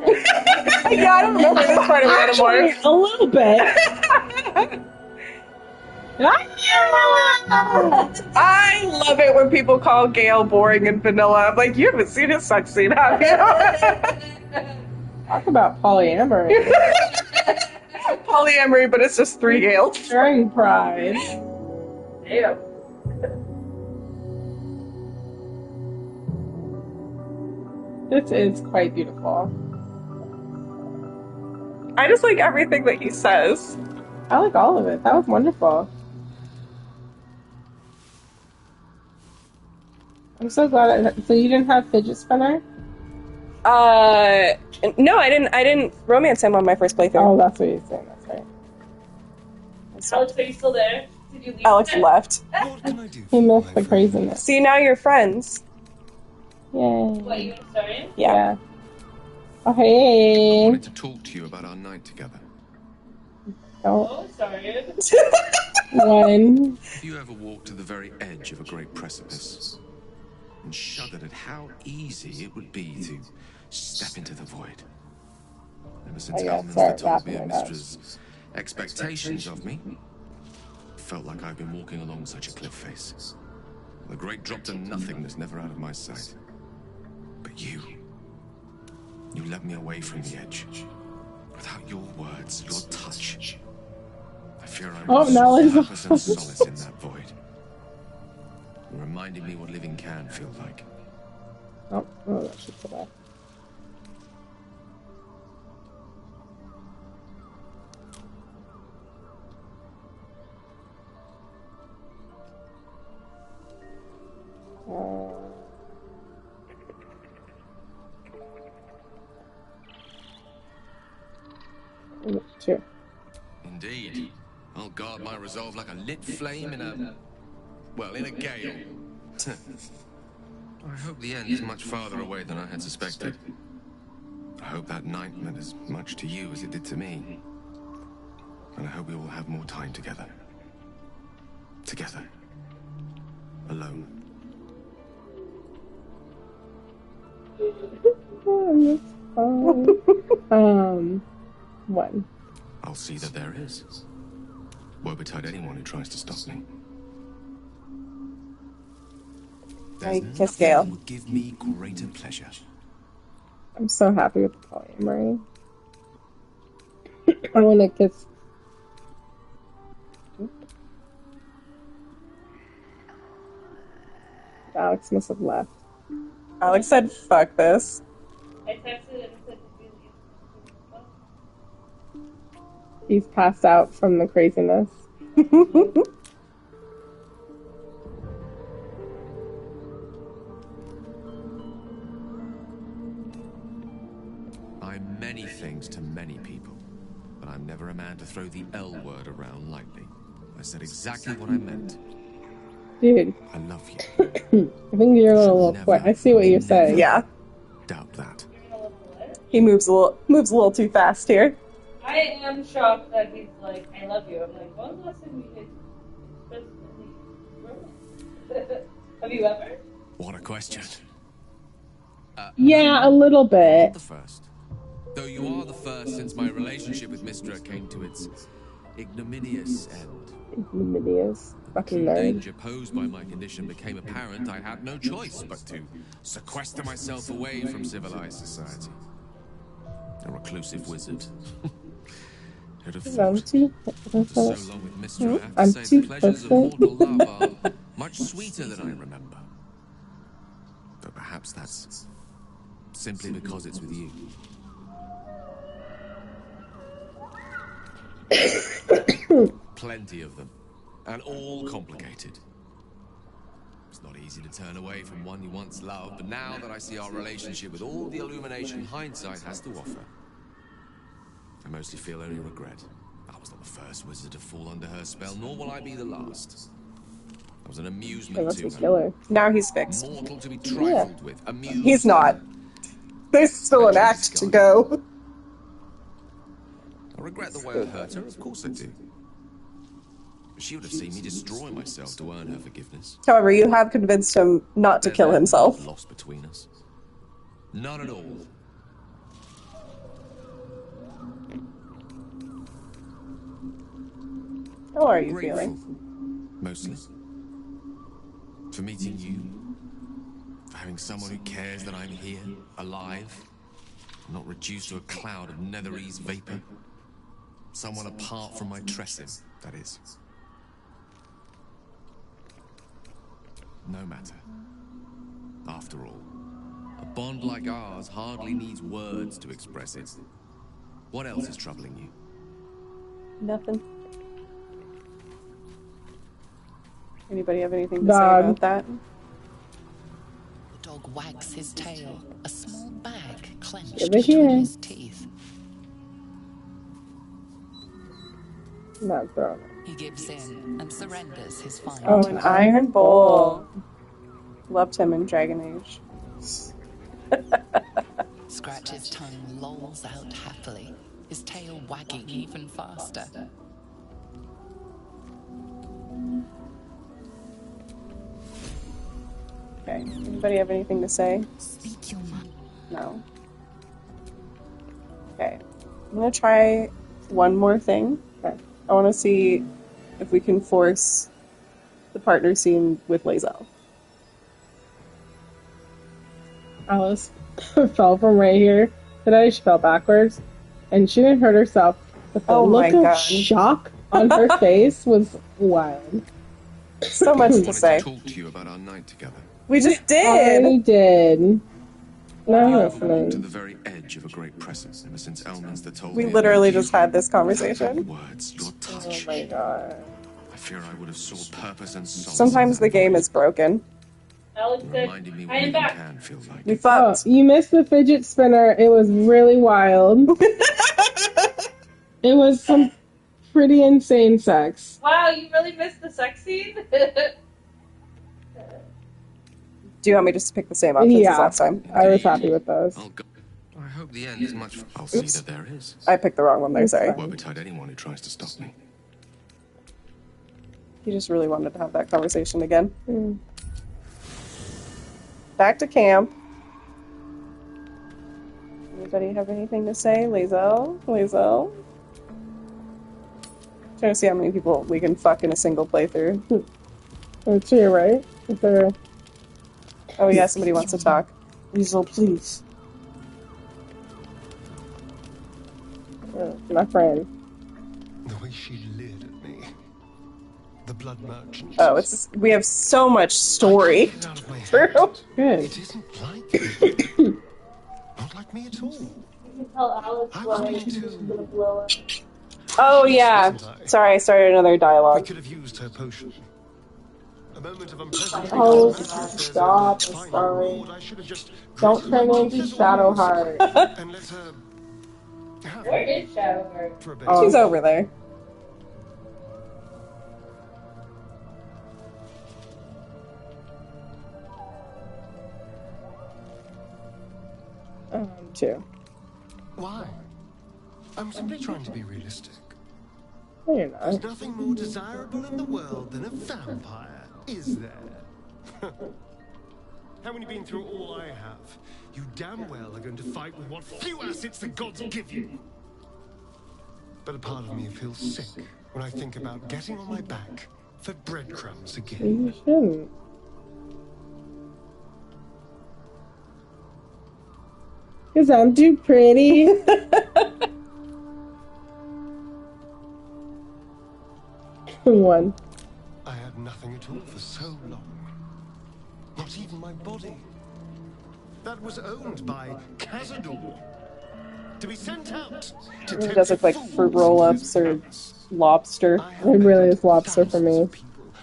Yeah, I don't remember this part of Actually, Animorphs. a little bit. I love it when people call Gale boring and vanilla. I'm like, you haven't seen his sex scene, have you? Talk about polyamory. Polyamory, but it's just 3 Gales. Sharing pride. Damn. This is quite beautiful. I just like everything that he says. I like all of it. That was wonderful. I'm so glad. So you didn't have fidget spinner? No, I didn't romance him on my first playthrough. Oh, that's what you're saying. That's right. Alex, are you still there? Did you leave? Alex left. He missed the craziness. See, now you're friends. Yay. What, you started? Yeah. Oh, I hey. wanted to talk to you about our night together. Oh, Oh, sorry. one. Have you ever walked to the very edge of a great precipice and shuddered at how easy it would be to step into the void? Ever since I gotta Elminster start told me of wrapping it up. Mistra's expectations of me, it felt like I've been walking along such a cliff face. The great drop to nothingness never out of my sight. But you led me away from the edge. Without your words, your touch, I fear I Oh, lost now it's purpose and solace in that void. You reminded me what living can feel like. Oh, that should go back. Two. Indeed. I'll guard my resolve like a lit flame in a gale. I hope the end is much farther away than I had suspected. I hope that night meant as much to you as it did to me. And I hope we will have more time together. Together. Alone. One. I'll see that there is. Woe betide anyone who tries to stop me. I kiss Gale. That would give me greater pleasure. I'm so happy with the polyamory. I want to kiss. Alex must have left. Alex said, fuck this. I texted and said, He's passed out from the craziness. I'm many things to many people, but I'm never a man to throw the L word around lightly. I said exactly what I meant. Dude. I love you. I think you're a little quick. I see what you're saying. Yeah. Doubt that. He moves a little too fast here. I am shocked that he's like, I love you. I'm like, when was the last time we did? Have you ever? What a question. Yeah, a little bit. The first. Though you are the first since my relationship with Mistra came to its ignominious end. Ignominious. Fucking The nerd. danger posed by my condition became apparent. I had no choice but to sequester myself away from civilized society. A reclusive wizard. Who'd have thought? So long with Mistra, I have to say the pleasures of mortal love are much sweeter than I remember. But perhaps that's simply because it's with you. Plenty of them, and all complicated. It's not easy to turn away from one you once loved, but now that I see our relationship with all the illumination hindsight has to offer, I mostly feel only regret. I was not the first wizard to fall under her spell, nor will I be the last. I was an amusement to her. Killer. Now he's fixed. Mortal to be trifled with. Amused. He's not. There's still an act to go. I regret the way I hurt her, of course I do. She would have seen me destroy myself to earn her forgiveness. However, you have convinced him not to kill himself. Lost between us. Not at all. How are you Grateful, feeling? mostly. For meeting you. For having someone who cares that I'm here, alive. Not reduced to a cloud of netherese vapor. Someone apart from my tressing, that is. No matter. After all, a bond like ours hardly needs words to express it. What else is troubling you? Nothing. Anybody have anything to say about that? The dog wags his tail, a small bag clenched Over between here. his teeth. Not throwing it. He gives in and surrenders his final. Oh, an iron bowl. Loved him in Dragon Age. Scratch's tongue lolls out happily, his tail wagging even faster. Okay. Anybody have anything to say? Speak your mind. No. Okay. I'm gonna try one more thing. Okay. I want to see if we can force the partner scene with Lae'zel. Alice fell from right here today. She fell backwards, and she didn't hurt herself. But the look of shock on her face was wild. So much to say. Talk to you about our night together. We just did. Already did. No, I've walked to the very edge of a great precipice ever since Elminster told We me. literally just had this conversation. Words, your touch. Oh my god. I fear I would have saw purpose and solace. Sometimes the game is broken. Alex said, I am back. Can feel like. We fucked. Oh, you missed the fidget spinner. It was really wild. It was some pretty insane sex. Wow, you really missed the sex scene? Do you want me just to pick the same options as last time? I was happy with those. I hope the end is much. I'll see that there is. I picked the wrong one there, sorry. Won't betide anyone who tries to stop me. He just really wanted to have that conversation again. Back to camp. Anybody have anything to say? Lae'zel? Lae'zel? Trying to see how many people we can fuck in a single playthrough. It's here, right? Is there... Oh yeah, somebody wants to talk. Lae'zel, please. My friend. The way she leered at me. The blood merchant. Oh, it's we have so much story. True. Good. It isn't like me. Not like me at all. You can tell Alex why she's gonna blow up. Oh yeah. Sorry, I started another I dialogue. could have used her potion. A moment of unpleasant. Oh, stop. I'm sorry. Don't turn into Shadowheart. And let her. Where is Shadowheart? Oh, she's over there. Two. Why? I'm simply trying to be realistic. No, you're not. There's nothing more desirable in the world than a vampire, is there? And when you've been through all I have, you damn well are going to fight with what few assets the gods give you. But a part of me feels sick when I think about getting on my back for breadcrumbs again. You shouldn't. Because I'm too pretty. One. I had nothing at all for so long. Not even my body. That was owned by Cazador. to be sent out to It does look like fruit roll-ups or lobster. It really is lobster for me.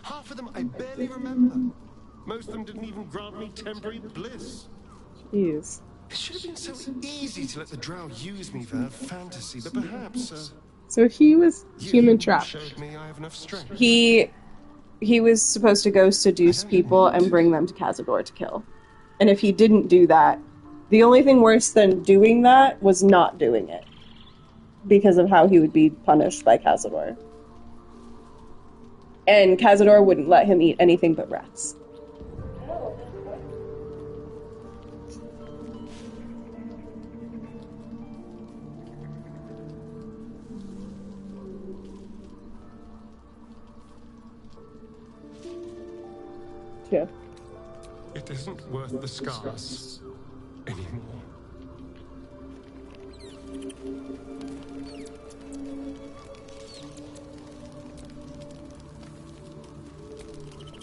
Half of them I barely remember. Most of them didn't even grant me temporary bliss. Jeez. It should have been so easy to let the Drow use me for her fantasy, but perhaps. So he was human trapped. Showed me I have enough strength. He was supposed to go seduce people and bring them to Cazador to kill. And if he didn't do that, the only thing worse than doing that was not doing it. Because of how he would be punished by Cazador. And Cazador wouldn't let him eat anything but rats. Yeah. It isn't worth the scars anymore.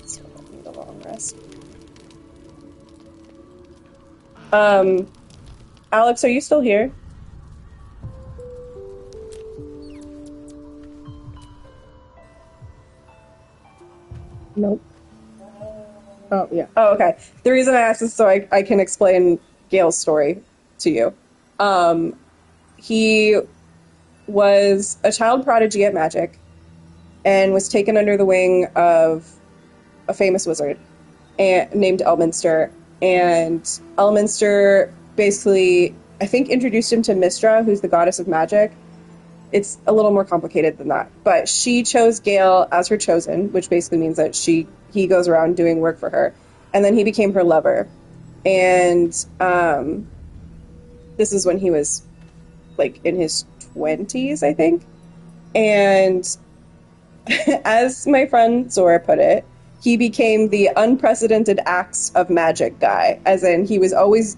So I need a long rest. Alex, are you still here? Nope. Oh, yeah. Oh, okay. The reason I asked is so I can explain Gale's story to you. He was a child prodigy at magic and was taken under the wing of a famous wizard named Elminster. And Elminster basically, I think, introduced him to Mystra, who's the goddess of magic. It's a little more complicated than that. But she chose Gale as her chosen, which basically means that he goes around doing work for her. And then he became her lover. And this is when he was, like, in his 20s, I think. And as my friend Zora put it, he became the unprecedented acts of magic guy. As in, he was always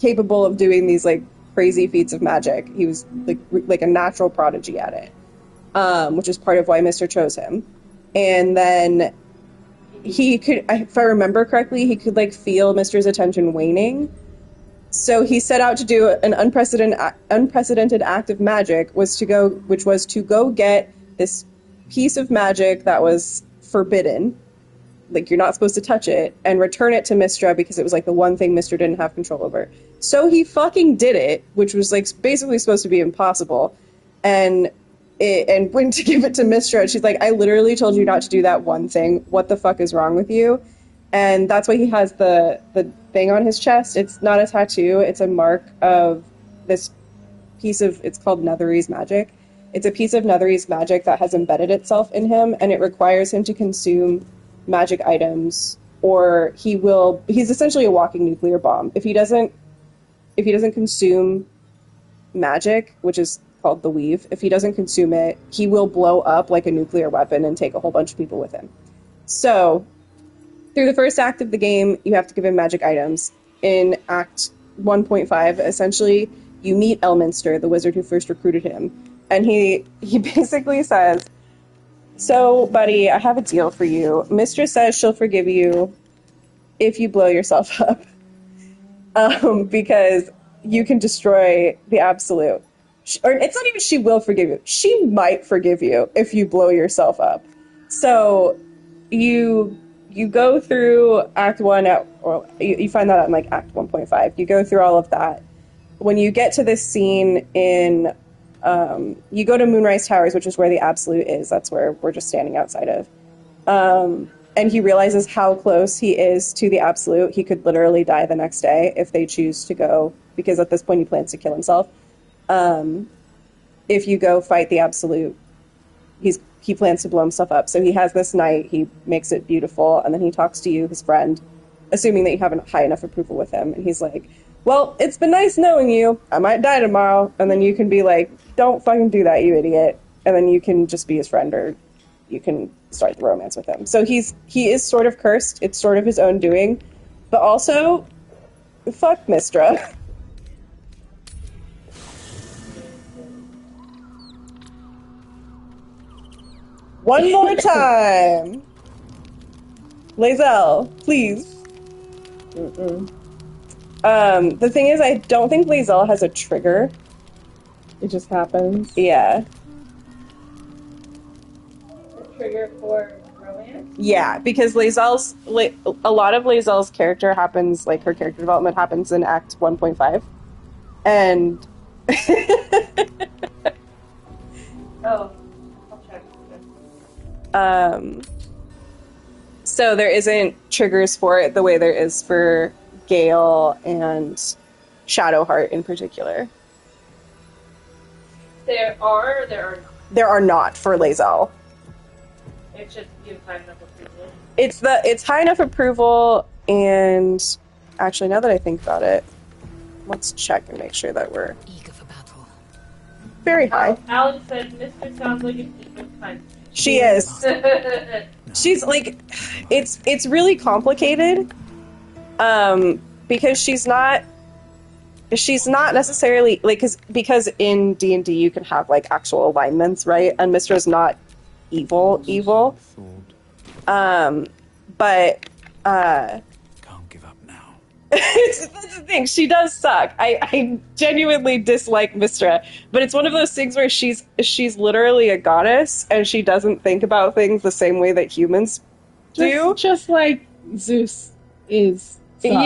capable of doing these, like, crazy feats of magic. He was like a natural prodigy at it, which is part of why Mr. chose him. And then he could, if I remember correctly, he could like feel Mr.'s attention waning. So he set out to do an unprecedented act of magic, which was to go get this piece of magic that was forbidden. Like, you're not supposed to touch it, and return it to Mystra because it was, like, the one thing Mystra didn't have control over. So he fucking did it, which was, like, basically supposed to be impossible, and went to give it to Mystra, and she's like, I literally told you not to do that one thing. What the fuck is wrong with you? And that's why he has the thing on his chest. It's not a tattoo. It's a mark of this piece of, it's called Netherese magic. It's a piece of Netherese magic that has embedded itself in him, and it requires him to consume magic items, or he's essentially a walking nuclear bomb. If he doesn't consume magic, which is called the weave, if he doesn't consume it, he will blow up like a nuclear weapon and take a whole bunch of people with him. So, through the first act of the game, you have to give him magic items. In Act 1.5, essentially, you meet Elminster, the wizard who first recruited him, and he basically says, so, buddy, I have a deal for you. Mistress says she'll forgive you if you blow yourself up. Because you can destroy the Absolute. Or it's not even she will forgive you. She might forgive you if you blow yourself up. So, you go through Act 1, or you find that out in, like, Act 1.5. You go through all of that. When you get to this scene in... you go to Moonrise Towers, which is where the Absolute is. That's where we're just standing outside of. And he realizes how close he is to the Absolute. He could literally die the next day if they choose to go, because at this point he plans to kill himself. If you go fight the Absolute, he plans to blow himself up. So he has this night, he makes it beautiful, and then he talks to you, his friend, assuming that you have a high enough approval with him. And he's like, well, it's been nice knowing you. I might die tomorrow. And then you can be like, don't fucking do that, you idiot. And then you can just be his friend, or you can start the romance with him. So he is sort of cursed. It's sort of his own doing. But also, fuck Mystra. One more time. Lae'zel, please. The thing is, I don't think Lae'zel has a trigger It just happens. Yeah. A trigger for romance? Yeah, because a lot of Lae'zel's character happens, like her character development happens in Act 1.5. And Oh, I'll check. So there isn't triggers for it the way there is for Gale and Shadowheart in particular. There are or there are not? There are not for Lae'zel. It's just you have high enough approval. It's high enough approval, and actually, now that I think about it, let's check and make sure that we're eager for battle. Very high. Alex said, "Mr. sounds like an equal time." She is. She's like, it's really complicated, because she's not necessarily like because in D&D you can have like actual alignments, right? And Mistra's not evil, but Can't give up now. that's the thing. She does suck. I genuinely dislike Mistra, but it's one of those things where she's literally a goddess and she doesn't think about things the same way that humans do. Just like Zeus is. Sucks.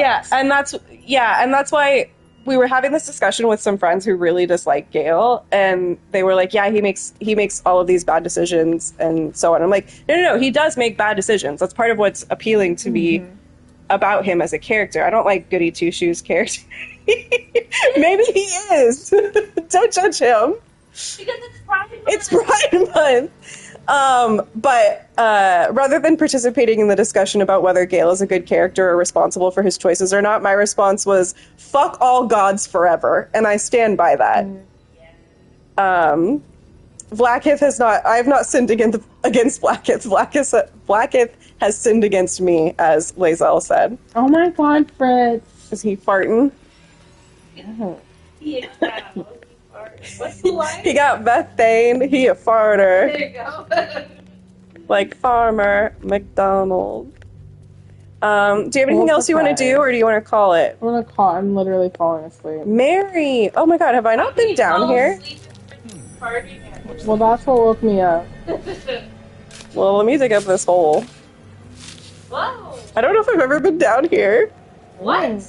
Yeah, and that's why we were having this discussion with some friends who really dislike Gale, and they were like, "Yeah, he makes all of these bad decisions and so on." I'm like, "No, he does make bad decisions. That's part of what's appealing to me about him as a character. I don't like Goody Two Shoes character. Maybe he is. Don't judge him. Because it's Pride Month. It's Pride Month." But rather than participating in the discussion about whether Gale is a good character or responsible for his choices or not, my response was, "Fuck all gods forever," and I stand by that. Blackith has not. I have not sinned against Blackith. Blackith has sinned against me, as Lae'zel said. Oh my God, Fritz! Is he farting? Yeah. What's the line? He got methane. He a farter. There you go. Like Farmer McDonald. Do you have anything else you want to do, or do you want to call it? I'm gonna call. I'm literally falling asleep. Merri! Oh my God, have I not been down here? Well, that's what woke me up. Well, let me dig up this hole. Whoa! I don't know if I've ever been down here. What?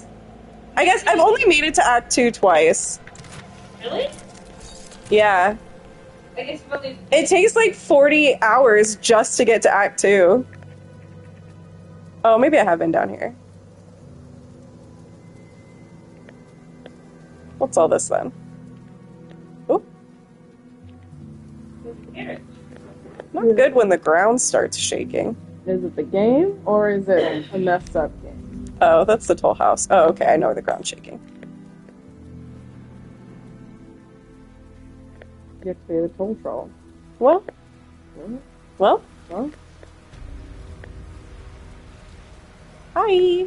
I guess I've only made it to Act 2 twice. Really? Yeah. I guess really. It takes like 40 hours just to get to Act 2. Oh, maybe I have been down here. What's all this then? Oh. Not good when the ground starts shaking. Is it the game, or is it a messed up game? Oh, that's the toll house. Oh, okay, I know the ground's shaking. You have to be the toll troll. Well. Hi.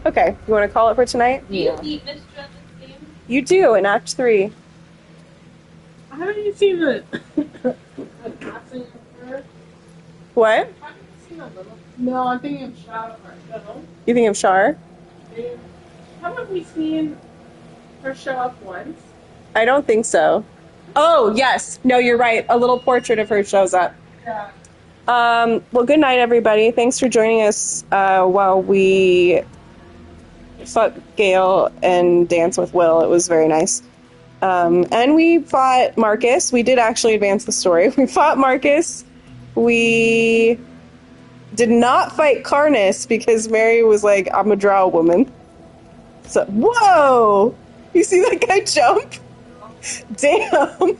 Okay, you want to call it for tonight? Do you beat Mistra in this game? You do, in Act 3. I haven't even seen the passing of her. What? I haven't seen a little. No, I'm thinking of Shadowheart. No. You think of Shar? Haven't we seen her show up once? I don't think so. Oh, yes. No, you're right. A little portrait of her shows up. Yeah. Well, good night, everybody. Thanks for joining us while we fuck Gale and dance with Will. It was very nice. And we fought Marcus. We did actually advance the story. We fought Marcus. We did not fight Karnus because Merri was like, "I'm a drow woman." So, whoa! You see that guy jump? Damn.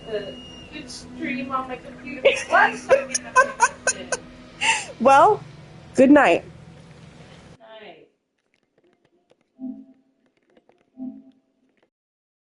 Good stream on my computer. What? Well, good night.